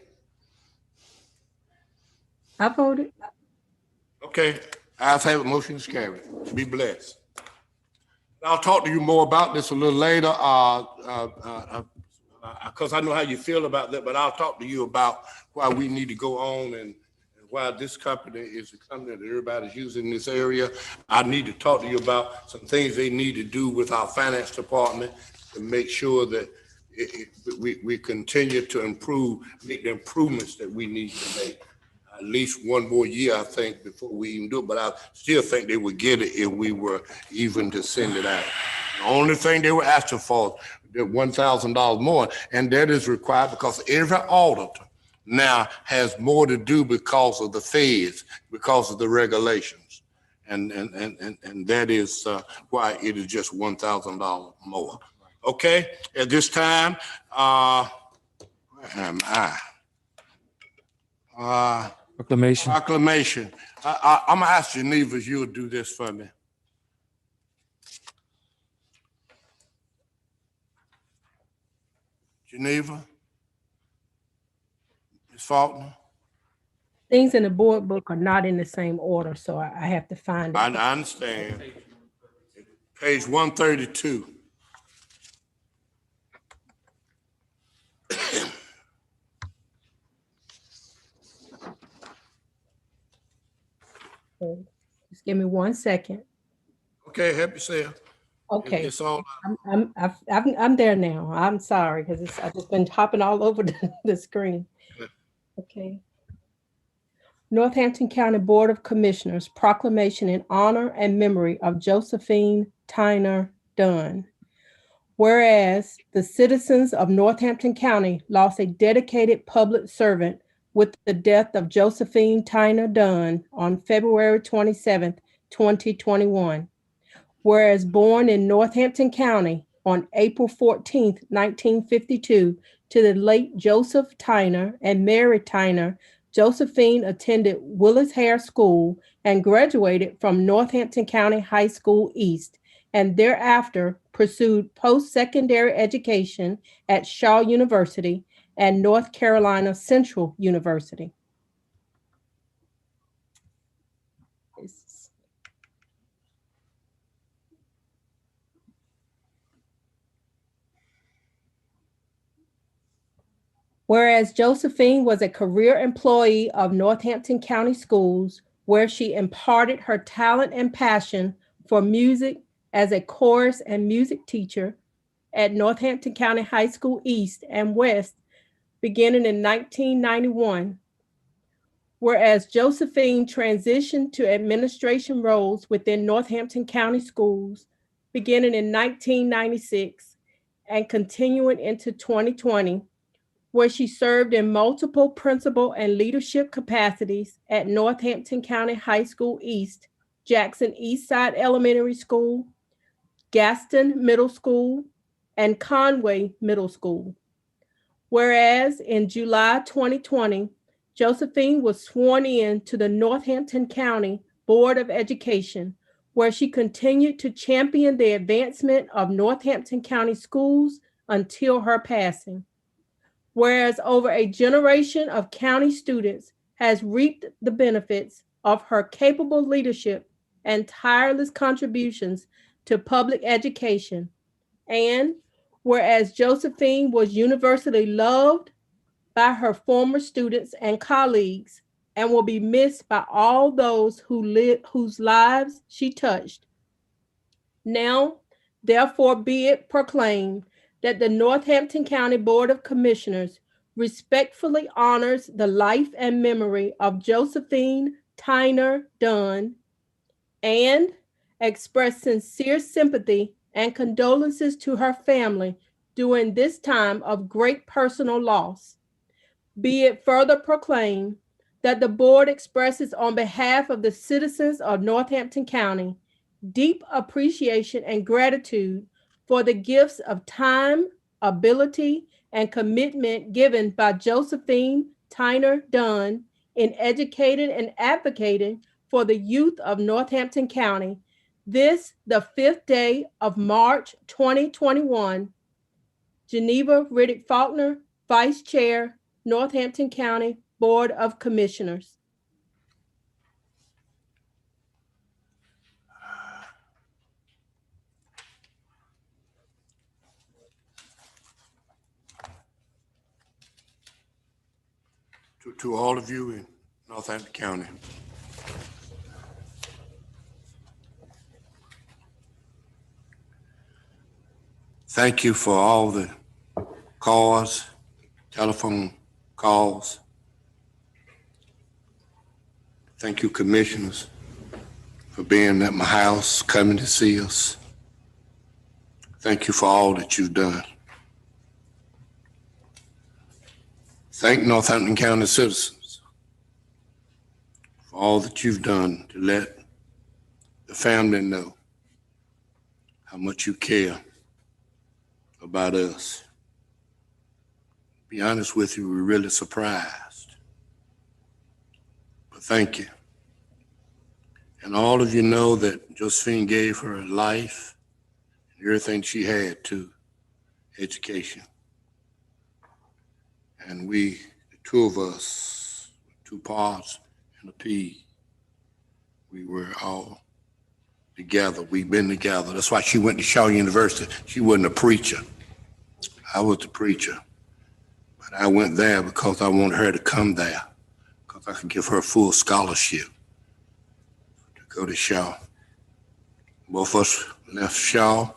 I voted. Okay, ayes have it, motion is carried. Be blessed. I'll talk to you more about this a little later, because I know how you feel about that, but I'll talk to you about why we need to go on and why this company is a company that everybody's using in this area. I need to talk to you about some things they need to do with our finance department to make sure that we continue to make the improvements that we need to make. At least one more year, I think, before we even do it, but I still think they would get it if we were even to send it out. The only thing they were asking for, the $1,000 more, and that is required because every auditor now has more to do because of the feds, because of the regulations. And that is why it is just $1,000 more. Okay, at this time, where am I? Proclamation. Proclamation. I'm gonna ask Geneva if you'll do this for me. Geneva? Ms. Faulkner? Things in the board book are not in the same order, so I have to find it. I understand. Page 132. Just give me 1 second. Okay, help yourself. Okay, It's all, I'm there now. I'm sorry, because I've just been hopping all over the screen. Okay. Northampton County Board of Commissioners proclamation in honor and memory of Josephine Tyner Dunn. Whereas the citizens of Northampton County lost a dedicated public servant with the death of Josephine Tyner Dunn on February 27th, 2021. Whereas born in Northampton County on April 14th, 1952, to the late Joseph Tyner and Mary Tyner, Josephine attended Willis Hare School and graduated from Northampton County High School East, and thereafter pursued post-secondary education at Shaw University and North Carolina Central University. Whereas Josephine was a career employee of Northampton County Schools, where she imparted her talent and passion for music as a chorus and music teacher at Northampton County High School East and West, beginning in 1991. Whereas Josephine transitioned to administration roles within Northampton County Schools, beginning in 1996, and continuing into 2020, where she served in multiple principal and leadership capacities at Northampton County High School East, Jackson Eastside Elementary School, Gaston Middle School, and Conway Middle School. Whereas in July 2020, Josephine was sworn in to the Northampton County Board of Education, where she continued to champion the advancement of Northampton County schools until her passing. Whereas over a generation of county students has reaped the benefits of her capable leadership and tireless contributions to public education. And whereas Josephine was universally loved by her former students and colleagues and will be missed by all those whose lives she touched. Now, therefore, be it proclaimed that the Northampton County Board of Commissioners respectfully honors the life and memory of Josephine Tyner Dunn and express sincere sympathy and condolences to her family during this time of great personal loss. Be it further proclaimed that the board expresses on behalf of the citizens of Northampton County deep appreciation and gratitude for the gifts of time, ability, and commitment given by Josephine Tyner Dunn in educating and advocating for the youth of Northampton County. This, the 5th day of March 2021. Geneva Riddick Faulkner, Vice Chair, Northampton County Board of Commissioners. To all of you in Northampton County, thank you for all the calls, telephone calls. Thank you, commissioners, for being at my house, coming to see us. Thank you for all that you've done. Thank Northampton County citizens for all that you've done to let the family know how much you care about us. To be honest with you, we're really surprised. But thank you. And all of you know that Josephine gave her life and everything she had to education. And we, the two of us, two parts and a P, we were all together. We've been together. That's why she went to Shaw University. She wasn't a preacher. I was the preacher. But I went there because I wanted her to come there, because I could give her a full scholarship to go to Shaw. Both of us left Shaw,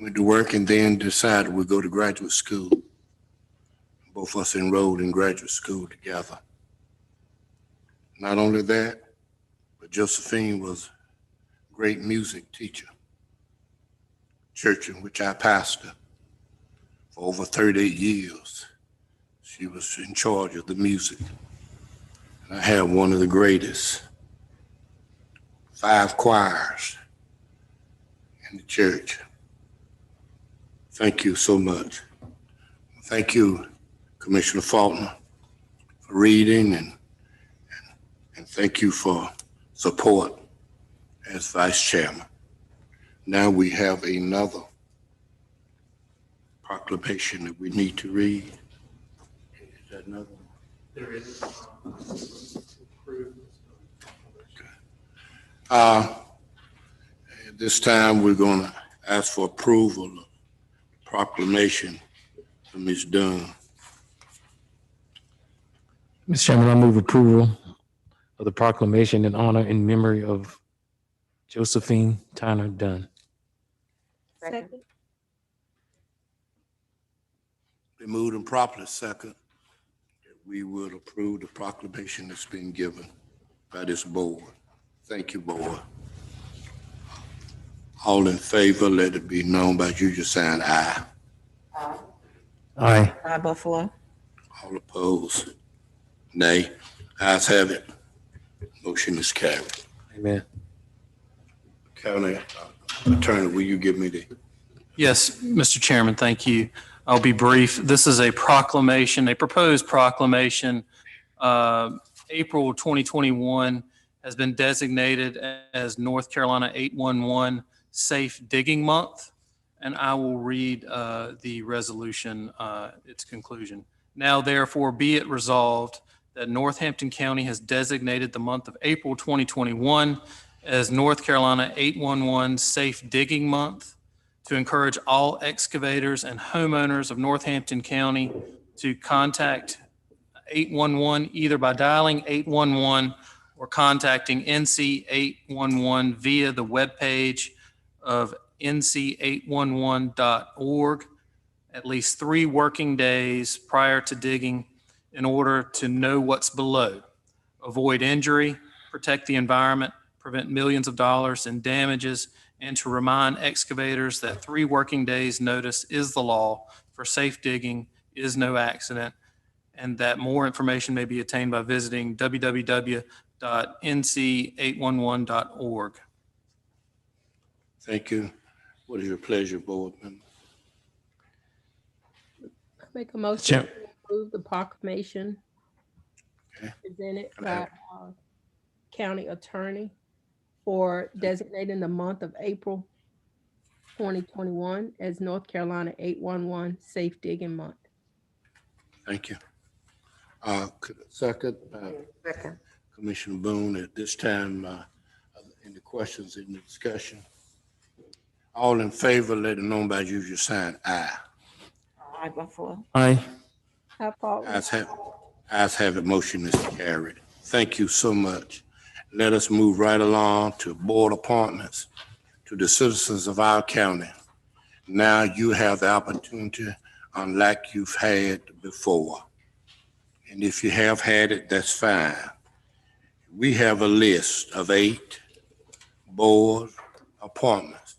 went to work, and then decided we'd go to graduate school. Both of us enrolled in graduate school together. Not only that, but Josephine was a great music teacher, church in which I pastored for over 38 years. She was in charge of the music. And I had one of the greatest 5 choirs in the church. Thank you so much. Thank you, Commissioner Faulkner, for reading, and thank you for support as Vice Chairman. Now we have another proclamation that we need to read. Is that another one? There is. At this time, we're going to ask for approval of proclamation for Ms. Dunn. Mr. Chairman, I move approval of the proclamation in honor and memory of Josephine Tyner Dunn. Second. Been moved and properly second that we would approve the proclamation that's been given by this board. Thank you, board. All in favor, let it be known by you just saying aye. Aye. Aye, Buffalo. All opposed? Nay. Ayes have it. Motion is carried. Amen. County Attorney, will you give me the? Yes, Mr. Chairman, thank you. I'll be brief. This is a proclamation, a proposed proclamation. April 2021 has been designated as North Carolina 811 Safe Digging Month, and I will read the resolution, its conclusion. Now therefore be it resolved that Northampton County has designated the month of April 2021 as North Carolina 811 Safe Digging Month to encourage all excavators and homeowners of Northampton County to contact 811 either by dialing 811 or contacting NC 811 via the webpage of nc811.org at least 3 working days prior to digging in order to know what's below, avoid injury, protect the environment, prevent millions of dollars in damages, and to remind excavators that 3 working days notice is the law for safe digging is no accident, and that more information may be attained by visiting www.nc811.org. Thank you. What is your pleasure, board member? Make a motion Chair- to approve the proclamation Okay. presented Can I by have- our county attorney for designating the month of April 2021 as North Carolina 811 Safe Digging Month. Thank you. Second, Second. Commissioner Boone, at this time, any questions in the discussion? All in favor, let it known by use your sign, aye. Aye, Buffalo. Aye. How far? Ayes have it, motion is carried. Thank you so much. Let us move right along to board appointments to the citizens of our county. Now you have the opportunity, unlike you've had before. And if you have had it, that's fine. We have a list of 8 board appointments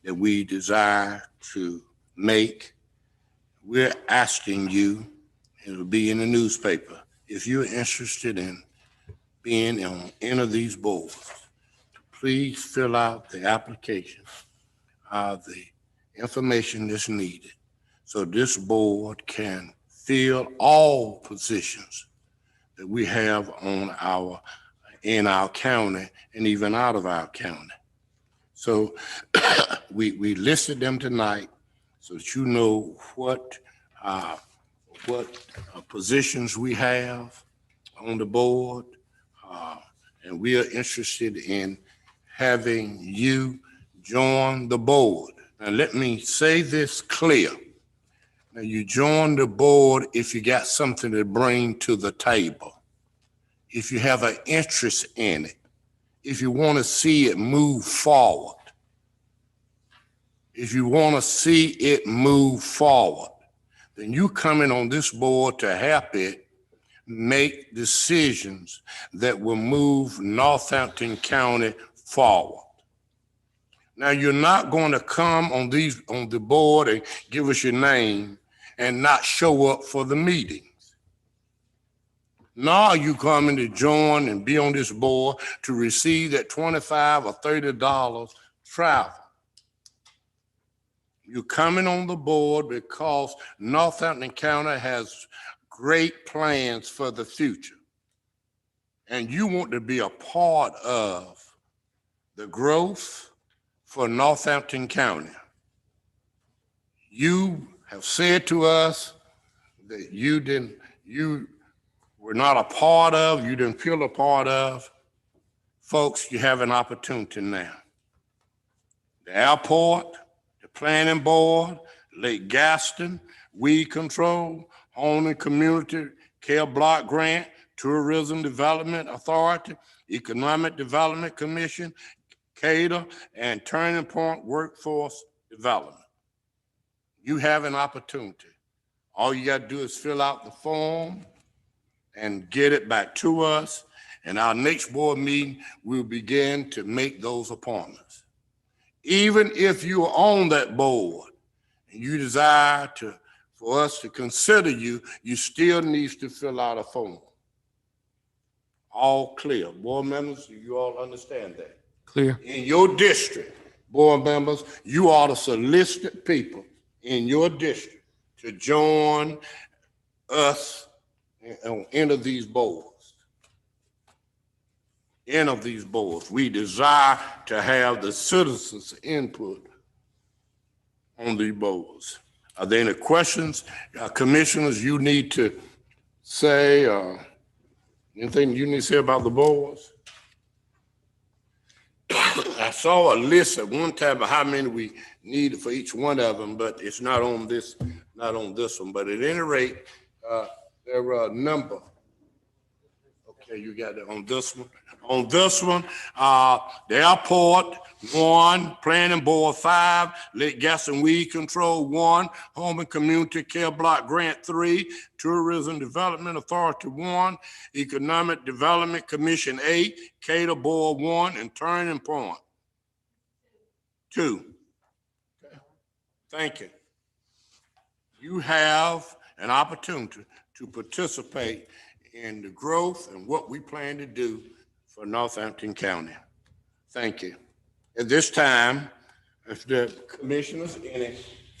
that we desire to make. We're asking you, it'll be in the newspaper, if you're interested in being on any of these boards, please fill out the application, the information that's needed, so this board can fill all positions that we have in our county and even out of our county. So we listed them tonight so that you know what positions we have on the board. And we are interested in having you join the board. Now, let me say this clear. Now, you join the board if you got something to bring to the table, if you have an interest in it, if you want to see it move forward. If you want to see it move forward, then you coming on this board to help it make decisions that will move Northampton County forward. Now, you're not going to come on the board and give us your name and not show up for the meetings. Now you coming to join and be on this board to receive that $25 or $30 travel. You're coming on the board because Northampton County has great plans for the future. And you want to be a part of the growth for Northampton County. You have said to us that you were not a part of, you didn't feel a part of. Folks, you have an opportunity now. The airport, the planning board, Lake Gaston, weed control, home and community care block grant, tourism development authority, economic development commission, CADA, and Turning Point Workforce Development. You have an opportunity. All you got to do is fill out the form and get it back to us. And our next board meeting, we'll begin to make those appointments. Even if you are on that board and you desire for us to consider you, you still needs to fill out a form. All clear. Board members, you all understand that? Clear. In your district, board members, you are the solicited people in your district to join us on any of these boards. Any of these boards. We desire to have the citizens' input on these boards. Are there any questions? Commissioners, you need to say, anything you need to say about the boards? I saw a list at one time of how many we needed for each one of them, but it's not on this one. But at any rate, there are a number. Okay, you got it on this one. On this one, the airport, 1, planning board, 5, lit gas and weed control, 1, home and community care block grant, 3, tourism development authority, 1, economic development commission, 8, cater board, 1, and turning point, 2. Okay. Thank you. You have an opportunity to participate in the growth and what we plan to do for Northampton County. Thank you. At this time, if the commissioners, any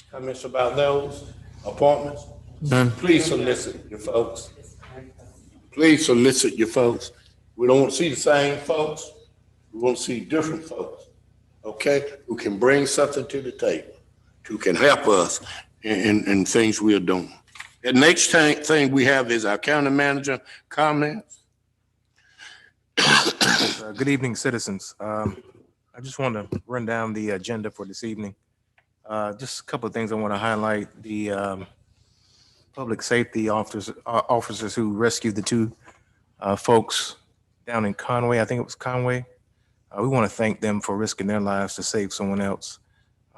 comments about those appointments? None. Please solicit your folks. Please solicit your folks. We don't want to see the same folks. We want to see different folks, okay, who can bring something to the table, who can help us in things we are doing. The next thing we have is our county manager comments. Good evening, citizens. I just want to run down the agenda for this evening. Just a couple of things I want to highlight. The public safety officers who rescued the 2 folks down in Conway. I think it was Conway. We want to thank them for risking their lives to save someone else.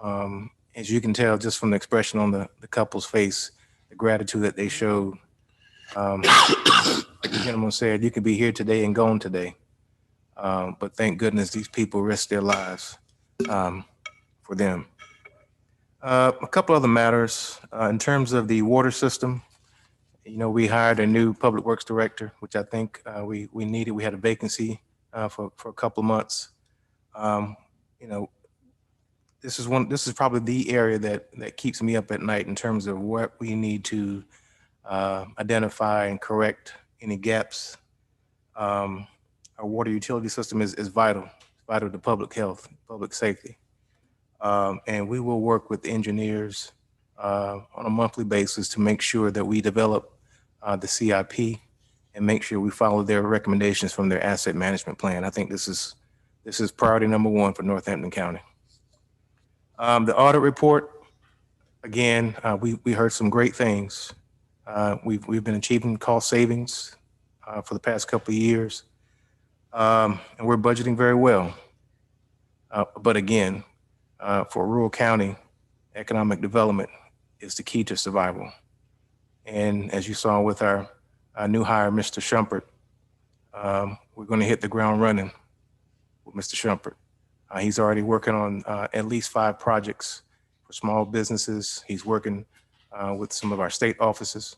As you can tell just from the expression on the couple's face, the gratitude that they showed. Like the gentleman said, you could be here today and gone today. But thank goodness these people risked their lives for them. A couple other matters. In terms of the water system, you know, we hired a new public works director, which I think we needed. We had a vacancy for a couple of months. You know, this is probably the area that keeps me up at night in terms of what we need to identify and correct any gaps. Our water utility system is vital to public health, public safety. And we will work with engineers on a monthly basis to make sure that we develop the CIP and make sure we follow their recommendations from their asset management plan. I think this is priority number 1 for Northampton County. The audit report, again, we heard some great things. We've been achieving cost savings for the past couple of years, and we're budgeting very well. But again, for rural county, economic development is the key to survival. And as you saw with our new hire, Mr. Shumpert, we're going to hit the ground running with Mr. Shumpert. He's already working on at least 5 projects for small businesses. He's working with some of our state offices.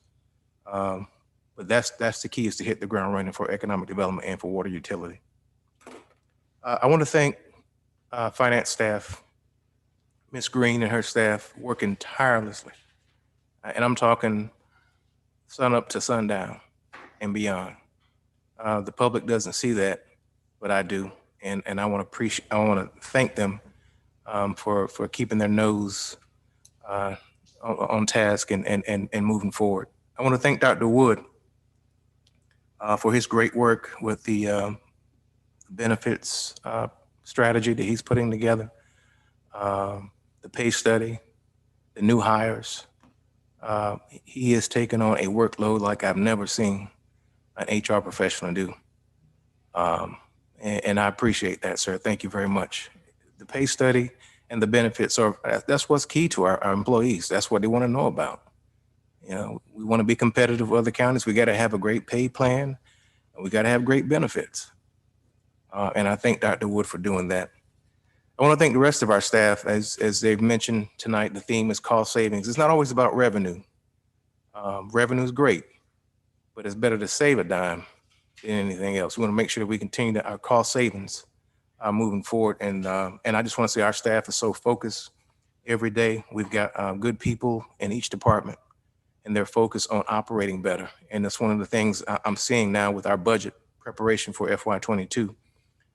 But that's the key, is to hit the ground running for economic development and for water utility. I want to thank finance staff, Ms. Green and her staff, working tirelessly. And I'm talking sun up to sundown and beyond. The public doesn't see that, but I do. And I want to thank them for keeping their nose on task and moving forward. I want to thank Dr. Wood for his great work with the benefits strategy that he's putting together, the pay study, the new hires. He has taken on a workload like I've never seen an HR professional do. And I appreciate that, sir. Thank you very much. The pay study and the benefits that's what's key to our employees. That's what they want to know about. You know, we want to be competitive with other counties. We got to have a great pay plan, and we got to have great benefits. And I thank Dr. Wood for doing that. I want to thank the rest of our staff. As they've mentioned tonight, the theme is cost savings. It's not always about revenue. Revenue is great, but it's better to save a dime than anything else. We want to make sure that we continue our cost savings moving forward. And I just want to say our staff is so focused every day. We've got good people in each department, and they're focused on operating better. And that's one of the things I'm seeing now with our budget preparation for FY22.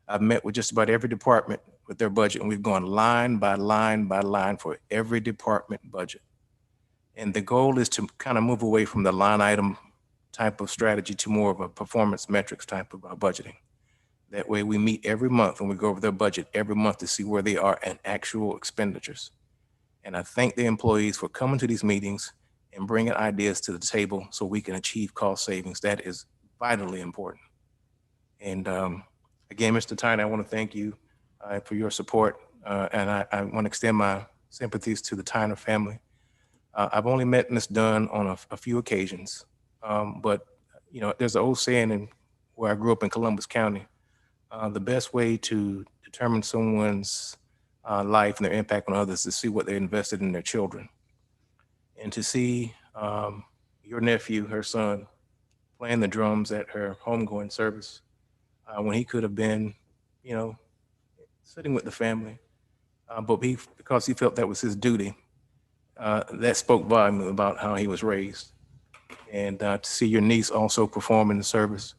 I've met with just about every department with their budget, and we've gone line by line by line for every department budget. And the goal is to kind of move away from the line item type of strategy to more of a performance metrics type of budgeting. That way we meet every month and we go over their budget every month to see where they are in actual expenditures. And I thank the employees for coming to these meetings and bringing ideas to the table so we can achieve cost savings. That is vitally important. And again, Mr. Tyne, I want to thank you for your support. And I want to extend my sympathies to the Tyner family. I've only met Ms. Dunn on a few occasions, but you know, there's an old saying in where I grew up in Columbus County, the best way to determine someone's life and their impact on others is to see what they invested in their children. And to see your nephew, her son, playing the drums at her homegoing service when he could have been, you know, sitting with the family, but because he felt that was his duty, that spoke volumes about how he was raised. And to see your niece also perform in the service,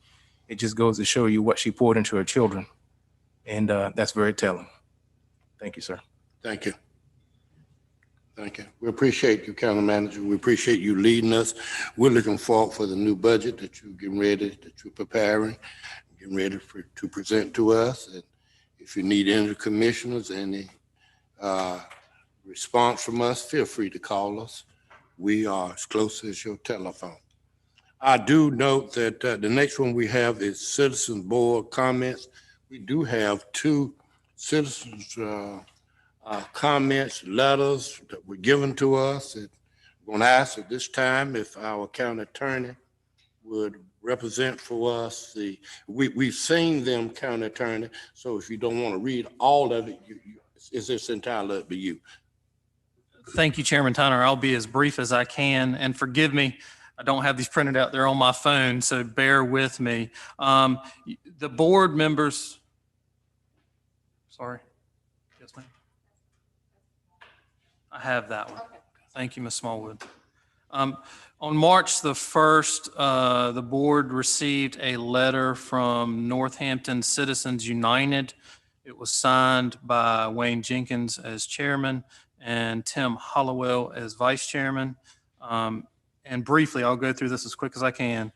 it just goes to show you what she poured into her children. And that's very telling. Thank you, sir. Thank you. Thank you. We appreciate you, County Manager. We appreciate you leading us. We're looking forward for the new budget that you're getting ready, that you're preparing, getting ready to present to us. And if you need any commissioners, any response from us, feel free to call us. We are as close as your telephone. I do note that the next one we have is Citizens Board comments. We do have two citizens comments, letters that were given to us. And I'm going to ask at this time if our county attorney would represent for us we've seen them, county attorney, so if you don't want to read all of it, it's just entirely up to you. Thank you, Chairman Tyner. I'll be as brief as I can, and forgive me, I don't have these printed out. They're on my phone, so bear with me. The board members, sorry. Yes, ma'am. I have that one. Thank you, Ms. Smallwood. On March the 1st, the board received a letter from Northampton Citizens United. It was signed by Wayne Jenkins as chairman and Tim Hollowell as vice chairman. And briefly, I'll go through this as quick as I can.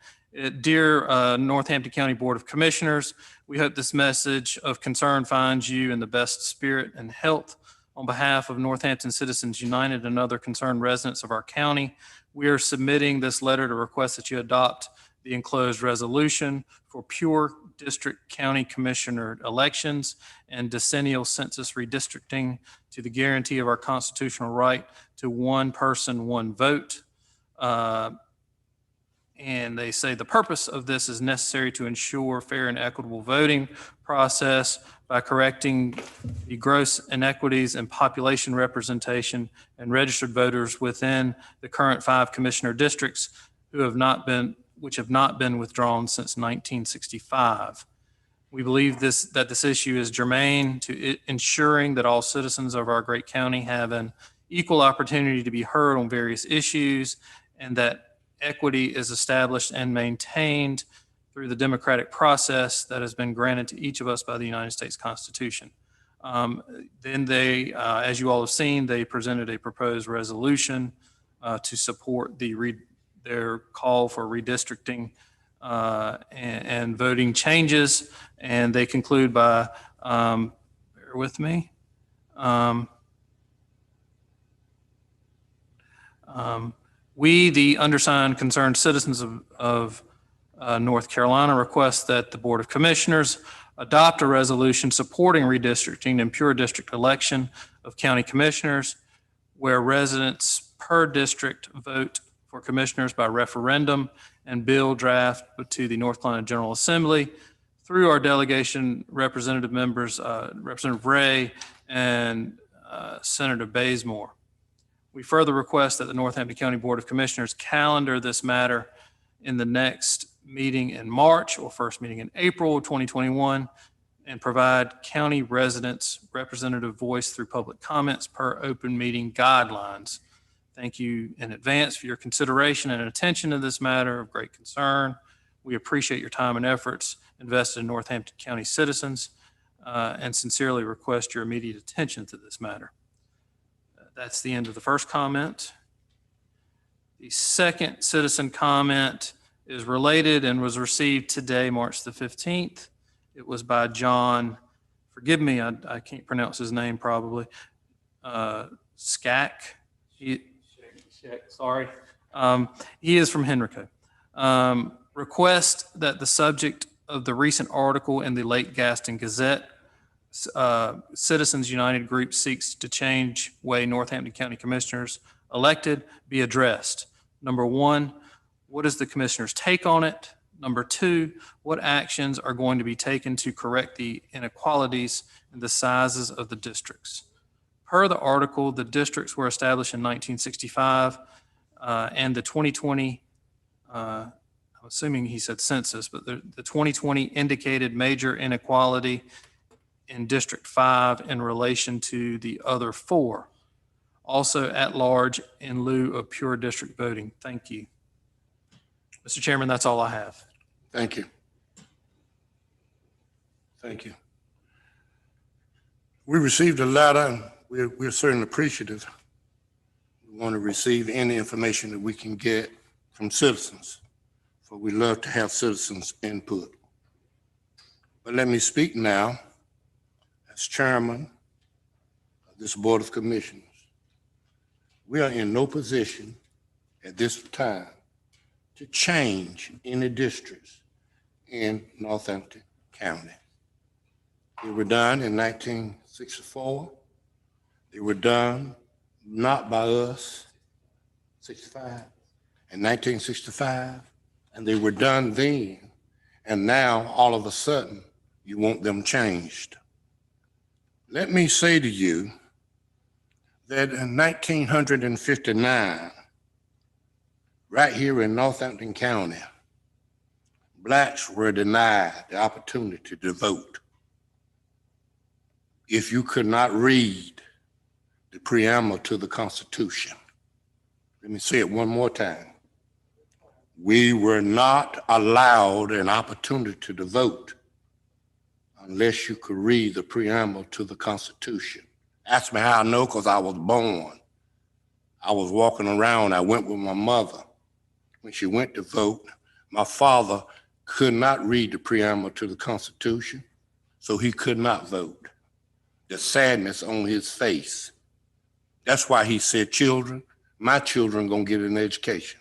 Dear Northampton County Board of Commissioners, we hope this message of concern finds you in the best spirit and health. On behalf of Northampton Citizens United and other concerned residents of our county, we are submitting this letter to request that you adopt the enclosed resolution for pure district county commissioner elections and decennial census redistricting to the guarantee of our constitutional right to one person, one vote. And they say the purpose of this is necessary to ensure fair and equitable voting process by correcting the gross inequities in population representation and registered voters within the current 5 commissioner districts which have not been withdrawn since 1965. We believe that this issue is germane to ensuring that all citizens of our great county have an equal opportunity to be heard on various issues, and that equity is established and maintained through the democratic process that has been granted to each of us by the United States Constitution. Then they, as you all have seen, they presented a proposed resolution to support their call for redistricting and voting changes. And they conclude by, bear with me, we, the undersigned concerned citizens of North Carolina, request that the Board of Commissioners adopt a resolution supporting redistricting and pure district election of county commissioners, where residents per district vote for commissioners by referendum, and bill draft to the North Carolina General Assembly through our delegation representative members, Representative Ray and Senator Bazemore. We further request that the Northampton County Board of Commissioners calendar this matter in the next meeting in March or first meeting in April of 2021 and provide county residents representative voice through public comments per open meeting guidelines. Thank you in advance for your consideration and attention to this matter of great concern. We appreciate your time and efforts invested in Northampton County citizens and sincerely request your immediate attention to this matter. That's the end of the first comment. The second citizen comment is related and was received today, March the 15th. It was by John, forgive me, I can't pronounce his name probably, Skak. Sorry. He is from Henrico. Request that the subject of the recent article in the Lake Gaston Gazette, Citizens United Group seeks to change way Northampton County Commissioners elected, be addressed. Number one, what is the commissioner's take on it? Number two, what actions are going to be taken to correct the inequalities in the sizes of the districts? Per the article, the districts were established in 1965 and the 2020, I'm assuming he said census, but the 2020 indicated major inequality in District 5 in relation to the other 4. Also at large in lieu of pure district voting. Thank you. Mr. Chairman, that's all I have. Thank you. Thank you. We received a letter, and we're certainly appreciative. We want to receive any information that we can get from citizens, for we love to have citizens' input. But let me speak now as chairman of this Board of Commissioners. We are in no position at this time to change any districts in Northampton County. They were done in 1964. They were done not by us, 65, in 1965, and they were done then. And now, all of a sudden, you want them changed. Let me say to you that in 1959, right here in Northampton County, blacks were denied the opportunity to vote if you could not read the preamble to the Constitution. Let me say it one more time. We were not allowed an opportunity to vote unless you could read the preamble to the Constitution. Ask me how I know, because I was born. I was walking around, I went with my mother. When she went to vote, my father could not read the preamble to the Constitution, so he could not vote. The sadness on his face. That's why he said, children, my children gonna get an education.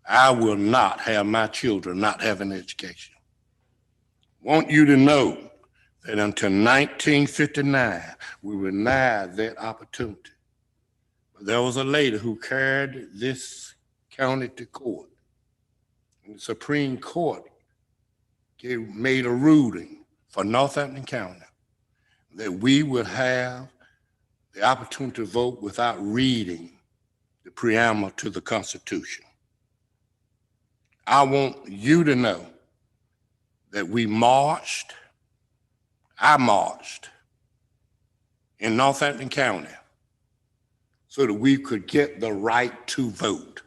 I will not have my children not have an education. Want you to know that until 1959, we were denied that opportunity. But there was a lady who carried this county to court. And the Supreme Court made a ruling for Northampton County that we would have the opportunity to vote without reading the preamble to the Constitution. I want you to know that I marched in Northampton County so that we could get the right to vote.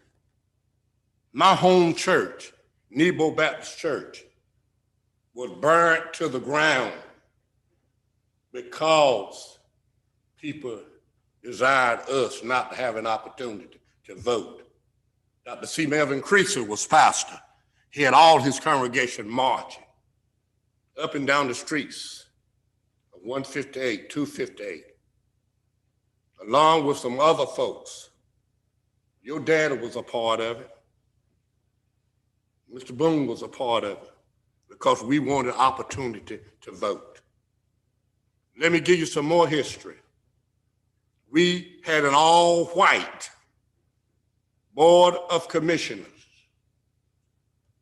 My home church, Nebo Baptist Church, was burned to the ground because people desired us not to have an opportunity to vote. Dr. C. Melvin Creaser was pastor. He had all his congregation marching up and down the streets of 158, 258, along with some other folks. Your daddy was a part of it. Mr. Boone was a part of it because we wanted opportunity to vote. Let me give you some more history. We had an all-white Board of Commissioners.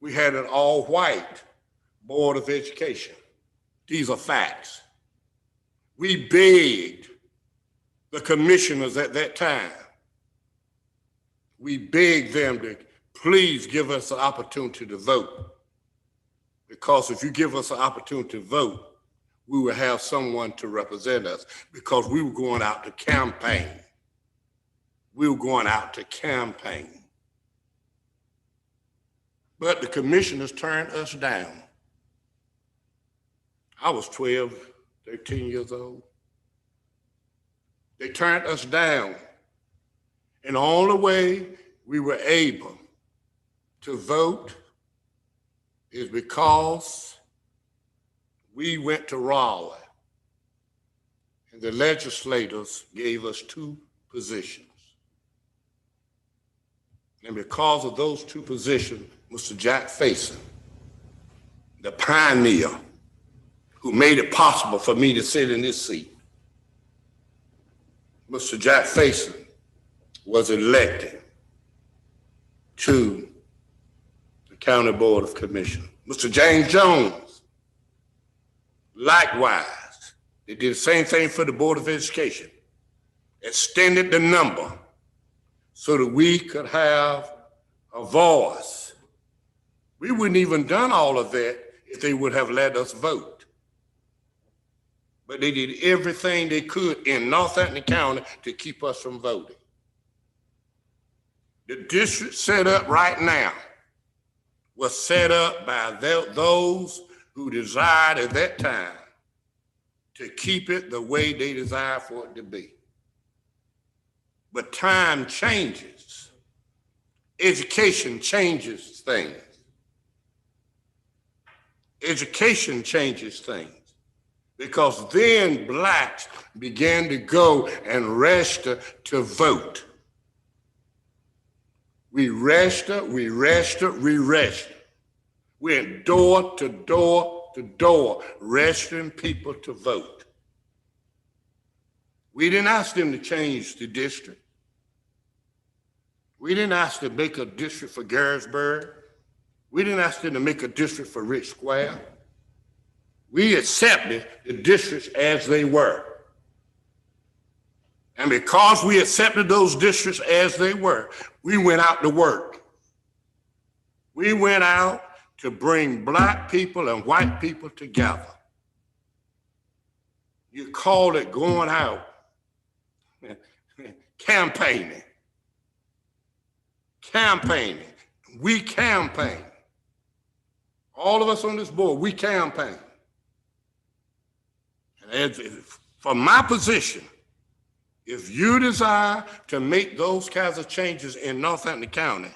We had an all-white Board of Education. These are facts. We begged the commissioners at that time we beg them to please give us an opportunity to vote. Because if you give us an opportunity to vote, we will have someone to represent us, because we were going out to campaign. We were going out to campaign. But the commissioners turned us down. I was 12, 13 years old. They turned us down. And the only way we were able to vote is because we went to Raleigh, and the legislators gave us 2 positions. And because of those 2 positions, Mr. Jack Faison, the pioneer who made it possible for me to sit in this seat, Mr. Jack Faison was elected to the County Board of Commissioners. Mr. James Jones, likewise, they did the same thing for the Board of Education, extended the number so that we could have a voice. We wouldn't even done all of that if they would have let us vote. But they did everything they could in North Anthony County to keep us from voting. The district set up right now was set up by those who desired at that time to keep it the way they desire for it to be. But time changes. Education changes things. Education changes things. Because then blacks began to go and register to vote. We registered, we registered, we registered. We went door to door to door, registering people to vote. We didn't ask them to change the district. We didn't ask them to make a district for Garrisburg. We didn't ask them to make a district for Rich Square. We accepted the districts as they were. And because we accepted those districts as they were, we went out to work. We went out to bring black people and white people together. You call it going out, campaigning. Campaigning. We campaign. All of us on this board, we campaign. And from my position, if you desire to make those kinds of changes in North Anthony County,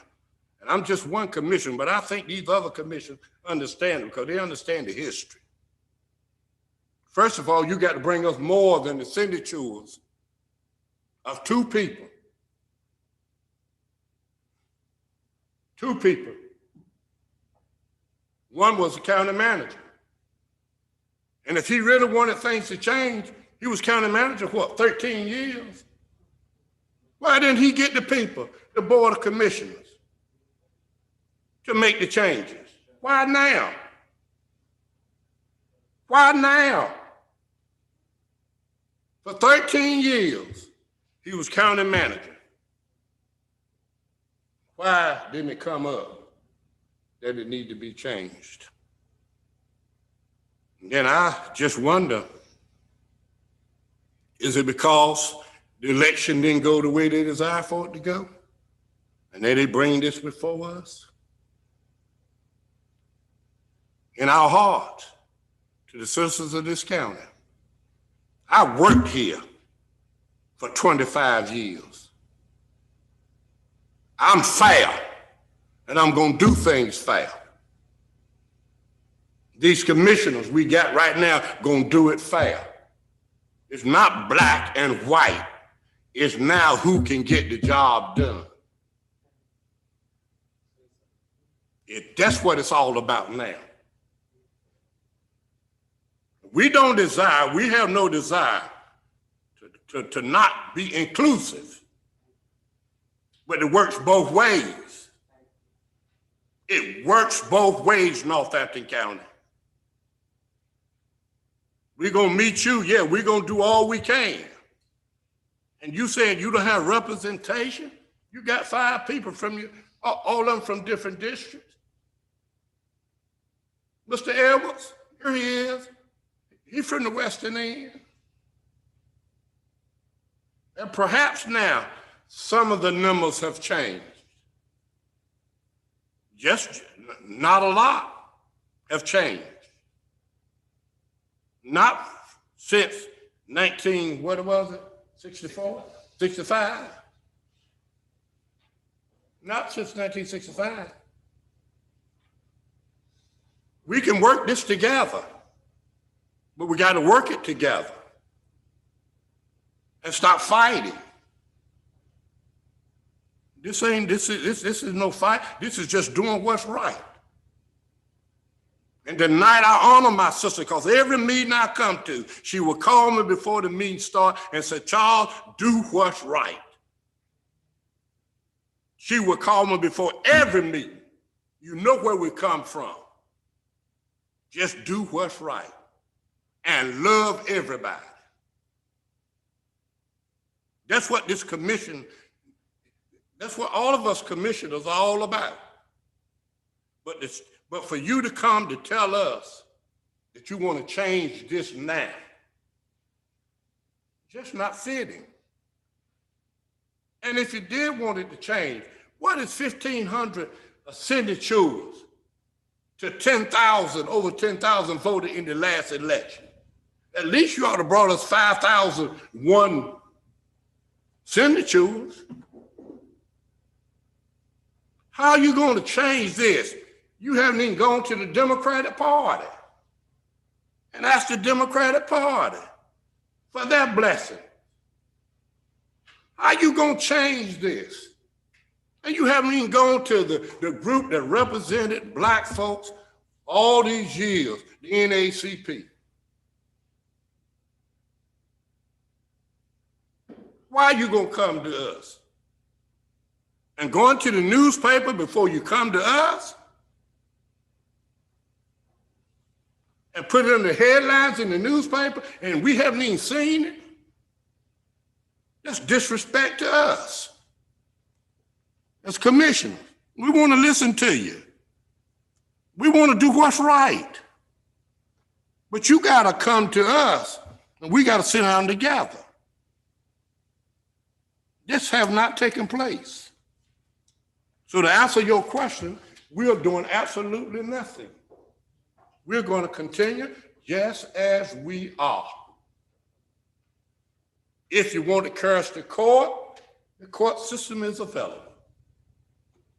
and I'm just one commissioner, but I think these other commissioners understand it because they understand the history. First of all, you got to bring us more than the signatures of 2 people. 2 people. One was the county manager. And if he really wanted things to change, he was county manager, what, 13 years? Why didn't he get the people, the Board of Commissioners, to make the changes? Why now? Why now? For 13 years, he was county manager. Why didn't it come up that it needed to be changed? And then I just wonder, is it because the election didn't go the way they desired for it to go? And then they bring this before us? In our hearts, to the citizens of this county, I worked here for 25 years. I'm fair, and I'm gonna do things fair. These commissioners we got right now gonna do it fair. It's not black and white. It's now who can get the job done. That's what it's all about now. We don't desire, we have no desire to not be inclusive, but it works both ways. It works both ways, North Anthony County. We're gonna meet you, yeah, we're gonna do all we can. And you saying you don't have representation? You got 5 people from you, all of them from different districts. Mr. Edwards, here he is. He's from the Western End. And perhaps now some of the numbers have changed. Just not a lot have changed. Not since 64, 65? Not since 1965. We can work this together, but we got to work it together and stop fighting. This is no fight. This is just doing what's right. And tonight I honor my sister because every meeting I come to, she will call me before the meeting starts and say, Charles, do what's right. She will call me before every meeting. You know where we come from. Just do what's right and love everybody. That's what this commission, that's what all of us commissioners are all about. But for you to come to tell us that you want to change this now, just not fitting. And if you did want it to change, what is 1,500 signatures to 10,000, over 10,000 voted in the last election? At least you ought to brought us 5,001 signatures. How are you going to change this? You haven't even gone to the Democratic Party and asked the Democratic Party for their blessing. How are you going to change this? And you haven't even gone to the group that represented black folks all these years, the NAACP. Why are you going to come to us? And going to the newspaper before you come to us? And put it in the headlines in the newspaper and we haven't even seen it? That's disrespect to us. As commissioners, we want to listen to you. We want to do what's right. But you got to come to us and we got to sit down together. This have not taken place. So to answer your question, we are doing absolutely nothing. We're going to continue just as we are. If you want to carry us to court, the court system is available.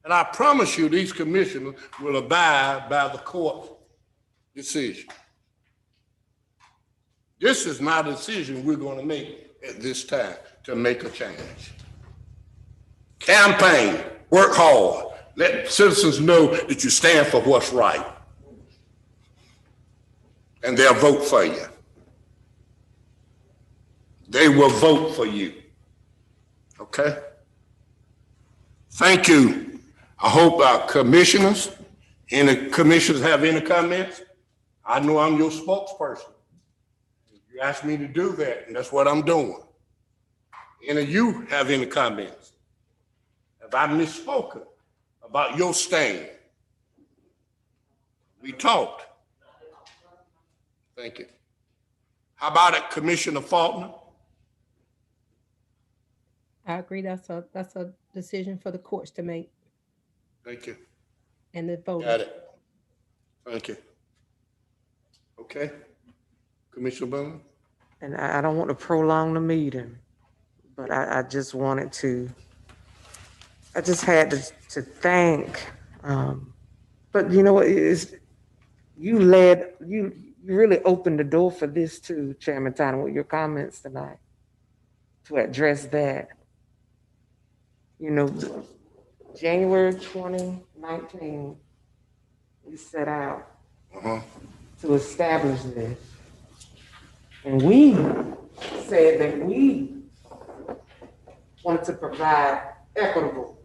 And I promise you these commissioners will abide by the court decision. This is not a decision we're going to make at this time to make a change. Campaign, work hard, let citizens know that you stand for what's right. And they'll vote for you. They will vote for you. Okay? Thank you. I hope our commissioners, any commissioners have any comments? I know I'm your spokesperson. You asked me to do that, and that's what I'm doing. Any of you have any comments? Have I misspoken about your stand? We talked. Thank you. How about it, Commissioner Faulkner? I agree. That's a decision for the courts to make Thank you. and the voters. Got it. Thank you. Okay. Commissioner Boone? And I don't want to prolong the meeting, but I just wanted to, I just had to thank, but you know what, you really opened the door for this too, Chairman Tyner, with your comments tonight to address that. You know, January 2019, we set out to establish this. And we said that we wanted to provide equitable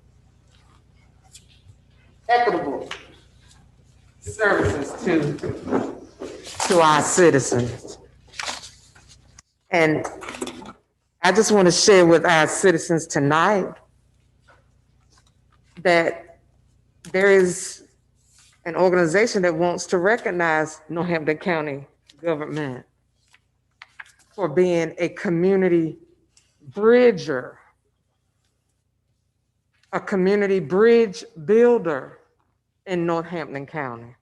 services to our citizens. And I just want to share with our citizens tonight that there is an organization that wants to recognize Northampton County government for being a community bridger, a community bridge builder in Northampton County.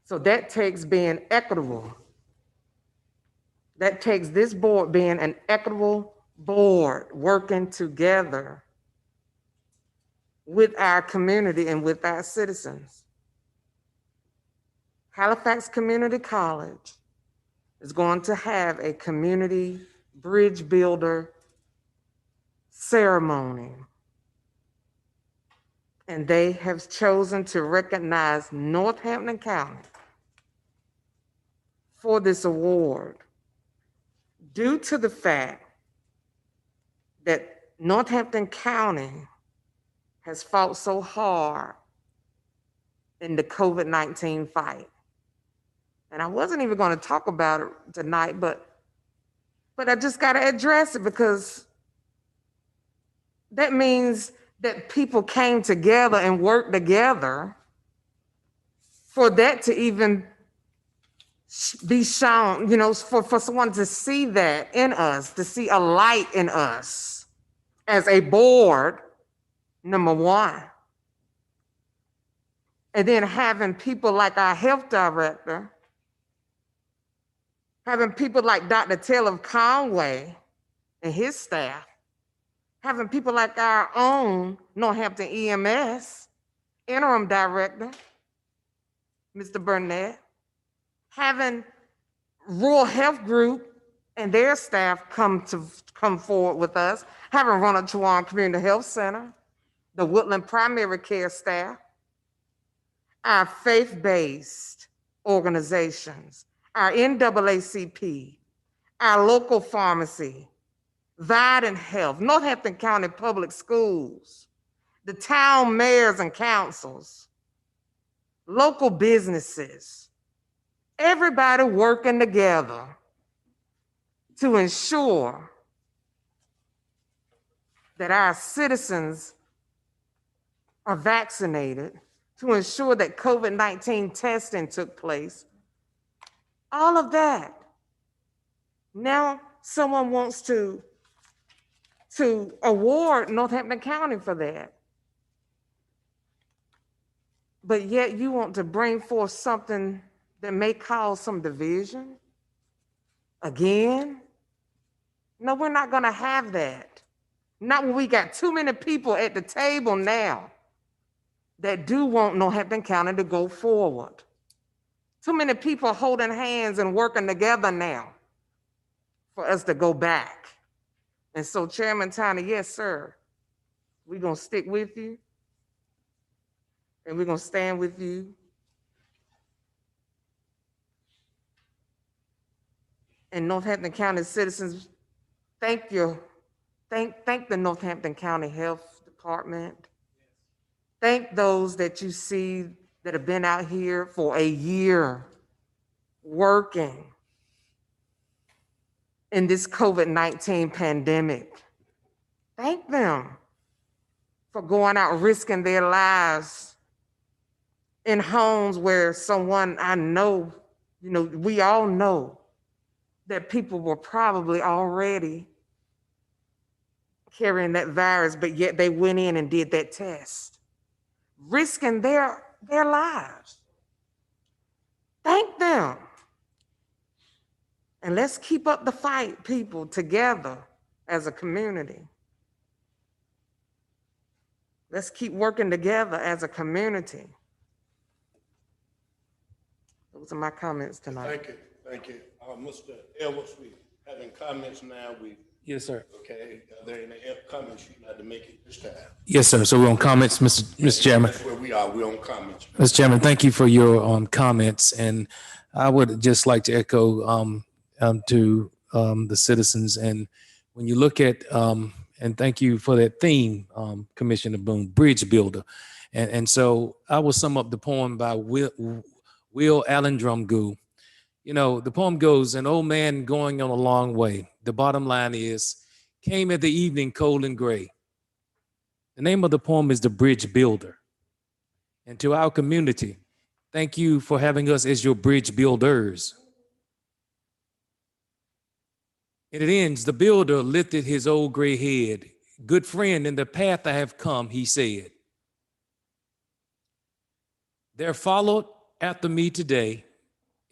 So that takes being equitable. That takes this board being an equitable board, working together with our community and with our citizens. Halifax Community College is going to have a community bridge builder ceremony. And they have chosen to recognize Northampton County for this award due to the fact that Northampton County has fought so hard in the COVID-19 fight. And I wasn't even going to talk about it tonight, but I just got to address it because that means that people came together and worked together for that to even be shown, you know, for someone to see that in us, to see a light in us as a board, number one. And then having people like our health director, having people like Dr. Taylor Conway and his staff, having people like our own Northampton EMS interim director, Mr. Burnett, having Rural Health Group and their staff come forward with us, having Ronald Chuan Community Health Center, the Woodland Primary Care staff, our faith-based organizations, our NAACP, our local pharmacy, Vidant Health, Northampton County Public Schools, the town mayors and councils, local businesses, everybody working together to ensure that our citizens are vaccinated, to ensure that COVID-19 testing took place, all of that. Now someone wants to award Northampton County for that. But yet you want to bring forth something that may cause some division again? No, we're not gonna have that. Not when we got too many people at the table now that do want Northampton County to go forward. Too many people holding hands and working together now for us to go back. And so Chairman Tiny, yes, sir, we're gonna stick with you and we're gonna stand with you. And Northampton County citizens, thank you. Thank the Northampton County Health Department. Thank those that you see that have been out here for a year working in this COVID-19 pandemic. Thank them for going out risking their lives in homes where someone I know, you know, we all know that people were probably already carrying that virus, but yet they went in and did that test, risking their lives. Thank them. And let's keep up the fight, people, together as a community. Let's keep working together as a community. Those are my comments tonight. Thank you. Mr. Edwards, we having comments now. Yes, sir. Okay, are there any comments you'd like to make at this time? Yes, sir. So we're on comments, Mr. Chairman. That's where we are. We're on comments. Mr. Chairman, thank you for your comments. And I would just like to echo to the citizens. And when you look at, and thank you for that theme, Commissioner Boone, Bridge Builder. And so I will sum up the poem by Will Allen Drumgoole. You know, the poem goes, an old man going on a long way. The bottom line is, came at the evening cold and gray. The name of the poem is The Bridge Builder. And to our community, thank you for having us as your bridge builders. And it ends, the builder lifted his old gray head. Good friend, in the path I have come, he said. There followed after me today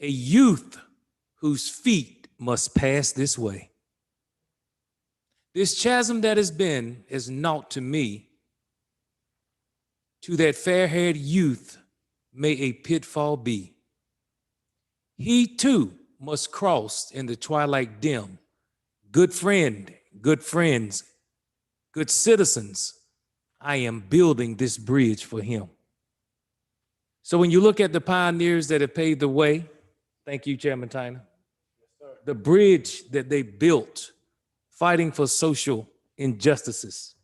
a youth whose feet must pass this way. This chasm that has been is naught to me. To that fair-haired youth may a pitfall be. He too must cross in the twilight dim. Good friend, good friends, good citizens, I am building this bridge for him. So when you look at the pioneers that have paved the way, thank you, Chairman Tyner, the bridge that they built, fighting for social injustices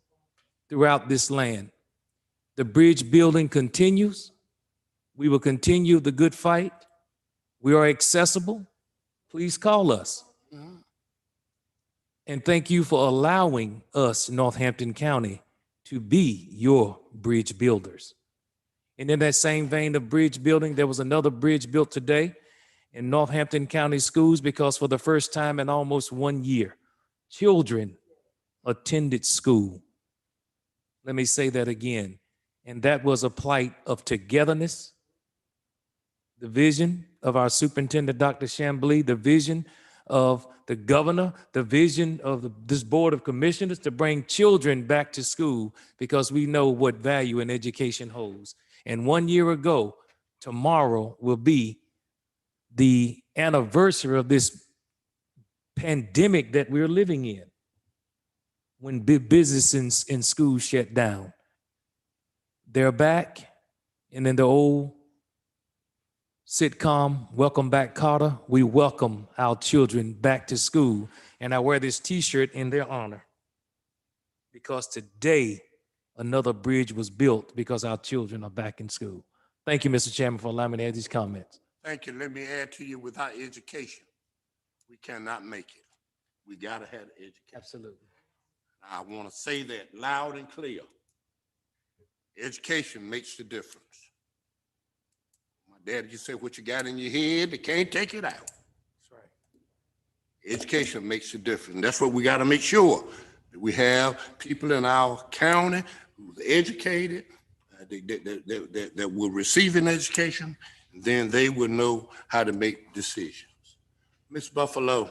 throughout this land. The bridge building continues. We will continue the good fight. We are accessible. Please call us. And thank you for allowing us, Northampton County, to be your bridge builders. And in that same vein of bridge building, there was another bridge built today in Northampton County schools because for the first time in almost 1 year, children attended school. Let me say that again. And that was a plight of togetherness, the vision of our superintendent, Dr. Chambly, the vision of the governor, the vision of this board of commissioners to bring children back to school because we know what value an education holds. And 1 year ago, tomorrow will be the anniversary of this pandemic that we're living in, when big businesses and schools shut down. They're back, and in the old sitcom, Welcome Back, Kotter, we welcome our children back to school. And I wear this t-shirt in their honor because today another bridge was built because our children are back in school. Thank you, Mr. Chairman, for allowing me to add these comments. Thank you. Let me add to you, without education, we cannot make it. We gotta have education. Absolutely. I want to say that loud and clear. Education makes the difference. My dad used to say, what you got in your head, they can't take it out. That's right. Education makes the difference. That's what we got to make sure, that we have people in our county who's educated, that will receive an education, then they will know how to make decisions. Ms. Buffalo.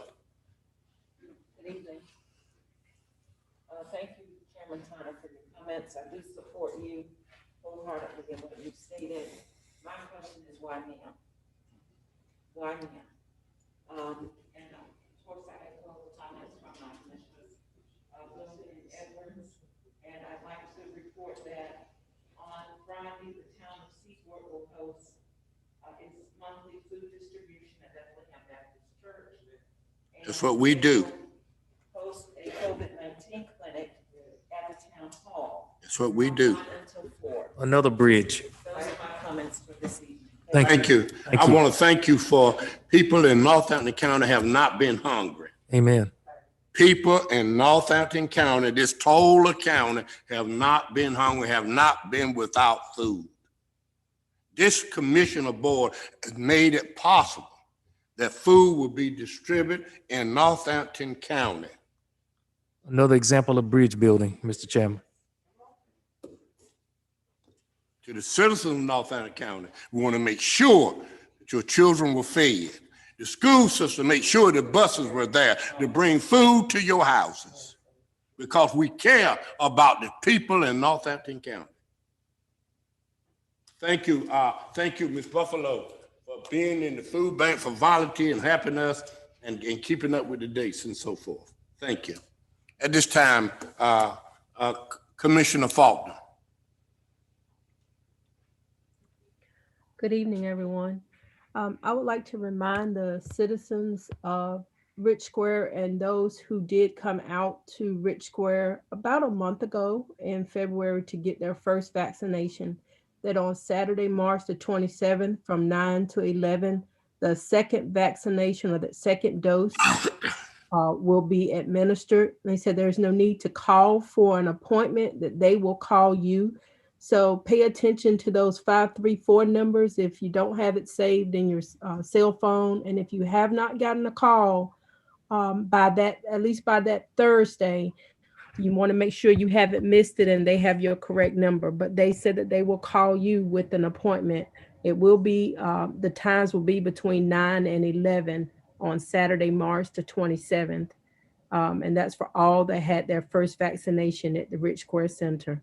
Good evening. Thank you, Chairman Tyner, for your comments. I do support you wholeheartedly in what you've stated. My question is why now? Why now? And of course, I echo the comments from my commissioners, Wilson and Edwards. And I'd like to report that on Friday, the town of Seaport will host its monthly food distribution at Bethlehem Baptist Church. That's what we do. Host a COVID-19 clinic at the town hall. That's what we do. Until 4. Another bridge. Those are my comments for this evening. Thank you. Thank I you. want to thank you for people in Northampton County have not been hungry. Amen. People in Northampton County, this total county, have not been hungry, have not been without food. This commissioner board has made it possible that food will be distributed in Northampton County. Another example of bridge building, Mr. Chairman. To the citizens of Northampton County, we want to make sure that your children were fed. The school system make sure the buses were there to bring food to your houses because we care about the people in Northampton County. Thank you, Ms. Buffalo, for being in the food bank, for volunteering, helping us, and keeping up with the dates and so forth. Thank you. At this time, Commissioner Faulkner. Good evening, everyone. I would like to remind the citizens of Rich Square and those who did come out to Rich Square about a month ago in February to get their first vaccination, that on Saturday, March the 27th from 9 to 11, the second vaccination or the second dose will be administered. They said there's no need to call for an appointment, that they will call you. So pay attention to those 534 numbers if you don't have it saved in your cell phone. And if you have not gotten a call by that, at least by that Thursday, you want to make sure you haven't missed it and they have your correct number. But they said that they will call you with an appointment. It will be, the times will be between 9 and 11 on Saturday, March the 27th. And that's for all that had their first vaccination at the Rich Square Center.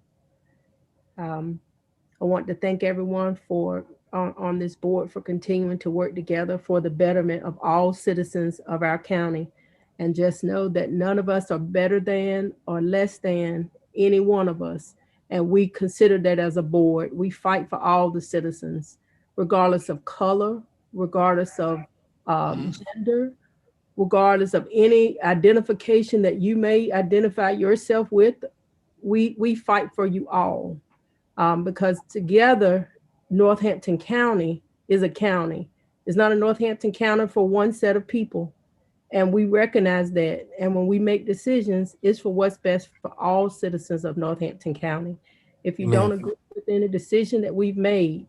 Um, I want to thank everyone for on this board for continuing to work together for the betterment of all citizens of our county. And just know that none of us are better than or less than any one of us. And we consider that as a board. We fight for all the citizens, regardless of color, regardless of gender, regardless of any identification that you may identify yourself with. We fight for you all. Because together, Northampton County is a county. It's not a Northampton County for one set of people. And we recognize that. And when we make decisions, it's for what's best for all citizens of Northampton County. If you don't agree with any decision that we've made,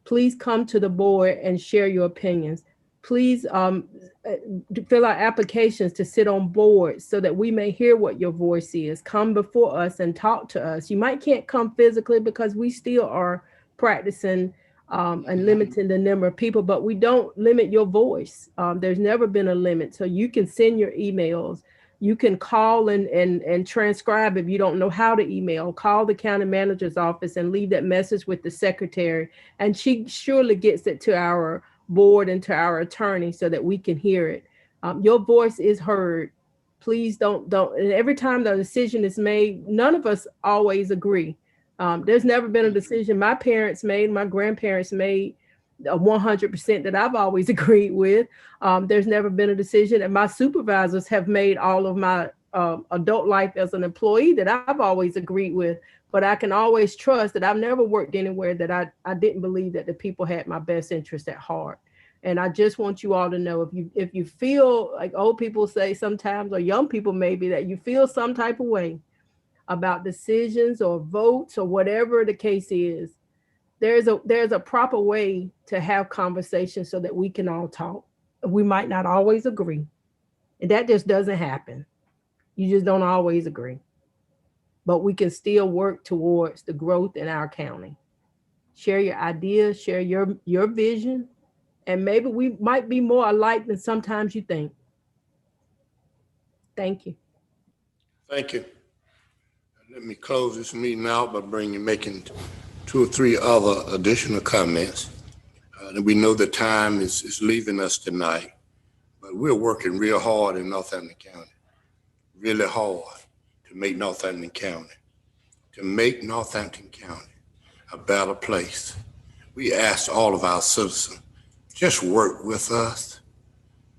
please come to the board and share your opinions. Please fill out applications to sit on boards so that we may hear what your voice is. Come before us and talk to us. You might can't come physically because we still are practicing and limiting the number of people, but we don't limit your voice. There's never been a limit. So you can send your emails. You can call and transcribe if you don't know how to email. Call the county manager's office and leave that message with the secretary. And she surely gets it to our board and to our attorney so that we can hear it. Your voice is heard. Please don't. And every time the decision is made, none of us always agree. There's never been a decision my parents made, my grandparents made 100% that I've always agreed with. There's never been a decision that my supervisors have made all of my adult life as an employee that I've always agreed with. But I can always trust that I've never worked anywhere that I didn't believe that the people had my best interest at heart. And I just want you all to know, if you feel like old people say sometimes, or young people maybe, that you feel some type of way about decisions or votes or whatever the case is, there's a proper way to have conversations so that we can all talk. We might not always agree, and that just doesn't happen. You just don't always agree, but we can still work towards the growth in our county. Share your ideas, share your vision, and maybe we might be more alike than sometimes you think. Thank you. Thank you. Let me close this meeting out by making 2 or 3 other additional comments. We know the time is leaving us tonight, but we're working real hard in Northampton County, really hard to make Northampton County a better place. We ask all of our citizens, just work with us.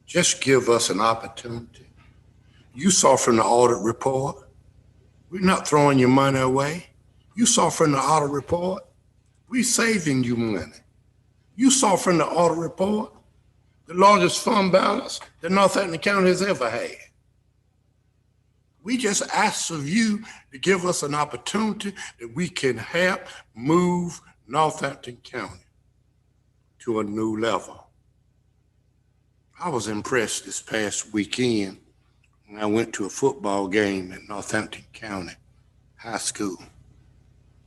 Just give us an opportunity. You saw from the audit report, we're not throwing your money away. You saw from the audit report, we're saving you money. You saw from the audit report, the largest fund balance that Northampton County has ever had. We just ask of you to give us an opportunity that we can help move Northampton County to a new level. I was impressed this past weekend when I went to a football game at Northampton County High School.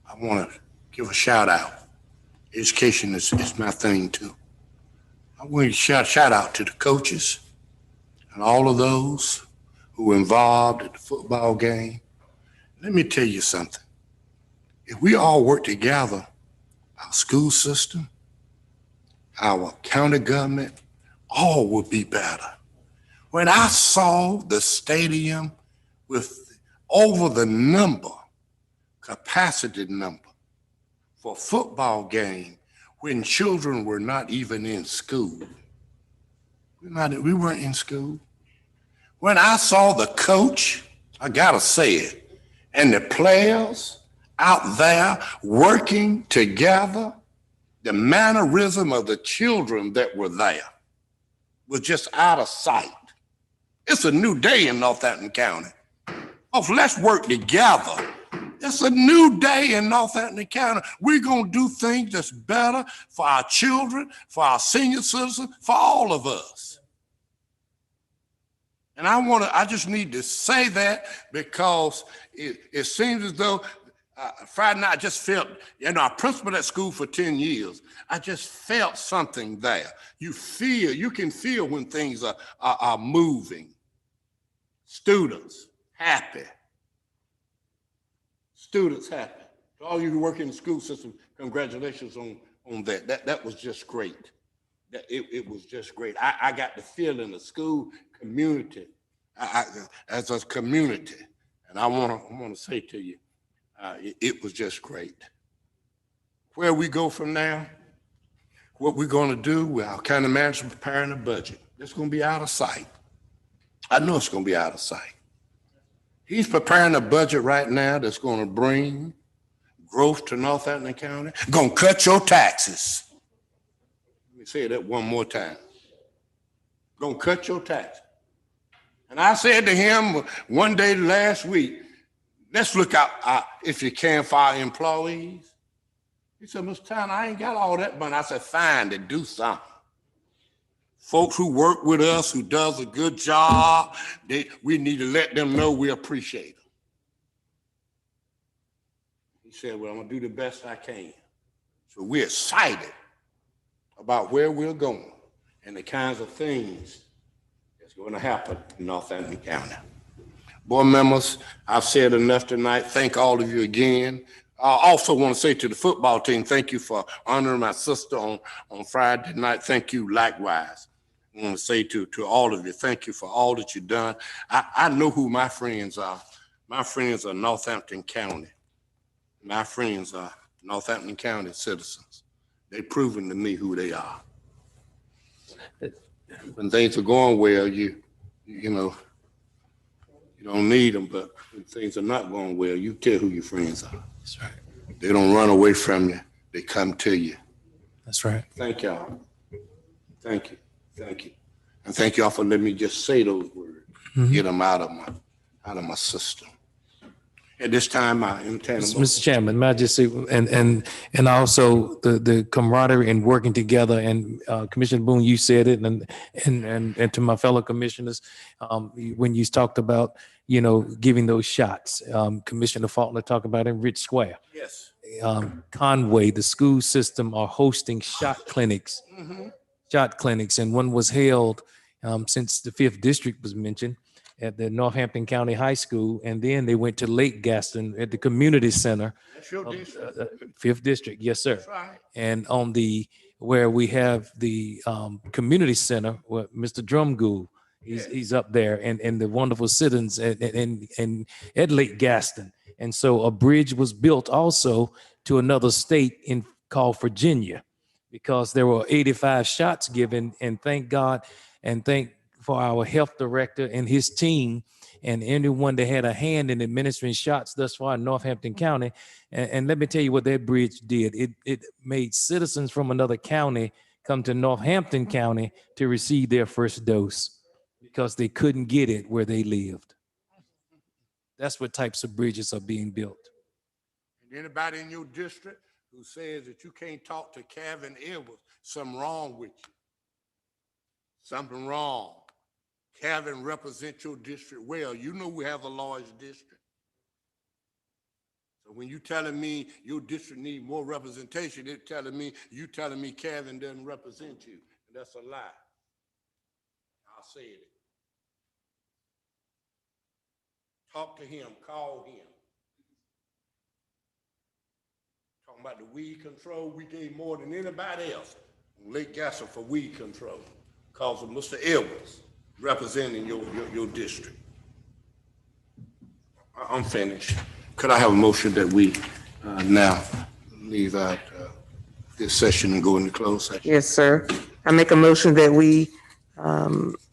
I want to give a shout out. Education is my thing too. I want to shout out to the coaches and all of those who were involved at the football game. Let me tell you something. If we all work together, our school system, our county government, all will be better. When I saw the stadium with over the capacity number for a football game when children were not even in school. We weren't in school. When I saw the coach, I gotta say it, and the players out there working together, the mannerism of the children that were there was just out of sight. It's a new day in Northampton County. Oh, let's work together. It's a new day in Northampton County. We're going to do things that's better for our children, for our senior citizens, for all of us. And I just need to say that because it seems as though Friday night I just felt, I principal at school for 10 years. I just felt something there. You can feel when things are moving. Students happy. Students happy. To all you who work in the school system, congratulations on that. That was just great. It was just great. I got the feel in the school community, as a community, and I want to say to you, it was just great. Where we go from now, what we're going to do with our county manager preparing the budget, it's going to be out of sight. I know it's going to be out of sight. He's preparing a budget right now that's going to bring growth to Northampton County, going to cut your taxes. Let me say that one more time. Going to cut your taxes. And I said to him one day last week, let's look out if you can for our employees. He said, Mr. Town, I ain't got all that money. I said, fine, then do something. Folks who work with us, who does a good job, we need to let them know we appreciate them. He said, well, I'm going to do the best I can. So we're excited about where we're going and the kinds of things that's going to happen in Northampton County. Board members, I've said enough tonight. Thank all of you again. I also want to say to the football team, thank you for honoring my sister on Friday night. Thank you likewise. I want to say to all of you, thank you for all that you've done. I know who my friends are. My friends are Northampton County. My friends are Northampton County citizens. They've proven to me who they are. When things are going well, you don't need them, but when things are not going well, you tell who your friends are. That's right. They don't run away from you. They come to you. That's right. Thank y'all. Thank you. Thank you. And thank y'all for letting me just say those words. Mm-hmm. Get them out of my system. At this time, I intend to. Mr. Chairman, may I just say, and also the camaraderie and working together, and Commissioner Boone, you said it, and to my fellow commissioners, when you talked about, giving those shots, Commissioner Faulkner talked about in Rich Square. Yes. Conway, the school system are hosting shot clinics. Mm-hmm. Shot clinics, and one was held since the 5th District was mentioned at the Northampton County High School, and then they went to Lake Gaston at the community center. That's your district. 5th District, yes, sir. That's right. And on where we have the community center, where Mr. Drumgool, he's up there, and the wonderful citizens and at Lake Gaston. And so a bridge was built also to another state called Virginia, because there were 85 shots given, and thank God, and thank for our health director and his team and anyone that had a hand in administering shots thus far in Northampton County. And let me tell you what that bridge did. It made citizens from another county come to Northampton County to receive their first dose because they couldn't get it where they lived. That's what types of bridges are being built. And anybody in your district who says that you can't talk to Kevin Edwards, something wrong with you. Something wrong. Kevin represents your district well. You know we have a large district. So when you telling me your district needs more representation, you telling me Kevin doesn't represent you. And that's a lie. I'll say it. Talk to him, call him. Talking about the weed control, we gave more than anybody else on Lake Gaston for weed control because of Mr. Edwards representing your district. I'm finished. Could I have a motion that we now leave out this session and go into closed session? Yes, sir. I make a motion that we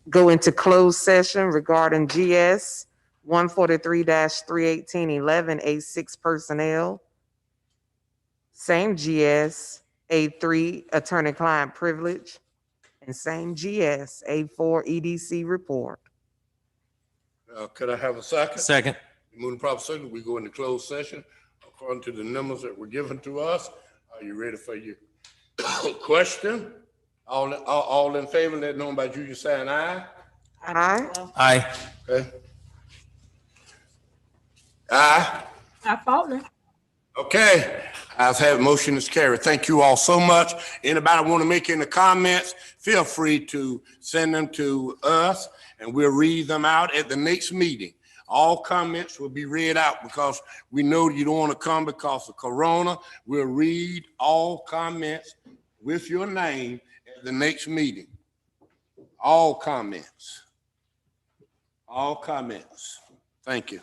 go into closed session regarding GS 143-31811 A6 personnel. Same GS A3 attorney-client privilege, and same GS A4 EDC report. Could I have a second? Second. Moving proper second, we go into closed session according to the numbers that were given to us. Are you ready for your question? All in favor, let known by Julia saying aye. Aye. Aye. Okay. Aye. Faulkner. Okay. I've had motion is carried. Thank you all so much. Anybody want to make any comments, feel free to send them to us and we'll read them out at the next meeting. All comments will be read out because we know you don't want to come because of Corona. We'll read all comments with your name at the next meeting. All comments. All comments. Thank you.